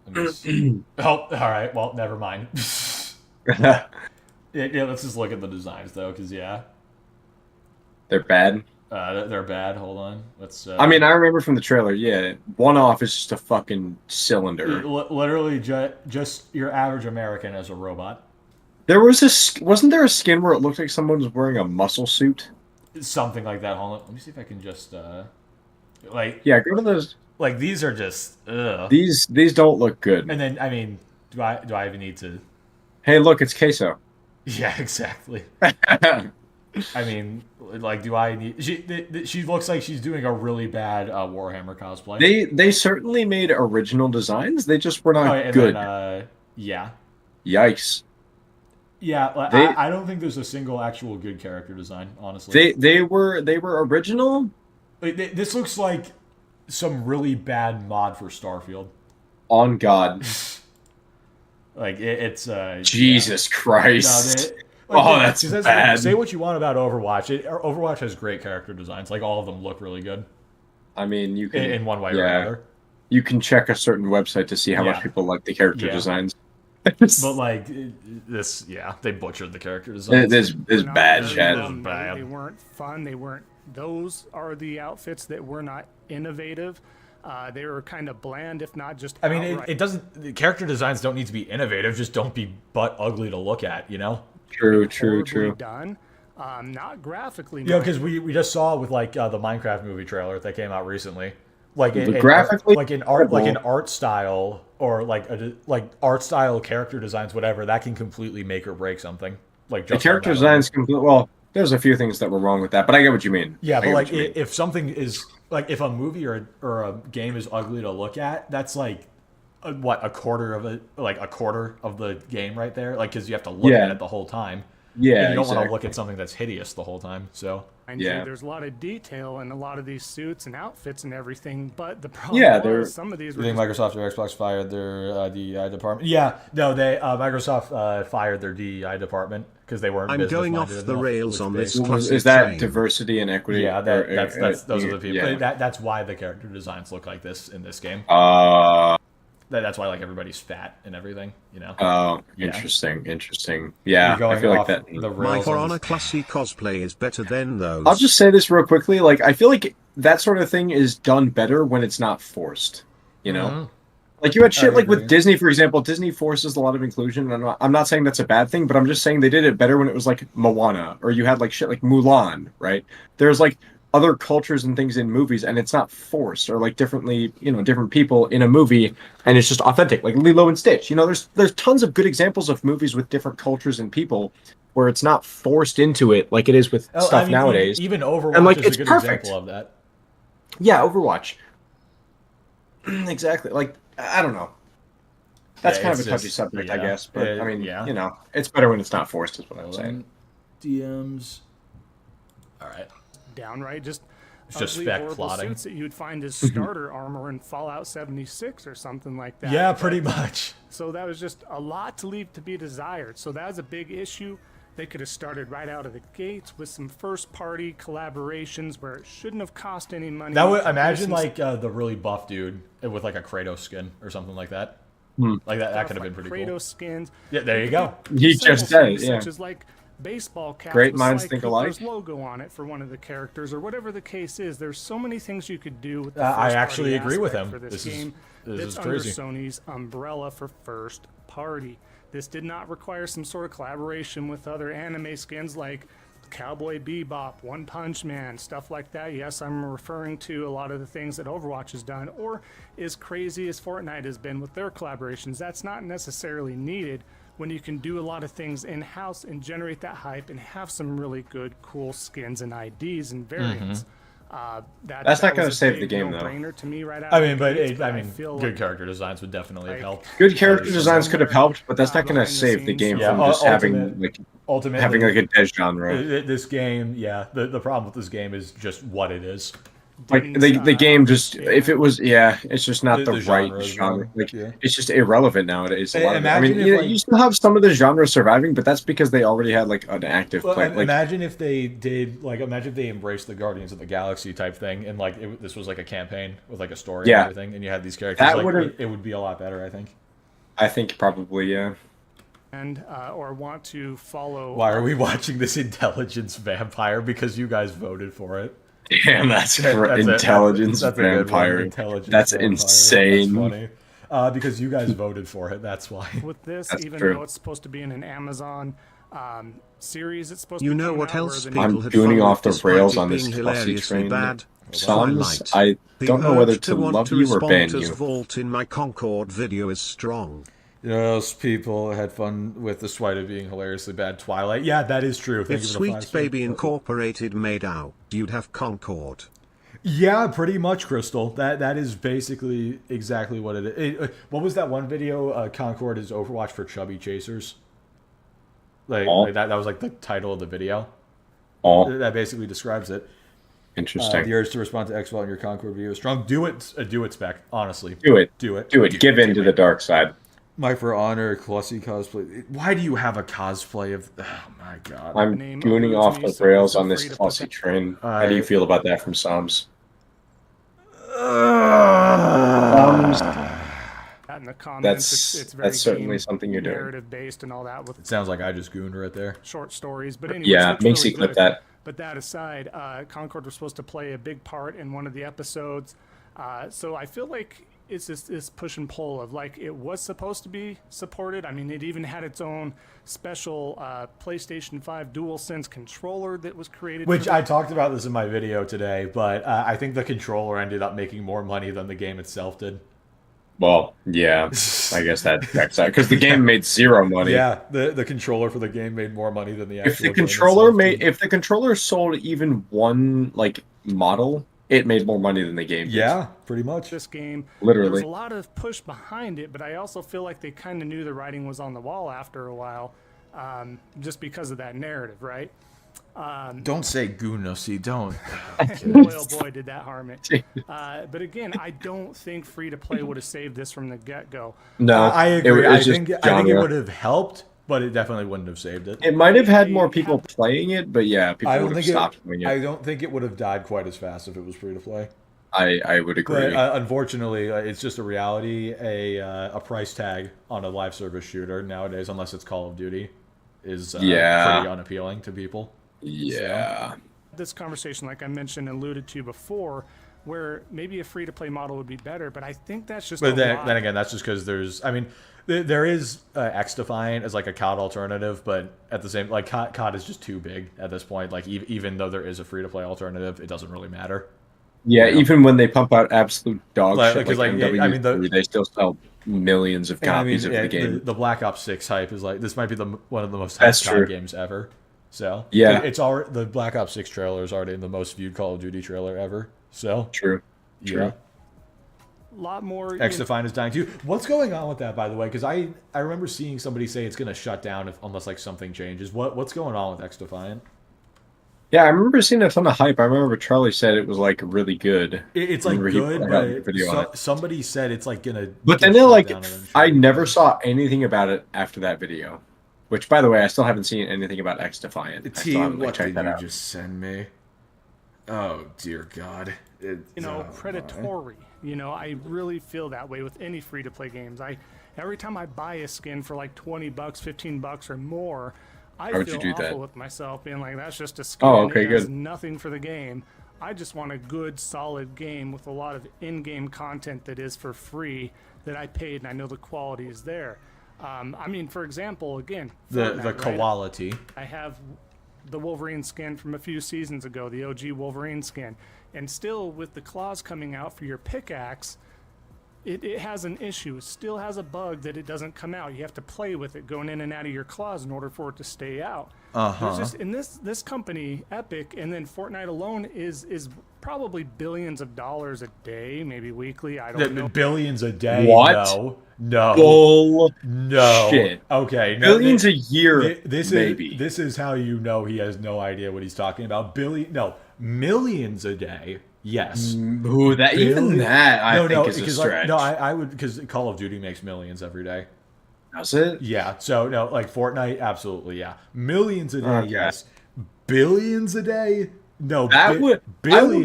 Let me see. All right. Well, never mind. Yeah, let's just look at the designs though, because they're bad. They're bad. Hold on. Let's. I mean, I remember from the trailer. Yeah, one off is just a fucking cylinder. Literally, just your average American as a robot. Wasn't there a skin where it looked like someone was wearing a muscle suit? Something like that. Hold on. Let me see if I can just. Go to those. Like these are just. Ugh. These don't look good. And then I mean, do I even need to? Hey, look, it's queso. Yeah, exactly. I mean, like, do I need? She looks like she's doing a really bad Warhammer cosplay. They certainly made original designs. They just were not good. Then, yeah. Yikes. Yeah, I don't think there's a single actual good character design. Honestly, they were original. This looks like some really bad mod for Starfield. On God. Like it's Jesus Christ. That's bad. Say what you want about Overwatch. Overwatch has great character designs. Like, all of them look really good. I mean, you can in one way or another. You can check a certain website to see how much people like the character designs. But like this, they butchered the character designs. This bad, Chad. They weren't fun. They weren't. Those are the outfits that were not innovative. They were kind of bland, if not just. I mean, it doesn't. The character designs don't need to be innovative. Just don't be butt ugly to look at. You know. True. Done. Not graphically. Yeah, because we just saw with like the Minecraft movie trailer that came out recently. Like graphically, like in art style, or like art style character designs, whatever, that can completely make or break something. Like just the character designs completely. Well, there's a few things that were wrong with that, but I get what you mean. Yeah, but like if something is like if a movie or a game is ugly to look at, that's like a quarter of the game right there. Like, because you have to look at it the whole time. Yeah, and you don't want to look at something that's hideous the whole time. So there's a lot of detail in a lot of these suits and outfits and everything, but the problem is some of these. You think Microsoft or Xbox fired their DEI department? Yeah, no, they Microsoft fired their DEI department because they weren't. I'm going off the rails on this. Is that diversity and equity? Yeah, that's those are the people. Yeah. That's why the character designs look like this in this game. That's why like everybody's fat and everything, you know. Oh, interesting. Yeah, I feel like that. My For Honor classy cosplay is better than those. I'll just say this real quickly. Like, I feel like that sort of thing is done better when it's not forced. You know, like you had shit like with Disney, for example. Disney forces a lot of inclusion, and I'm not saying that's a bad thing, but I'm just saying they did it better when it was like Moana, or you had like shit like Mulan, right? There's like other cultures and things in movies, and it's not forced, or like different people in a movie, and it's just authentic, like Lilo and Stitch. You know, there's tons of good examples of movies with different cultures and people where it's not forced into it like it is with stuff nowadays. Even Overwatch and, like, is it's a good perfect example of that. Yeah, Overwatch. Exactly. Like, I don't know. That's kind of a touchy subject, I guess. But I mean, you know, it's better when it's not forced, is what I'm saying. DMs. All right. Downright just spec plotting suits that you'd find as starter armor in Fallout 76 or something like that. Yeah, pretty much. So that was just a lot to leave to be desired. So that was a big issue. They could have started right out of the gates with some first-party collaborations where it shouldn't have cost any money. That would imagine like the really buff dude with like a Kratos skin or something like that. Like that could have been pretty Kratos cool. skins. Yeah, there you go. He just said, such as like baseball cap. Great minds think alike. There's logo on it for one of the characters, or whatever the case is. There's so many things you could do with the I actually agree with him. For this game, this is under crazy. Sony's umbrella for first party. This did not require some sort of collaboration with other anime skins like Cowboy Bebop, One Punch Man, stuff like that. Yes, I'm referring to a lot of the things that Overwatch has done, or as crazy as Fortnite has been with their collaborations. That's not necessarily needed when you can do a lot of things in-house and generate that hype and have some really good, cool skins and IDs and variants. That's not going to save the game, though. To me right out I mean, but feel good like, character designs would definitely have helped. Good character designs could have helped, but that's not going to save the game from just having like a dead genre. This game, the problem with this game is just what it is. Like the game just if it was it's just not the right genre. Like it's just irrelevant nowadays. I mean, you still have some of the genre surviving, but that's because they already had like an active play. Like, imagine if they did imagine if they embraced the Guardians of the Galaxy type thing, and like this was like a campaign with like a story and everything, and you had these characters. It would be a lot better, I think. I think probably and or want to follow. Why are we watching this intelligence vampire? Because you guys voted for it. Damn, that's intelligence vampire. That's insane. That's funny. Because you guys voted for it. That's why. With this, though it's supposed to be in an Amazon series, it's supposed to. You know what else? I'm tuning off the rails on this fussy train. Sons, I don't know whether to love you or ban you. Vault in my Concord video is strong. Yes, people had fun with the Swida being hilariously bad. Twilight. Yeah, that is true. If Sweet Baby Incorporated made out, you'd have Concord. Yeah, pretty much, Crystal. That is basically exactly what it is. What was that one video? Concord is Overwatch for chubby chasers. Like that was like the title of the video. That basically describes it. Interesting. The urge to respond to XWell in your Concord video is strong. Do it, Spec. Honestly, do it. Do it. Give in to the dark side. My For Honor Clussy cosplay. Why do you have a cosplay of? Oh my god! I'm gooning off the rails on this Clussy train. How do you feel about that from Psalms? In the comments, it's very that's certainly something you're doing. Narrative based and all that. With it sounds like I just gooned right there. Short stories, but anyway, yeah, makes you clip that. But that aside, Concord was supposed to play a big part in one of the episodes, so I feel like it's this push and pull of like it was supposed to be supported. I mean, it even had its own special PlayStation 5 DualSense controller that was created. Which I talked about this in my video today, but I think the controller ended up making more money than the game itself did. Well, yeah, I guess that checks out because the game made zero money. Yeah, the controller for the game made more money than the actual. If the controller sold even one like model, it made more money than the game did. Yeah, pretty much. This game, literally, there was a lot of push behind it, but I also feel like they kind of knew the writing was on the wall after a while, just because of that narrative, right? Don't say Goonosy, don't. Boy, oh boy, did that harm it. But again, I don't think free-to-play would have saved this from the get-go. No, I agree. I think it would have helped, but it definitely wouldn't have saved it. It might have had more people playing it, but yeah, people would have stopped playing it. I don't think it would have died quite as fast if it was free-to-play. I would agree. But, unfortunately, it's just a reality. A price tag on a live service shooter nowadays, unless it's Call of Duty, is pretty unappealing to people. Yeah. So, this conversation, like I mentioned, alluded to before, where maybe a free-to-play model would be better, but I think that's just. But then again, that's just because there is X-Defiant as like a COD alternative, but at the same COD is just too big at this point. Like even though there is a free-to-play alternative, it doesn't really matter. Yeah, even when they pump out absolute dog shit like MW3, they still sell millions of copies of the game. The Black Ops 6 hype is like this might be one of the most hyped COD games ever. So yeah, it's already the Black Ops 6 trailer is already the most viewed Call of Duty trailer ever. So true. A lot more. X-Defiant is dying too. What's going on with that, by the way? Because I remember seeing somebody say it's going to shut down unless like something changes. What's going on with X-Defiant? Yeah, I remember seeing a ton of hype. I remember Charlie said it was like really good. It's like good, but somebody said it's like gonna. But then I never saw anything about it after that video. Which, by the way, I still haven't seen anything about X-Defiant. What did you just send me? Oh dear God! Predatory. I really feel that way with any free-to-play games. Every time I buy a skin for like $20, $15 or more, I feel awful with myself, being like, that's just a skin. Oh, okay, it does good. Nothing for the game. I just want a good, solid game with a lot of in-game content that is for free that I paid and I know the quality is there. For example, again, the quality. I have the Wolverine skin from a few seasons ago, the OG Wolverine skin, and still with the claws coming out for your pickaxe, it has an issue. It still has a bug that it doesn't come out. You have to play with it going in and out of your claws in order for it to stay out. There's just in this company, Epic, and then Fortnite alone is probably billions of dollars a day, maybe weekly. I don't know. Billions a day? What? No. Shit. Okay. Billions a year. Maybe. This is how you know he has no idea what he's talking about. Millions a day. Yes. Ooh, I think is a stretch. I would, because Call of Duty makes millions every day. Does it? Yeah. So like Fortnite, absolutely, yeah. Millions a day, yes. Billions a day? No. I would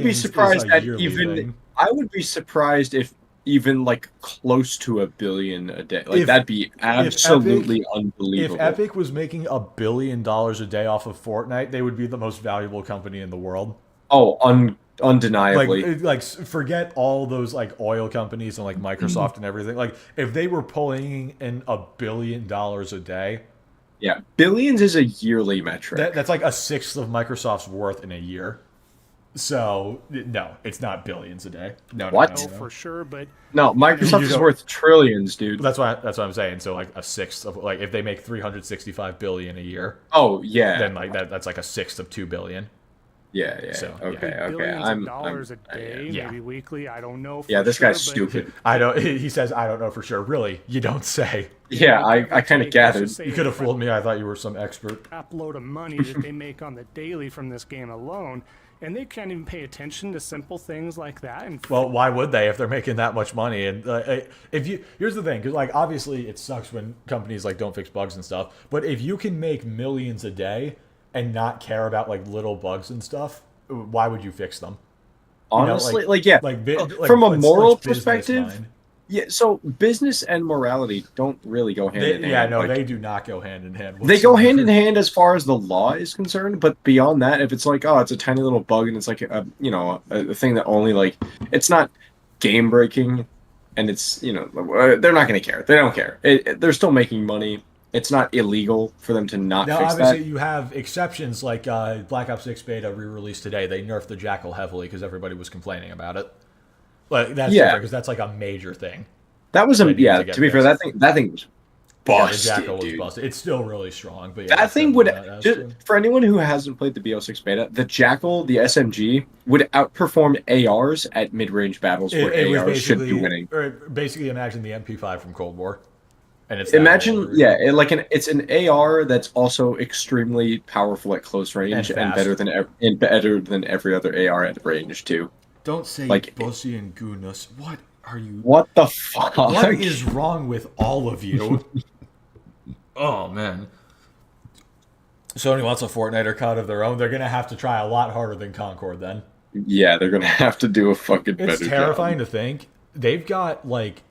be surprised I would be surprised if even like close to $1 billion a day. Like that'd be absolutely unbelievable. If Epic was making $1 billion a day off of Fortnite, they would be the most valuable company in the world. Oh, undeniably. Like forget all those like oil companies and like Microsoft and everything. Like if they were pulling in $1 billion a day. Yeah, billions is a yearly metric. That's like a sixth of Microsoft's worth in a year. So no, it's not billions a day. No, for sure. But no, Microsoft is worth trillions, dude. That's what I'm saying. So like a sixth of like if they make 365 billion a year. Oh yeah. Then like that's like a sixth of 2 billion. Yeah. So, okay. Billions of dollars a day, maybe weekly. I don't know. This guy's stupid. I don't. He says I don't know for sure. Really, you don't say. Yeah, I kind of gathered. You could have fooled me. I thought you were some expert. Upload of money that they make on the daily from this game alone, and they can't even pay attention to simple things like that. And well, why would they if they're making that much money? And here's the thing, because like obviously it sucks when companies like don't fix bugs and stuff. But if you can make millions a day and not care about like little bugs and stuff, why would you fix them? Honestly, you know, from a moral business perspective. mind. Yeah, so business and morality don't really go hand in hand. Yeah, no, like, they do not go hand in hand. They go hand in hand as far as the law is concerned, but beyond that, if it's like, oh, it's a tiny little bug and it's like a thing that only like it's not game breaking, and it's they're not going to care. They don't care. They're still making money. It's not illegal for them to not now, fix obviously, that. you have exceptions like Black Ops 6 beta re-released today. They nerfed the Jackal heavily because everybody was complaining about it. Like that's different because that's like a major thing. That was to be fair, that thing was busted, the Jackal was dude. busted. It's still really strong, but that thing would for anyone who hasn't played the BO6 beta, the Jackal, the SMG would outperform ARs at mid-range battles where ARs should be winning. Or basically, imagine the MP5 from Cold War, and it's it's an AR that's also extremely powerful at close range and better than every other AR at range too. Don't say like Bussy and Goonus. What are you? What the fuck? What is wrong with all of you? Oh man. Sony wants a Fortnite COD of their own. They're gonna have to try a lot harder than Concord then. Yeah, they're gonna have to do a fucking better job. It's terrifying to think they've got like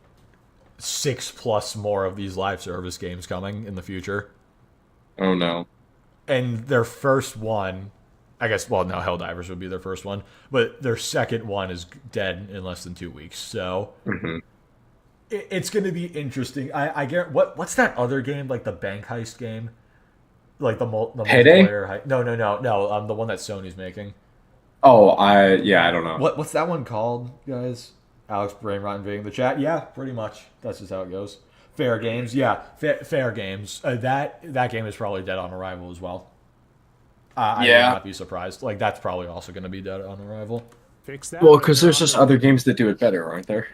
6+ more of these live service games coming in the future. Oh no. And their first one, I guess, well, no, Helldivers would be their first one, but their second one is dead in less than 2 weeks. So it's going to be interesting. I get what's that other game, like the bank heist game, like the multiplayer. No, the one that Sony's making. Oh, I don't know. What's that one called, guys? Alex Brainrot invading the chat. Yeah, pretty much. That's just how it goes. Fair Games. Yeah, Fair Games. That game is probably dead on arrival as well. I would not be surprised. Like that's probably also going to be dead on arrival. Fix that. Well, because there's just other games that do it better, aren't there?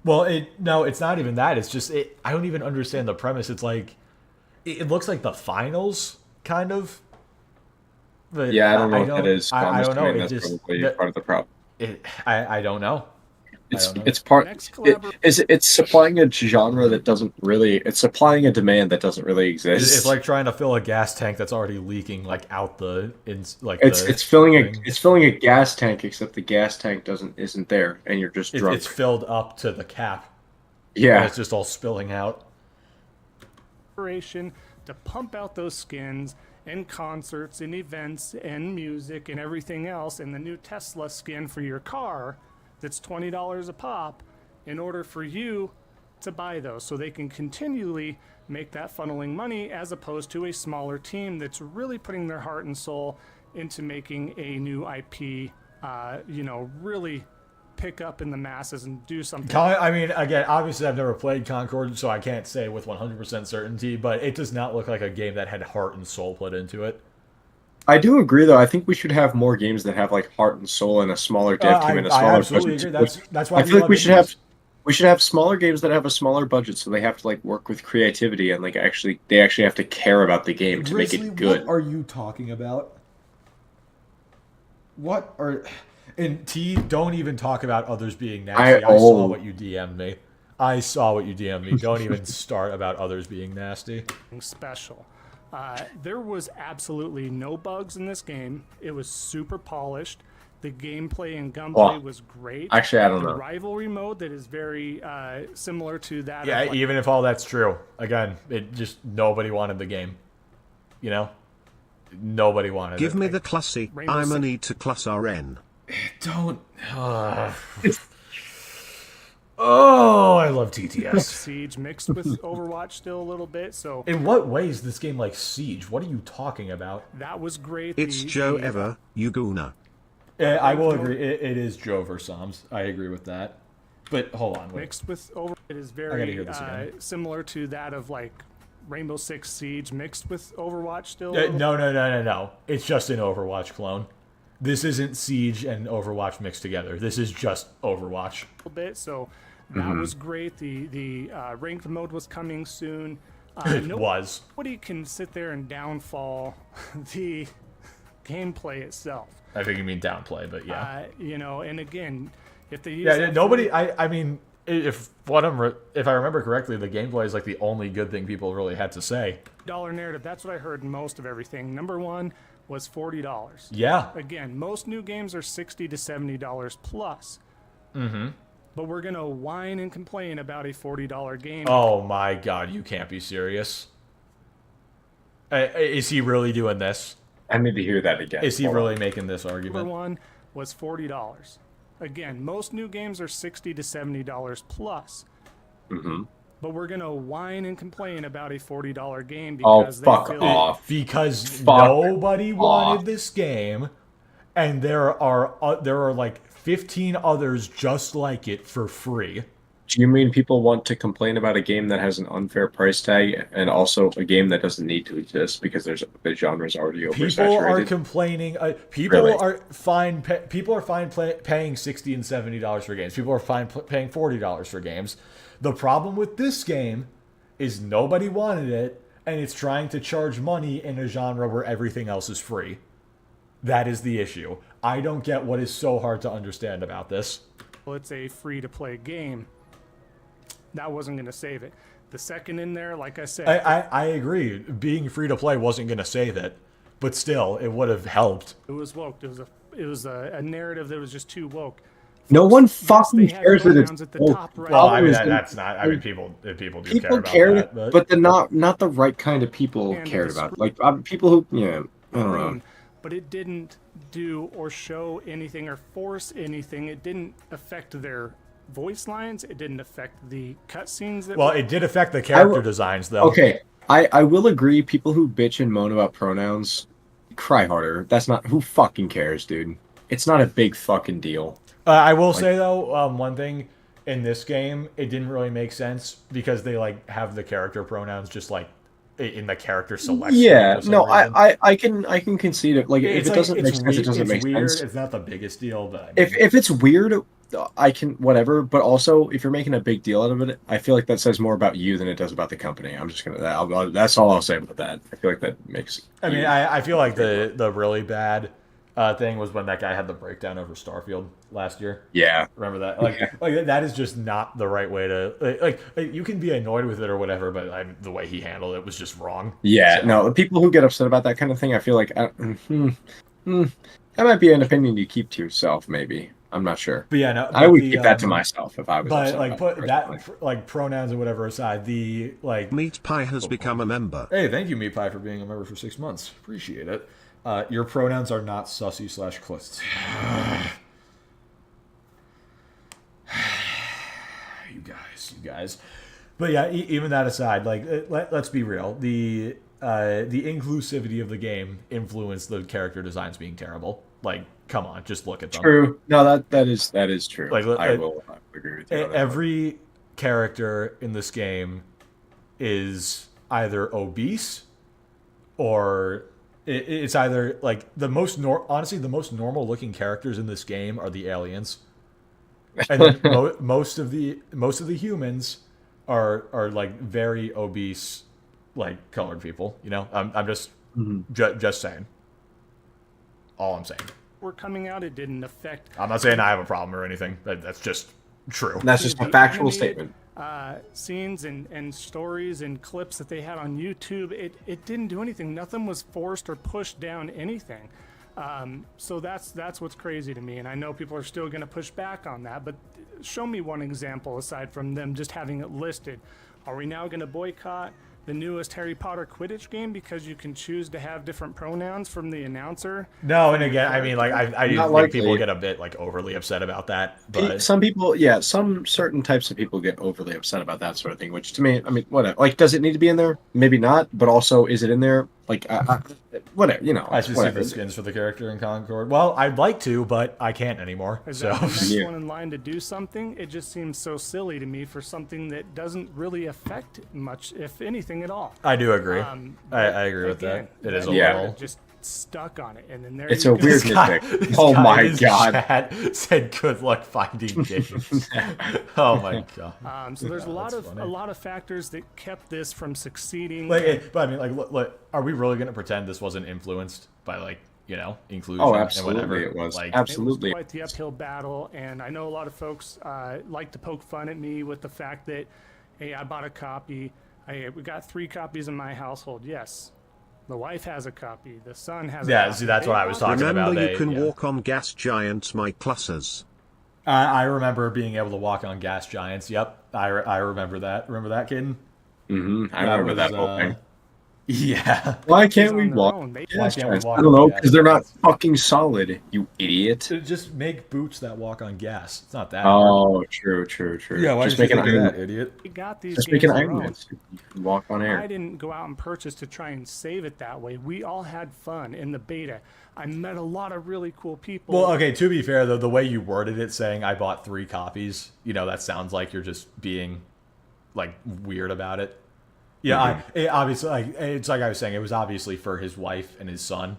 Well, it's not even that. It's just I don't even understand the premise. It's like it looks like the finals kind of. But yeah, I don't know what that is. I don't know. That's probably part of the problem. I don't know. It's supplying a genre that doesn't really. It's supplying a demand that doesn't really exist. It's like trying to fill a gas tank that's already leaking like out the It's filling a gas tank, except the gas tank isn't there, and you're just drunk. It's filled up to the cap. Yeah, and it's just all spilling out. To pump out those skins and concerts and events and music and everything else, and the new Tesla skin for your car. That's $20 a pop in order for you to buy those, so they can continually make that funneling money, as opposed to a smaller team that's really putting their heart and soul into making a new IP, really pick up in the masses and do something. I mean, again, obviously I've never played Concord, so I can't say with 100% certainty, but it does not look like a game that had heart and soul put into it. I do agree, though. I think we should have more games that have like heart and soul and a smaller dev team and a smaller budget. That's why I feel like we should have smaller games that have a smaller budget, so they have to like work with creativity and like they actually have to care about the game to make it good. What are you talking about? And T, don't even talk about others being nasty. I saw what you DM'd me. Don't even start about others being nasty. Special. There was absolutely no bugs in this game. It was super polished. The gameplay and gunplay was great. Actually, I don't know. The rivalry mode that is very similar to that. Yeah, even if all that's true. Again, nobody wanted the game. You know? Nobody wanted it. Give me the classy. I'm a need to class RN. Don't. Oh, I love TTS. Siege mixed with Overwatch still a little bit. So, in what way is this game like Siege? What are you talking about? That was great. It's Joe Ever, Yuguna. Yeah, I will agree. It is Joe Versams. I agree with that. But hold on. Mixed with Overwatch, it is very similar to that of like Rainbow Six Siege mixed with Overwatch still. No. It's just an Overwatch clone. This isn't Siege and Overwatch mixed together. This is just Overwatch. A little bit, so that was great. The ranked mode was coming soon. Nobody can sit there and downfall the gameplay itself. I think you mean downplay, but yeah. You know, and again, if they use nobody. I mean, if I remember correctly, the gameplay is like the only good thing people really had to say. dollar narrative, that's what I heard most of everything. Number one was $40. Yeah. Again, most new games are $60 to $70 plus. Mm-hmm. But we're gonna whine and complain about a $40 game. Oh my God, you can't be serious. Is he really doing this? I need to hear that again. Is he really making this argument? Number one was $40. Again, most new games are $60 to $70 plus. Mm-hmm. But we're gonna whine and complain about a $40 game Oh, because fuck they feel off. Because Fuck nobody wanted off. this game, and there are like 15 others just like it for free. Do you mean people want to complain about a game that has an unfair price tag and also a game that doesn't need to exist because the genre's already oversaturated? People are complaining. People Really? are fine. People are fine paying $60 and $70 for games. People are fine paying $40 for games. The problem with this game is nobody wanted it, and it's trying to charge money in a genre where everything else is free. That is the issue. I don't get what is so hard to understand about this. it's a free-to-play game. That wasn't gonna save it. The second in there, like I said, I agree. Being free to play wasn't going to save it, but still, it would have helped. it was woke. It was a narrative that was just too woke. No one Yes, fucking they had cares that it's pronouns at the woke. top right. Well, I mean, Problem is that's not. I mean, people do people care about care, that, but they're not the right kind of people And cared the about. Like people who, yeah, I don't know. But it didn't do or show anything or force anything. It didn't affect their voice lines. It didn't affect the cutscenes. Well, it did affect the character designs, though. Okay, I will agree. People who bitch and moan about pronouns, cry harder. That's not who fucking cares, dude. It's not a big fucking deal. I will say though, one thing in this game, it didn't really make sense because they like have the character pronouns just like in the character selection. Yeah, for some no, reason. I can concede it. Like if it doesn't make sense, it doesn't make weird. sense. It's not the biggest deal, but I mean, If it's weird, I can whatever. But also, if you're making a big deal out of it, I feel like that says more about you than it does about the company. I'm just gonna. That's all I'll say about that. I feel like that makes. I mean, I feel like the really bad thing was when that guy had the breakdown over Starfield last year. Yeah, remember that? Like that is just not the right way to like you can be annoyed with it or whatever, but the way he handled it was just wrong. Yeah, so. No, the people who get upset about that kind of thing, I feel like that might be an opinion you keep to yourself. Maybe I'm not sure. But yeah, no, I would keep that to myself if I was. But like put that like pronouns or whatever aside, the like Meat Pie has become a member. Hey, thank you, Meat Pie, for being a member for 6 months. Appreciate it. Your pronouns are not sussy/clists. You guys. But yeah, even that aside, like let's be real. The inclusivity of the game influenced the character designs being terrible. Like, come on, just look at them. True. No, that is true. Like, I will agree with you. Every character in this game is either obese or it's either like the most honestly the most normal looking characters in this game are the aliens, and then most of the humans are like very obese, like colored people. You know, I'm just just saying. All I'm saying. We're coming out. It didn't affect. I'm not saying I have a problem or anything. That's just true. That's just a factual statement. Scenes and stories and clips that they had on YouTube, it didn't do anything. Nothing was forced or pushed down anything. So that's what's crazy to me. And I know people are still going to push back on that, but show me one example aside from them just having it listed. Are we now going to boycott the newest Harry Potter Quidditch game because you can choose to have different pronouns from the announcer? No, and again, I mean, like I think people get a bit like overly upset about that. But some people, yeah, some certain types of people get overly upset about that sort of thing. Which to me, I mean, whatever. Like, does it need to be in there? Maybe not. But also, is it in there? Like, whatever. You know, I should see the skins for the character in Concord. Well, I'd like to, but I can't anymore. Is so that the next one in line to do something? It just seems so silly to me for something that doesn't really affect much, if anything at all. I do agree. I agree with that. It is a little just stuck on it, and then there it's a weird nitpick. Oh my god! Chat said, "Good luck finding games." Oh my god! So there's a lot of factors that kept this from succeeding. Like, but I mean, like, look, are we really going to pretend this wasn't influenced by like you know, inclusion. Oh, and absolutely, whatever. it was. Like, Absolutely. It was quite the uphill battle, and I know a lot of folks like to poke fun at me with the fact that, hey, I bought a copy. We got 3 copies in my household. Yes, the wife has a copy. The son has a copy. Yeah, see, that's what I was talking about. Remember, you can walk on gas giants, my classes. I remember being able to walk on gas giants. Yep, I remember that. Remember that, kid? Mm-hmm. I remember that whole thing. Yeah. Why can't we walk? Why can't we walk I don't know, on because they're not fucking solid, you idiot. Just make boots that walk on gas. It's not that Oh, hard. true. Yeah, why just did you make an think of Iron that, idiot? We got these Just games make an our Iron own. Man suit. You can walk on air. I didn't go out and purchase to try and save it that way. We all had fun in the beta. I met a lot of really cool people. Well, okay, to be fair, though, the way you worded it, saying I bought 3 copies, you know, that sounds like you're just being, like, weird about it. Yeah, obviously, like, it's like I was saying, it was obviously for his wife and his son.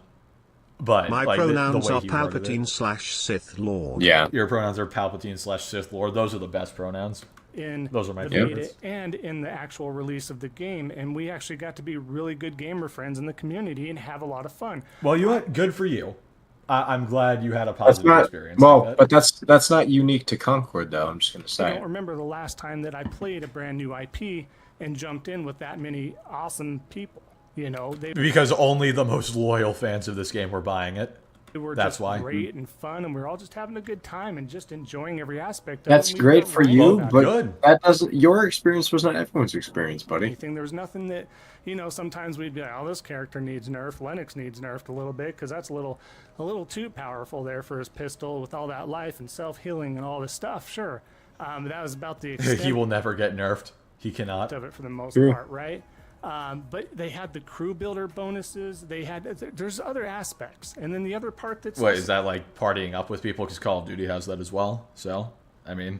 But my like, pronouns the way are he worded it- Palpatine/Sith Lord. Yeah. Your pronouns are Palpatine/Sith Lord. Those are the best pronouns. Those are my the favorites. beta and in the actual release of the game, and we actually got to be really good gamer friends in the community and have a lot of fun. Well, you know what? Good for you. I'm glad you had a That's positive not experience. well, like but that's not unique to Concord, though. I'm just gonna I say. don't remember the last time that I played a brand new IP and jumped in with that many awesome people. You know, because only the most loyal fans of this game were buying it. were That's just why. great and fun, and we were all just having a good time and just enjoying every aspect of That's it. and we great felt for right you, about it. but that doesn't. Your experience was not everyone's experience, buddy. Anything. There was nothing that, you know, sometimes we'd be like, oh, this character needs nerf. Lennox needs nerfed a little bit because that's a little too powerful there for his pistol with all that life and self-healing and all this stuff. Sure. That was about the extent He will never get nerfed. He cannot. of it for the most True. part, right? But they had the crew builder bonuses. They had, there's other aspects. And then the other part that's What, is that like partying up with people? Because Call of Duty has that as well. So, I mean,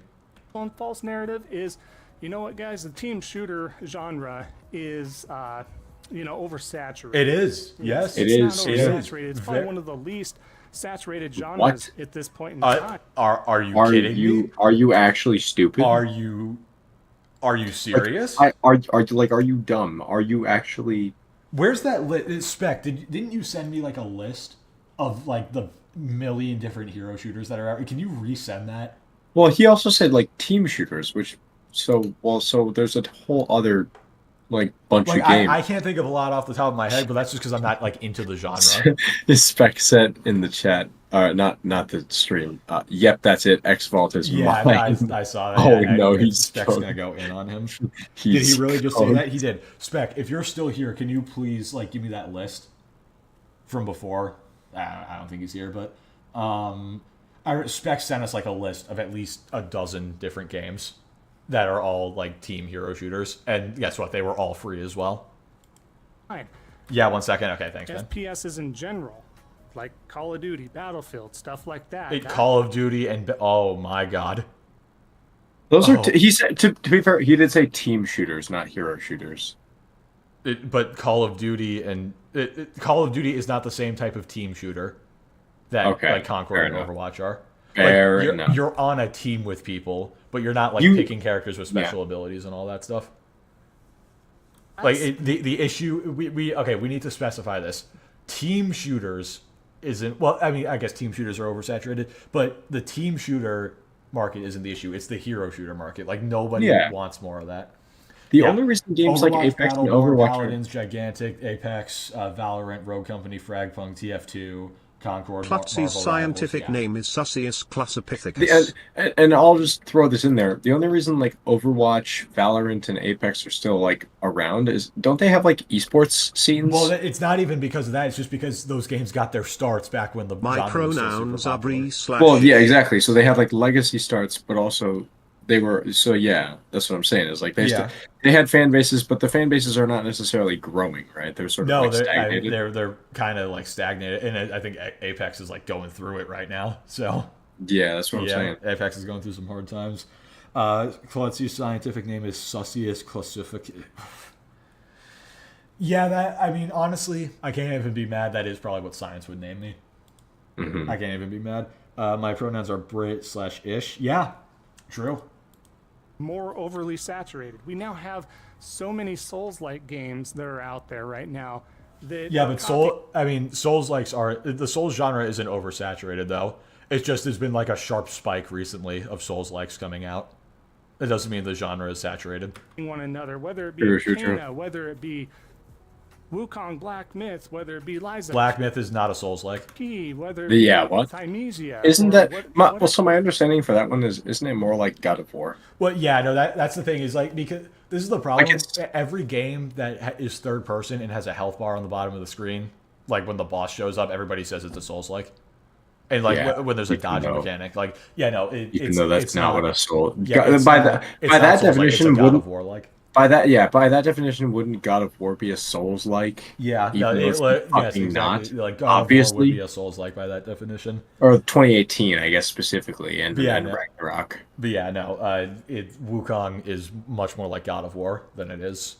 on false narrative is, you know what, guys, the team shooter genre is, you know, oversaturated. it is. Yes, It It's is. not It is. oversaturated. It's probably Ve- one of the least saturated genres What? at this point in time. Are you kidding me? Are you actually stupid? Are you serious? Are you dumb? Are you actually? Where's that spec? Didn't you send me like a list of like the million different hero shooters that are out? Can you resend that? Well, he also said like team shooters, which so there's a whole other like bunch Like of games. I can't think of a lot off the top of my head, but that's just because I'm not like into the genre. His spec said in the chat, not the stream. Yep, that's it. X-Vault is Yeah, mine. I saw that. Oh, Yeah, no, and he's Spec's going- gonna go in on him. Did He's he really just say going- that? He did. Spec, if you're still here, can you please like give me that list from before? I don't think he's here, but Spec sent us like a list of at least a dozen different games that are all like team hero shooters, and guess what? They were all free as well. Fine. Yeah, 1 second. Okay, thanks, man. FPSs in general, like Call of Duty, Battlefield, stuff like that. Call of Duty and oh my god. Those are. Oh. He said to be fair, he did say team shooters, not hero shooters. But Call of Duty and Call of Duty is not the same type of team shooter that Okay, like Concord fair and enough. Overwatch are. Fair like, enough. You're on a team with people, but you're not like picking characters with special abilities and all that stuff. Like the issue we need to specify this. Team shooters isn't well. I mean, I guess team shooters are oversaturated, but the team shooter market isn't the issue. It's the hero shooter market. Like nobody wants more of that. The only reason games Overwatch, like Apex and Battleborn, Overwatch Paladins, Gigantic, Apex, Valorant, Rogue Company, Fragpunk, TF2, Concord, Plutzy's Marvel scientific Rivals, name is Sussius classipithecus. and I'll just throw this in there. The only reason like Overwatch, Valorant, and Apex are still like around is don't they have like esports scenes? Well, it's not even because of that. It's just because those games got their starts back when the My genre was so pronouns super are popular. Bree / Well, yeah, exactly. So they had like legacy starts, but also they were. So yeah, that's what I'm saying. Is like they had fan bases, but the fan bases are not necessarily growing, right? They're sort of like stagnated. they're kind of like stagnated, and I think Apex is like going through it right now. So Yeah, that's what I'm saying. Apex is going through some hard times. Klutzy's scientific name is Sussius classificus. Yeah, that I mean, honestly, I can't even be mad. That is probably what science would name me. Mm-hmm. I can't even be mad. My pronouns are Brit/ish. Yeah, true. More overly saturated. We now have so many Souls-like games that are out there right now that Yeah, but Souls-likes are the Souls genre isn't oversaturated though. It's just there's been like a sharp spike recently of Souls-likes coming out. It doesn't mean the genre is saturated. one another, whether it be True. Kena, whether it be Wukong Black Myth, whether it be Liza Black Myth is not a Souls-like. P, whether it be Yeah, what? Thymesia, Isn't or that what- well? So my understanding for that one isn't it more like God of War? Well, yeah, no, that's the thing is like because this is the problem. it's- Every game that is third person and has a health bar on the bottom of the screen, like when the boss shows up, everybody says it's a Souls-like. And like Yeah, when there's a even dodging though- mechanic, like yeah, no, Even though that's not what a soul. Yeah, it's by not- that it's by not that Souls-like, definition, it's a God wouldn't of War like. by that definition, wouldn't God of War be a Souls like? Yeah, even no, though it's yes, fucking exactly. not. Like God of War Obviously, would be a Souls-like by that definition. or 2018, I guess specifically, and Yeah, no. Ragnarok. But yeah, no, Wukong is much more like God of War than it is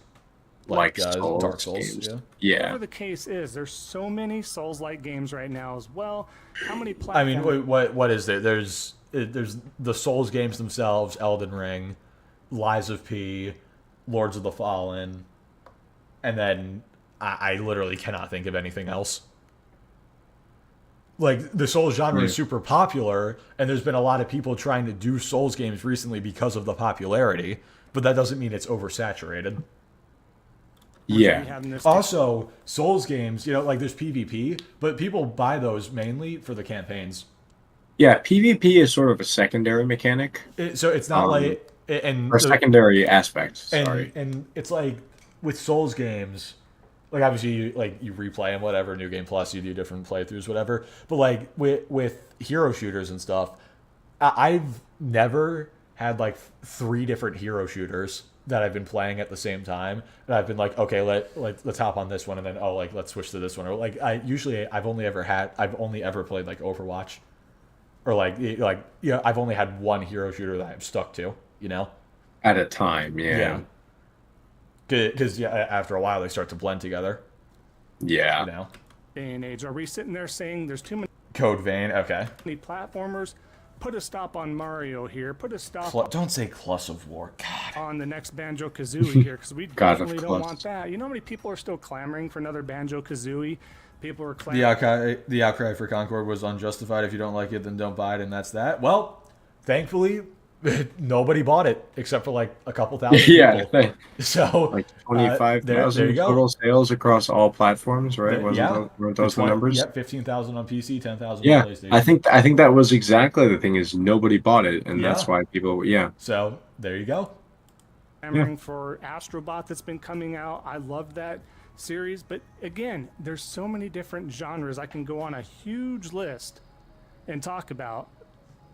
Like Dark Souls Souls. games. Yeah. Yeah. Whatever the case is, there's so many Souls-like games right now as well. How many I platforms? mean, what is there? There's the Souls games themselves, Elden Ring, Lies of P, Lords of the Fallen, and then I literally cannot think of anything else. Like the Souls genre is super popular, and there's been a lot of people trying to do Souls games recently because of the popularity, but that doesn't mean it's oversaturated. Yeah. Also, Souls games, like there's PvP, but people buy those mainly for the campaigns. Yeah, PvP is sort of a secondary mechanic. So it's not like or secondary aspect. Sorry. And it's like with Souls games, like obviously you replay them, whatever, New Game Plus, you do different playthroughs, whatever. But like with hero shooters and stuff, I've never had like 3 different hero shooters that I've been playing at the same time, and I've been like, okay, let's hop on this one, and then let's switch to this one. Or like I've only ever played like Overwatch, or I've only had one hero shooter that I'm stuck to, At a time, yeah. Because after a while they start to blend together. Yeah. Day and age, are we sitting there saying there's too many Code Vein, okay. platformers? Put a stop on Mario here. Put a stop. Don't say Clus of War. God. On the next Banjo Kazooie here, because we God, definitely don't want that. You know how many people are still clamoring for another Banjo Kazooie? People are clamoring. The outcry for Concord was unjustified. If you don't like it, then don't buy it, and that's that. Well, thankfully, nobody bought it except for like a couple thousand people. So like 25,000 there you go. total sales across all platforms, right? Weren't those the numbers? Yep, 15,000 on PC, 10,000 on PlayStation. I think that was exactly the thing. Is nobody bought it, and that's why people. Yeah. So there you go. Clamoring for Astrobot that's been coming out. I love that series, but again, there's so many different genres. I can go on a huge list and talk about.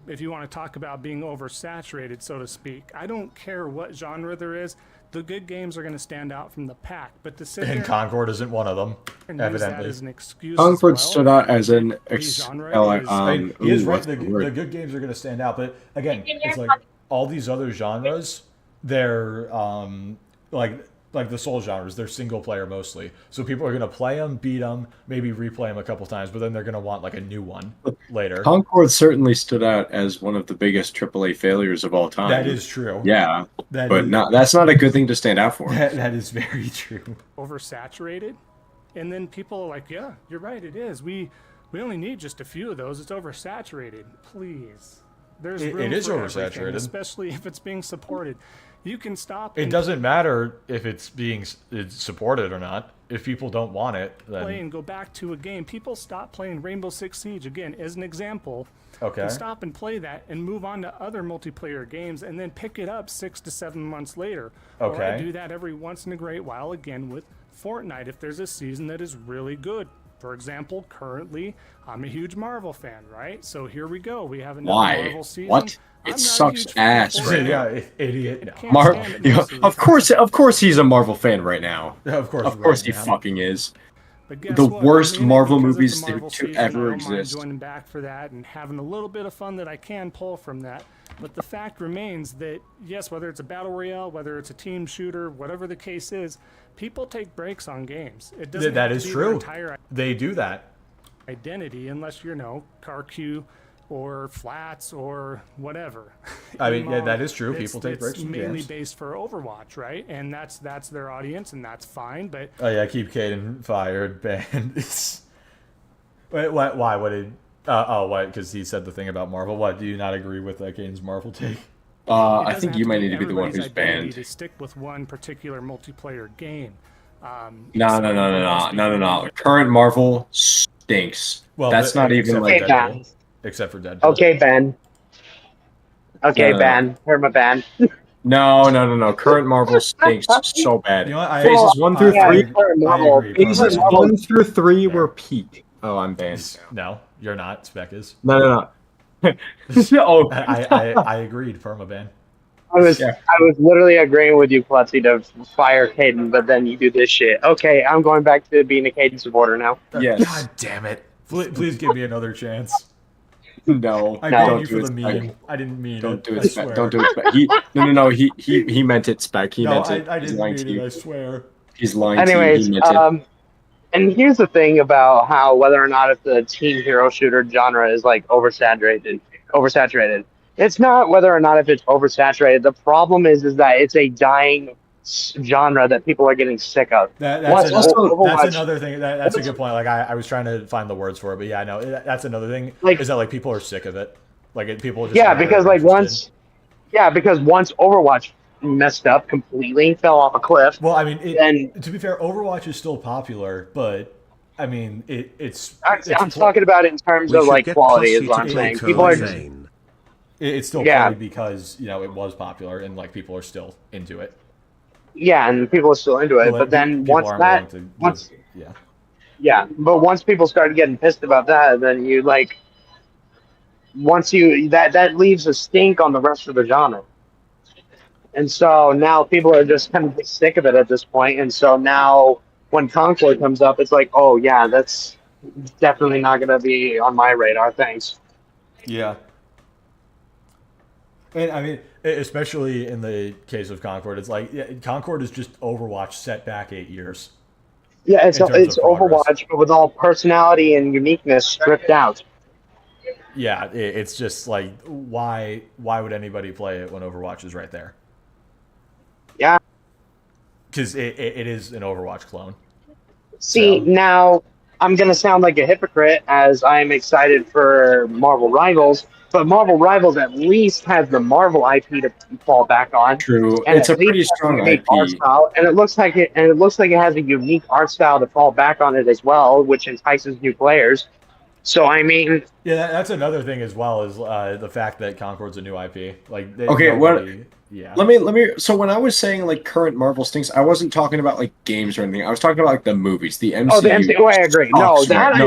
If you want to talk about being oversaturated, so to speak, I don't care what genre there is. The good games are going to stand out from the pack, but to sit and Concord isn't one of them. and Evidently, use that as an excuse. Concord as well, stood out as an he is right. The good games are going to stand out, but again, it's like all these other genres. They're like the Soul genres, they're single player mostly. So people are going to play them, beat them, maybe replay them a couple times, but then they're going to want like a new one later. Concord certainly stood out as one of the biggest AAA failures of all time. That is true. Yeah, that's not a good thing to stand out for. That is very true. Oversaturated, and then people are like, "Yeah, you're right. It is. We only need just a few of those. It's oversaturated. Please, there's room it is for oversaturated, everything, especially if it's being supported. You can stop. It doesn't matter if it's being supported or not. If people don't want it, then play and go back to a game. People stop playing Rainbow Six Siege again, as an example. Okay. And stop and play that, and move on to other multiplayer games, and then pick it up 6 to 7 months later. Okay. Or I do that every once in a great while again with Fortnite if there's a season that is really good. For example, currently I'm a huge Marvel fan, right? So here we go. We have another Marvel season. What? It sucks ass right now. Yeah, idiot. Of course he's a Marvel fan right now. Of course he fucking is. But guess The what? worst Marvel because movies it's a Marvel to season, ever I don't mind exist. joining back for that and having a little bit of fun that I can pull from that. But the fact remains that, yes, whether it's a battle royale, whether it's a team shooter, whatever the case is, people take breaks on games. It doesn't That have is to be their true. entire They do that. identity unless you're, CarQ or flats or whatever. I mean, yeah, that is true. People take breaks It's from mainly games. based for Overwatch, right? And that's their audience, and that's fine. But Oh yeah, keep Caden fired, banned. Wait, what? Why? What did? Oh, what? Because he said the thing about Marvel. What? Do you not agree with Caden's Marvel take? I think you might need to be the one who's banned. To stick with one particular multiplayer game. No. Current Marvel stinks. Well, that's not even like Deadpool, except for Deadpool. Okay, Ben. Okay, Ben. Herma Ben. No. Current Marvel stinks so bad. You know what? Phases 1 through 3. Agree. Phases 1 through 3 were peak. Oh, I'm banned. No, you're not. Spec is. No. Oh, I agreed. Permaban. I was literally agreeing with you, Klutzy, to fire Caden, but then you do this shit. Okay, I'm going back to being a Caden supporter now. Yes. God damn it! Please give me another chance. No, I don't you do for it. the meme. I didn't mean don't it. Do it. Spec. Don't do it. Spec. He meant it. Spec. He meant it. I He's didn't lying mean to you. it. I swear. He's lying Anyways, to you. He meant it. and here's the thing about how whether or not if the team hero shooter genre is like oversaturated. It's not whether or not if it's oversaturated. The problem is that it's a dying genre that people are getting sick of. That's another thing. That's a good point. Like I was trying to find the words for it, but yeah, no, that's another thing. Like, is that like people are sick of it? Like people just because once Overwatch messed up completely, fell off a cliff. Well, I mean, to be fair, Overwatch is still popular, but I mean, it's I'm talking about it in terms of like quality. Is what I'm saying. People are just. It's still played because it was popular and like people are still into it. Yeah, and people are still into it. But then once people started getting pissed about that, then you like that leaves a stink on the rest of the genre. And so now people are just kind of sick of it at this point. And so now when Concord comes up, it's like, oh yeah, that's definitely not going to be on my radar. Thanks. Yeah. And I mean, especially in the case of Concord, it's like Concord is just Overwatch set back 8 years. Yeah, it's Overwatch, but with all personality and uniqueness stripped out. Yeah, it's just like why would anybody play it when Overwatch is right there? Yeah, because it is an Overwatch clone. See, now I'm gonna sound like a hypocrite as I'm excited for Marvel Rivals. But Marvel Rivals at least has the Marvel IP to fall back on. True, and it's a pretty strong IP. Art style, and it looks like it has a unique art style to fall back on it as well, which entices new players. So I mean, yeah, that's another thing as well is the fact that Concord's a new IP. Like, let me. So when I was saying like current Marvel stinks, I wasn't talking about like games or anything. I was talking about like the movies, the MCU. Oh, the MCU. Oh, I agree. I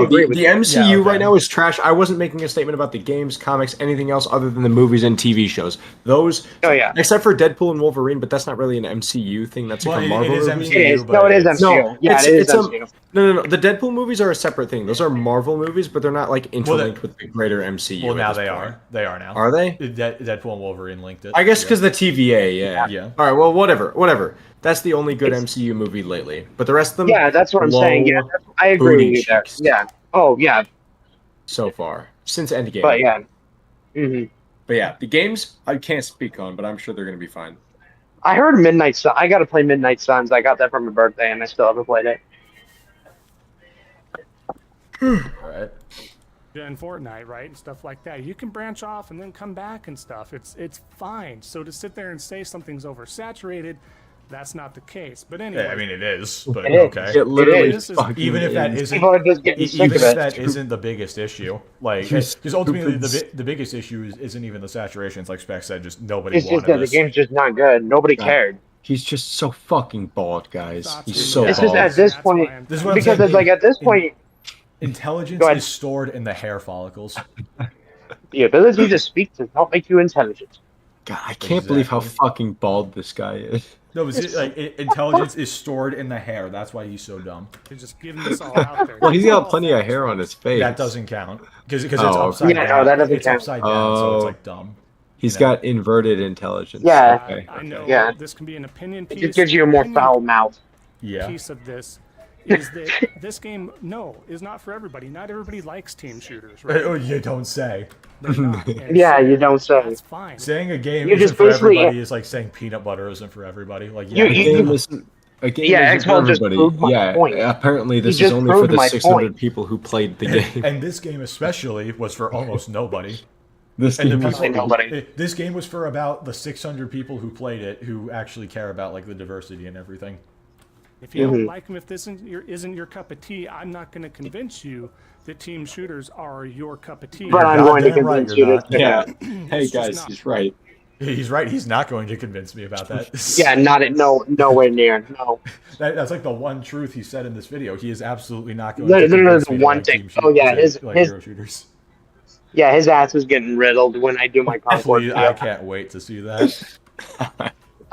agree with the MCU right now is trash. I wasn't making a statement about the games, comics, anything else other than the movies and TV shows. Those. Oh yeah. Except for Deadpool and Wolverine, but that's not really an MCU thing. That's like a Marvel movie. MCU. It is MCU. No, yeah, it is MCU. No. The Deadpool movies are a separate thing. Those are Marvel movies, but they're not like interlinked with the greater MCU. Well, now they are. They are now. Are they? Deadpool and Wolverine linked it. I guess because the TVA, yeah. Yeah. All right. Well, whatever. That's the only good MCU movie lately. But the rest of them. Yeah, that's what I'm saying. Yeah, I agree with you there. Yeah. Oh yeah. So far, since Endgame. But yeah. Mm-hmm. But yeah, the games I can't speak on, but I'm sure they're gonna be fine. I heard Midnight Sun. I got to play Midnight Suns. I got that for my birthday, and I still haven't played it. All right. And Fortnite, right, and stuff like that. You can branch off and then come back and stuff. It's fine. So to sit there and say something's oversaturated, that's not the case. But anyway, yeah, I mean it is. But okay, it literally is. Even if that isn't, isn't the biggest issue, like because ultimately the biggest issue isn't even the saturation. It's like Spec said, just nobody. It's just that the game's just not good. Nobody cared. He's just so fucking bald, guys. He's so bald. It's just at this point, because it's like at this point. Intelligence is stored in the hair follicles. The ability to speak does not make you intelligent. God, I can't believe how fucking bald this guy is. No, intelligence is stored in the hair. That's why he's so dumb. He's just giving this all out there. Well, he's got plenty of hair on his face. That doesn't count because it's upside down. No, that doesn't it's count. upside down, so it's like dumb. He's got inverted intelligence. Yeah, okay. I know. Yeah. This can be an opinion piece. It just gives you a more foul mouth. Yeah. Piece of this is that this game, is not for everybody. Not everybody likes team shooters, right? Oh, you don't say. They're not. And Yeah, so you don't say. That's fine. Saying a game You isn't just for basically- everybody is like saying peanut butter isn't for everybody. Like, You- A game isn't for Xbox just everybody. proved my Yeah, point. apparently this He is just only for proved the my 600 point. people who played the game. and this game especially was for almost nobody. This And the game was people, nobody. this game was for about the 600 people who played it, who actually care about like the diversity and everything. If you don't like them, if this isn't your cup of tea, I'm not going to convince you that team shooters are your cup of tea. But I'm going to goddamn right convince you're you not. to. Yeah. Hey It's just guys, not. he's right. He's right. He's not going to convince me about that. Yeah, nowhere near. No. That's like the one truth he said in this video. He is absolutely not going No, to no, convince the me to one like thing. team Oh, yeah, shooters, his- like his- hero shooters. Yeah, his ass is getting riddled when I do my Concord. Please, I can't wait to see that.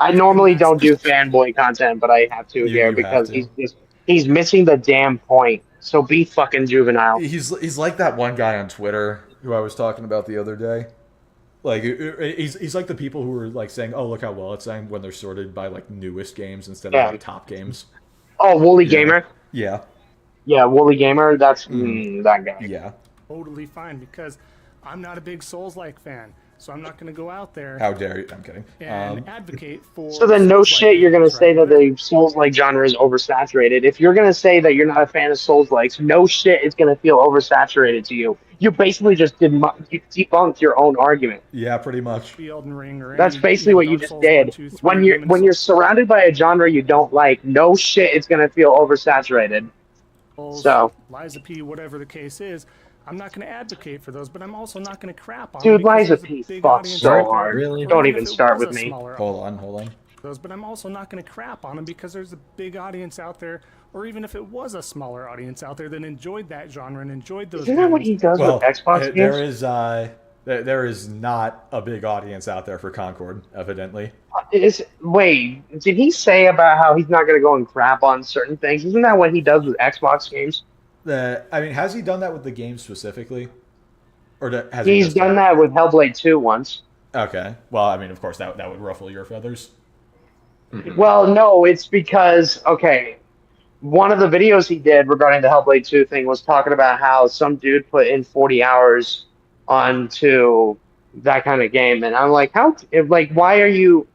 I normally don't do fanboy content, but I have to You here have because to. he's missing the damn point. So be fucking juvenile. He's like that one guy on Twitter who I was talking about the other day. Like he's like the people who are like saying, "Oh, look how well it's saying" when they're sorted by like newest games instead of like top games. Oh, Woolly Gamer. Yeah. Yeah, Woolly Gamer. That's that guy. Yeah. Totally fine, because I'm not a big Souls-like fan, so I'm not going to go out there How dare you? I'm kidding. and advocate for. So then, no Souls-like shit, you're gonna games, say right? that the Souls-like genre is oversaturated. If you're gonna say that you're not a fan of Souls-likes, no shit, it's gonna feel oversaturated to you. You basically just you debunked your own argument. Yeah, pretty much. The Elden Ring or That's any, basically what you Dark just Souls did. 1, 2, 3, When you're Demon's surrounded by a genre you don't like, no shit, it's gonna feel oversaturated. Souls, So, Liza P, whatever the case is, I'm not going to advocate for those, but I'm also not going to crap on Dude, them because Liza there's a P big fucks audience so out there, hard. Really? or Don't even even if it start was with a me. smaller Hold on. those, but I'm also not going to crap on them because there's a big audience out there, or even if it was a smaller audience out there that enjoyed that genre and enjoyed those isn't that what he games. does Well, with Xbox games? there is not a big audience out there for Concord, evidently. Wait, did he say about how he's not gonna go and crap on certain things? Isn't that what he does with Xbox games? I mean, has he done that with the game specifically, or has he He's just done that with Hellblade 2 once. Okay. Well, I mean, of course, that would ruffle your feathers. Well, no, it's because, okay, one of the videos he did regarding the Hellblade 2 thing was talking about how some dude put in 40 hours onto that kind of game. And I'm like, why are you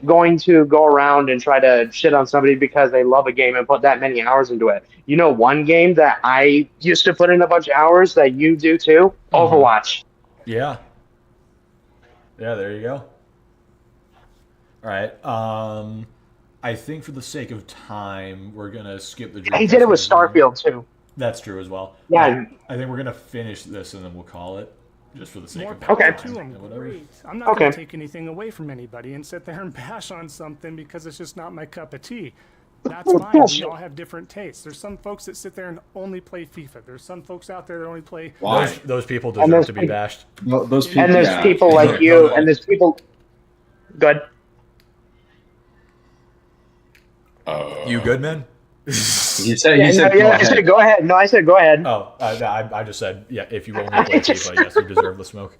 going to go around and try to shit on somebody because they love a game and put that many hours into it? You know, one game that I used to put in a bunch of hours that you do too? Overwatch. Yeah. Yeah, there you go. All right. I think for the sake of time, we're gonna skip the. He did it with Starfield too. That's true as well. Yeah. I think we're gonna finish this and then we'll call it, just for the sake More of power Okay. to them. whatever. Great. I'm not Okay. going to take anything away from anybody and sit there and bash on something because it's just not my cup of tea. That's Well, fine. We bullshit. all have different tastes. There's some folks that sit there and only play FIFA. There's some folks out there that only play. Why? Those people And deserve there's to be people- bashed. No, those people. And there's yeah. people like you, and there's people. Good. You good, man? He said. Yeah, He said. no, yeah, I said go ahead. No, I said go ahead. Oh, I just said, yeah, if you only play FIFA, yes, you deserve the smoke.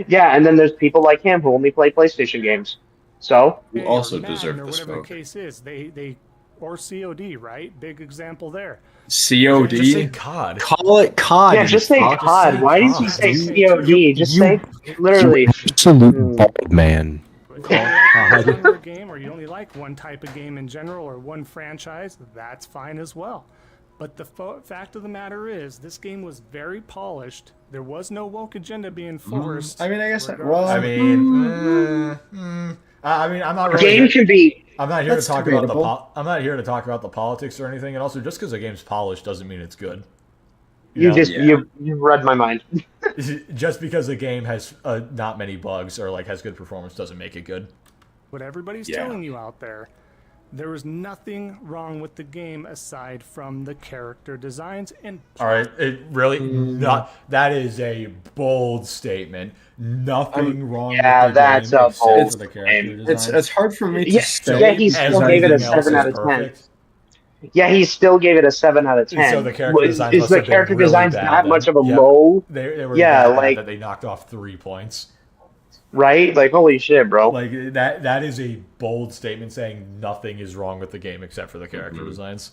Yeah, and then there's people like him who only play PlayStation games. So, Who also or Madden deserve or the whatever smoke. the case is. They or COD, right? Big example there. Just say COD. COD. Call it COD. yeah, just say fuck. COD. Why did you say COD? Just say literally. Absolute bald man. If you like one genre game, or you only like one type of game in general, or one franchise, that's fine as well. But the fact of the matter is, this game was very polished. There was no woke agenda being forced. I mean, I guess. regardless. Well, I mean, I'm not really. Game can be. I'm not here to That's talk about debatable. I'm not here to talk about the politics or anything. And also, just because a game's polished doesn't mean it's good. You know? just Yeah. you read my mind. Just because a game has not many bugs or like has good performance doesn't make it good. What everybody's Yeah. telling you out there, there was nothing wrong with the game aside from the character designs and All right, it really not. That is a bold statement. Nothing wrong. yeah, with the that's game a except bold for the character statement. design. it's hard for me to Yeah, say. yeah, he still because gave it a Everything else 7 out is of 10. perfect. Yeah, he still gave it a 7 out of 10. So the character design is must the have been character really design's bad that then. much of a Yeah. low, They were Yeah, bad like- that they knocked off 3 points. right? Like, holy shit, bro. Like that is a bold statement saying nothing is wrong with the game except for the character designs.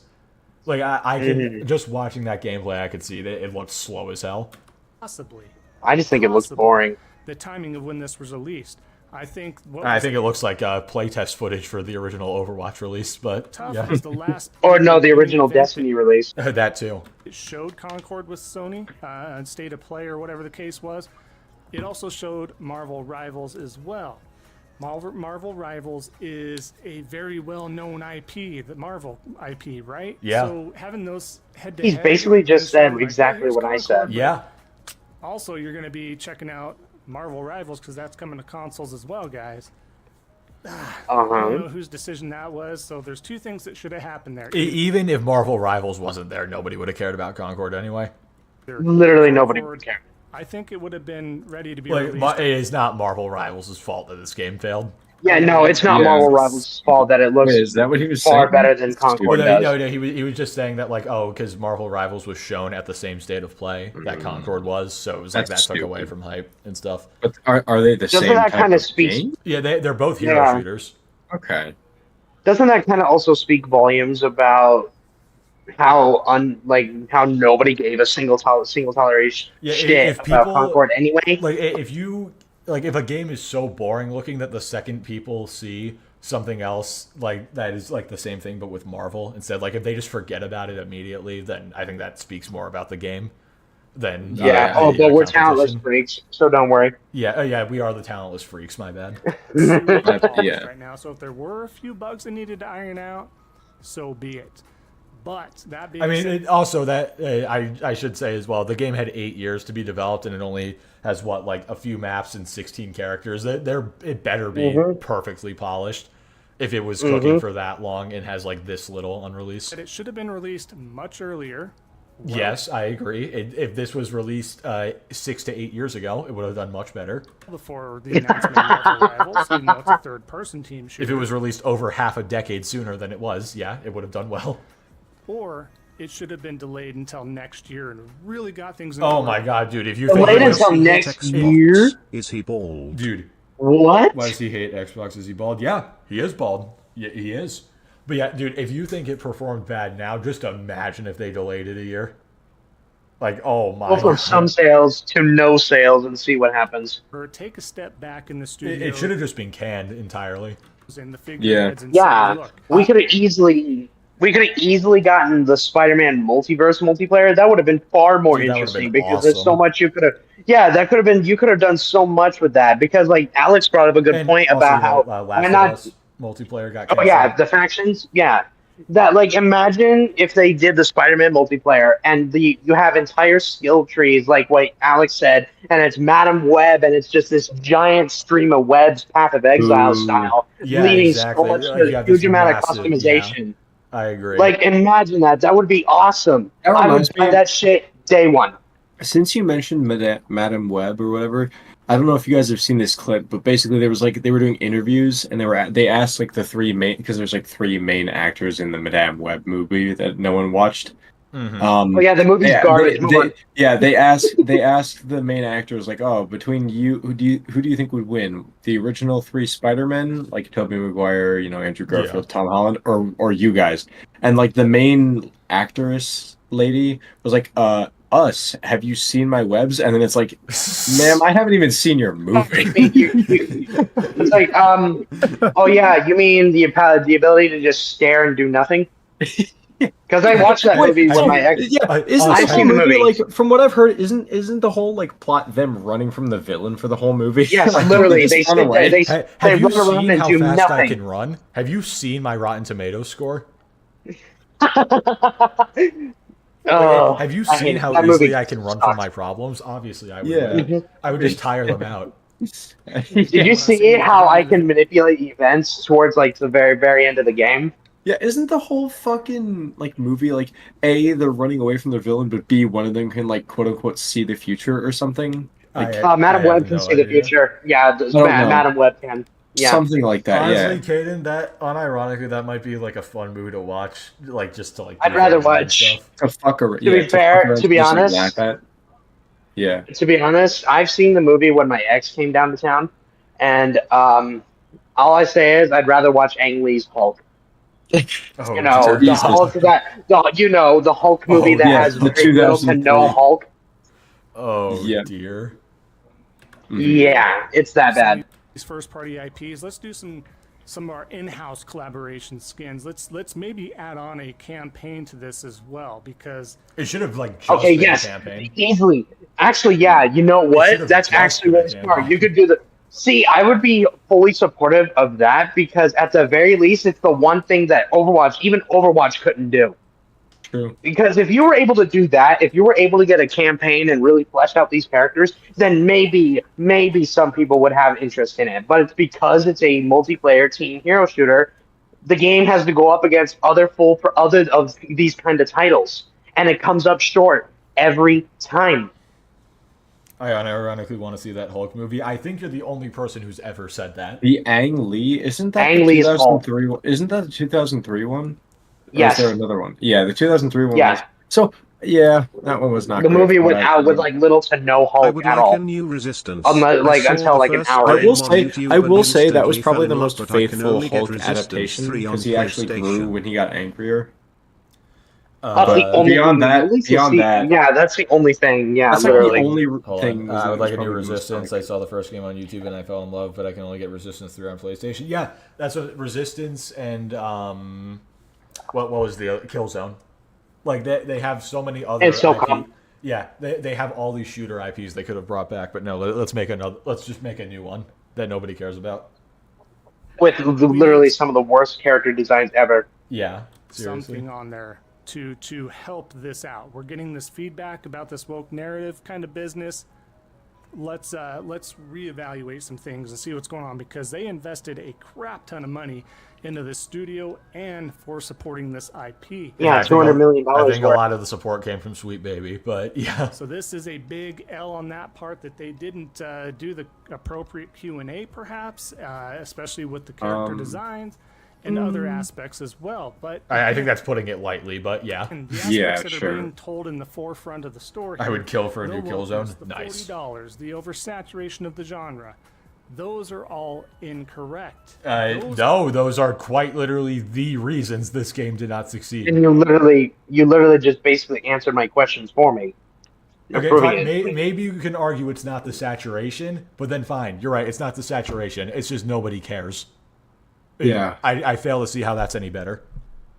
Like I can just watching that gameplay, I could see that it looked slow as hell. Possibly. I just think it looks boring. The timing of when this was released. I think it looks like playtest footage for the original Overwatch release, but tough was the last. Or no, the original Destiny release. That too. It showed Concord with Sony, State of Play or whatever the case was. It also showed Marvel Rivals as well. Marvel Rivals is a very well-known IP, the Marvel IP, right? Yeah. So having those head-to-head. He's basically just said exactly what I said. Yeah. Also, you're going to be checking out Marvel Rivals because that's coming to consoles as well, guys. I don't know whose decision that was. So there's two things that should have happened there. Even if Marvel Rivals wasn't there, nobody would have cared about Concord anyway. Literally nobody would care. I think it would have been ready to be released. It is not Marvel Rivals' fault that this game failed. Yeah, no, it's not Marvel Rivals' fault that it looks is that what he was far saying? better than Concord does. No, he was just saying that, because Marvel Rivals was shown at the same state of play that Concord was, so it was like That's that took stupid. away from hype and stuff. But are they the Doesn't same that type kind of of speak? game? Yeah, they're both hero shooters. Okay. Doesn't that kind of also speak volumes about how nobody gave a single toleration shit about Concord anyway? If a game is so boring looking that the second people see something else that is the same thing but with Marvel instead, if they just forget about it immediately, then I think that speaks more about the game than but we're talentless freaks, so don't worry. Yeah, we are the talentless freaks. My bad. Right now, so if there were a few bugs that needed to iron out, so be it. But that being said, I should say as well, the game had 8 years to be developed, and it only has a few maps and 16 characters. It better be perfectly polished if it was cooking for that long and has this little unreleased. it should have been released much earlier. Yes, I agree. If this was released 6 to 8 years ago, it would have done much better. Before the announcement of Marvel Rivals, even though it's a third-person team shooter. If it was released over half a decade sooner than it was, it would have done well. Or it should have been delayed until next year and really got things in order. My god, dude! If you delayed until next year, is he bald? Dude, what? Why does he hate Xbox? Is he bald? Yeah, he is bald. Yeah, he is. But yeah, dude, if you think it performed bad now, just imagine if they delayed it a year. Oh my! Go from some sales to no sales and see what happens. Or take a step back in the studio. It should have just been canned entirely. In the figureheads and say, look, we could have easily gotten the Spider-Man multiverse multiplayer. That would have been far more interesting because there's so much you could have. Yeah, that could have been. You could have done so much with that because Alex brought up a good point about how multiplayer got canceled. Oh yeah, the factions. Yeah, that imagine if they did the Spider-Man multiplayer and you have entire skill trees like what Alex said, and it's Madam Web and it's just this giant stream of webs, Path of Exile style, leading so much to a huge amount of customization. Yeah. I agree. Imagine that. That would be awesome. I would buy that shit day one. Since you mentioned Madam Web or whatever, I don't know if you guys have seen this clip, but basically there was they were doing interviews and they asked the three main, because there's three main actors in the Madam Web movie that no one watched. Mm-hmm. The movie's garbage. They asked the main actors between you, who do you think would win, the original three Spider-Men Tobey Maguire, Andrew Garfield, Tom Holland, or you guys? And the main actress lady was us, have you seen my webs? And then it's ma'am, I haven't even seen your movie. It's oh yeah, you mean the ability to just stare and do nothing? Because I watched that movie with my ex. Yeah, I've seen the movie. From what I've heard, isn't the whole plot them running from the villain for the whole movie? Yes, literally. They run around and do nothing. I can run? Have you seen my Rotten Tomatoes score? Have you seen how easily I can run from my problems? Obviously, I would. Yeah. I would just tire them out. Did you see how I can manipulate events towards the very, very end of the game? Yeah, isn't the whole fucking movie A, they're running away from the villain, but B, one of them can quote unquote see the future or something? Madam Web can see the future. Yeah, Madam Web can. Yeah. Something like that. Honestly, Caden, that unironically, that might be a fun movie to watch, just to I'd rather watch. To fuck around. To be fair, to be honest. Yeah. To be honest, I've seen the movie when my ex came down to town, and all I say is I'd rather watch Ang Lee's Hulk. Oh, You know, the Jesus. Hulk the Hulk movie that yeah, has the very little to no 2003. Hulk. Oh Yeah. dear. Yeah, it's that bad. These first-party IPs. Let's do some of our in-house collaboration skins. Let's maybe add on a campaign to this as well, because It should have like just Okay, been yes, a campaign. easily. Actually, yeah, you know should've what? That's just actually been a really smart. campaign. You could do the. See, I would be fully supportive of that because at the very least, it's the one thing that even Overwatch couldn't do. True. Because if you were able to do that, if you were able to get a campaign and really flesh out these characters, then maybe some people would have interest in it. But it's because it's a multiplayer team hero shooter, the game has to go up against other of these kind of titles, and it comes up short every time. I unironically want to see that Hulk movie. I think you're the only person who's ever said that. The Ang Lee, isn't that Ang the Lee's 2003 one? Isn't that the 2003 one? Or Yes. is there another one? Yeah, the 2003 one Yeah. was. So, yeah, that one was not The great movie from what I with remember. like little to no I Hulk would at like all. a new Resistance. Like, I saw until, the like, an first hour. game I will on say, YouTube I will and say that was instantly probably fell the in love, most but I can faithful only get Hulk Resistance adaptation 3 on because he actually grew PlayStation. when he got angrier. That's the only beyond thing, that- at least beyond see, that- yeah, that's the only thing. Yeah, That's like literally. the only Hold thing. on. was I that would was like a new probably the most Resistance. fun. I saw the first game on YouTube and I fell in love, but I can only get Resistance 3 on PlayStation. Yeah, that's what Resistance and what was the other? Killzone? Like they have so many other. And SOCOM. Yeah, they have all these shooter IPs they could have brought back, but no, let's make another. Let's just make a new one that nobody cares about. With literally some of the worst character designs ever. Yeah, seriously. something on there to help this out. We're getting this feedback about this woke narrative kind of business. Let's reevaluate some things and see what's going on, because they invested a crap ton of money into this studio and for supporting this IP. Yeah, I think $200 million. I think a worth. lot of the support came from Sweet Baby, but yeah. So this is a big L on that part, that they didn't do the appropriate Q&A, perhaps, especially with the character designs and other aspects as well. But I think that's putting it lightly, but yeah. and the aspects Yeah, that sure. are being told in the forefront of the story. I would kill for a new the Killzone. wokeness, the Nice. $40, the oversaturation of the genre. Those are all incorrect. No, those are quite literally the reasons this game did not succeed. And you literally just basically answered my questions for me. You're Okay, proving fine. it. Maybe you can argue it's not the saturation, but then fine. You're right. It's not the saturation. It's just nobody cares. Yeah. I fail to see how that's any better.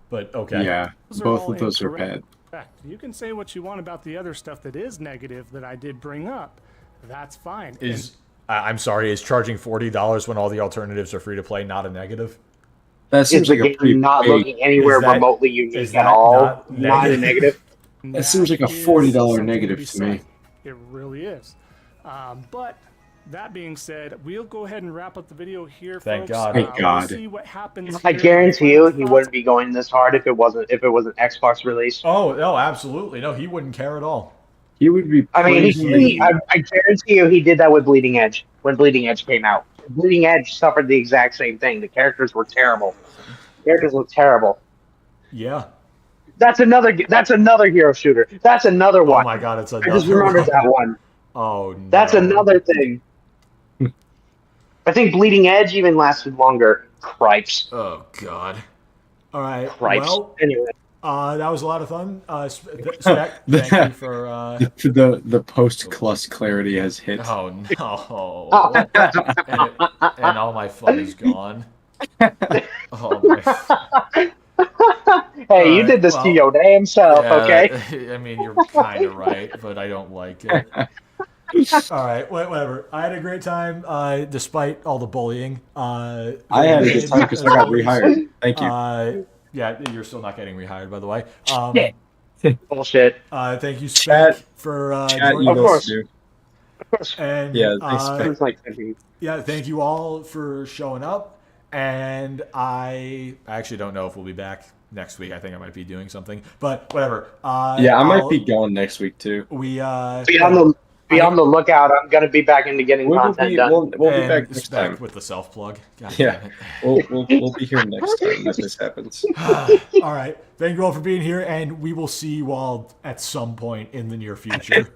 But okay. Yeah, Those are both all of those are incorrect. bad. You can say what you want about the other stuff that is negative that I did bring up. That's fine. I'm sorry. Is charging $40 when all the alternatives are free to play not a negative? That Is seems the like a game pretty not big- looking anywhere is that- remotely is unique that at all? not Not a negative. That seems like a is $40 something negative be to me. said. It really is. But that being said, we'll go ahead and wrap up the video here, Thank folks. God. Thank We'll God. see what happens. I here. guarantee you, he Final wouldn't be going this hard if it was an Xbox release. Oh, no, absolutely. No, he wouldn't care at all. He would be. I mean, praising- I guarantee you, he did that with Bleeding Edge when Bleeding Edge came out. Bleeding Edge suffered the exact same thing. The characters were terrible. Characters look terrible. Yeah. That's another hero shooter. That's another one. Oh my God, it's I another just remembered one. that one. Oh, no. That's another thing. I think Bleeding Edge even lasted longer. Cripes. Oh, God. All right. Cripes. Well, Anyway. that was a lot of fun. Spec, thank you for... the post-clus clarity has hit. Oh, no. and all my fun is gone. Oh, my... Hey, you did this to your damn self, okay? I mean, you're kind of right, but I don't like it. All right, whatever. I had a great time, despite all the bullying. I had a good time because I got rehired. Thank you. Yeah, you're still not getting rehired, by the way. Bullshit. Thank you, Spec, for Chat joining Of Eagles course. too. And Yeah, thanks, Spec. It's like 15. yeah, thank you all for showing up. And I actually don't know if we'll be back next week. I think I might be doing something, but whatever. Yeah, I might be going next week too. We Be on the lookout. I'm gonna be back into getting content done. We'll be and back next Spec time. with the self plug. Yeah, we'll be here next time that this happens. All right. Thank you all for being here, and we will see you all at some point in the near future.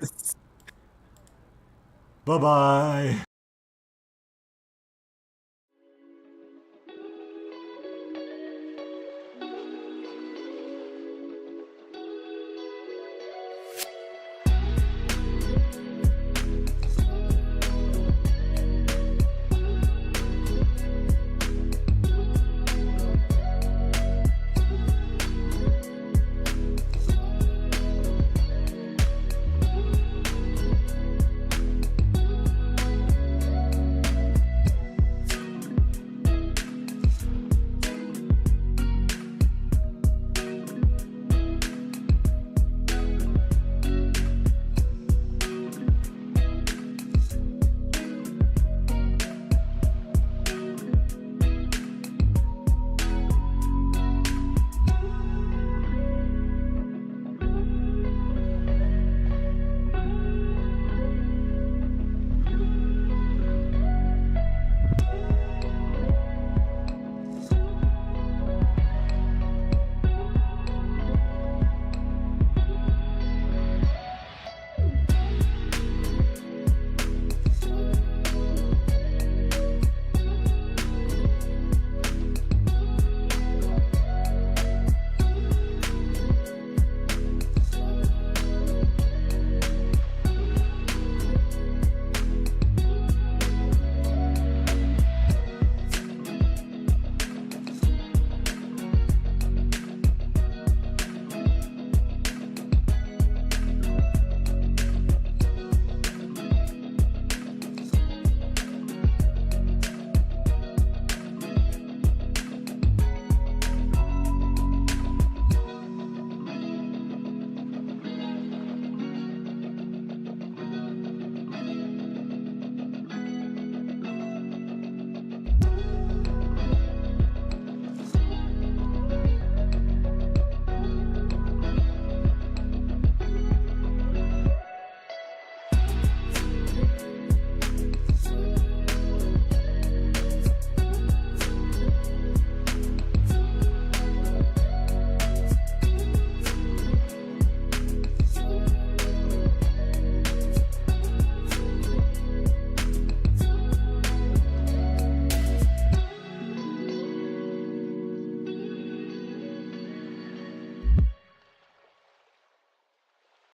Bye-bye.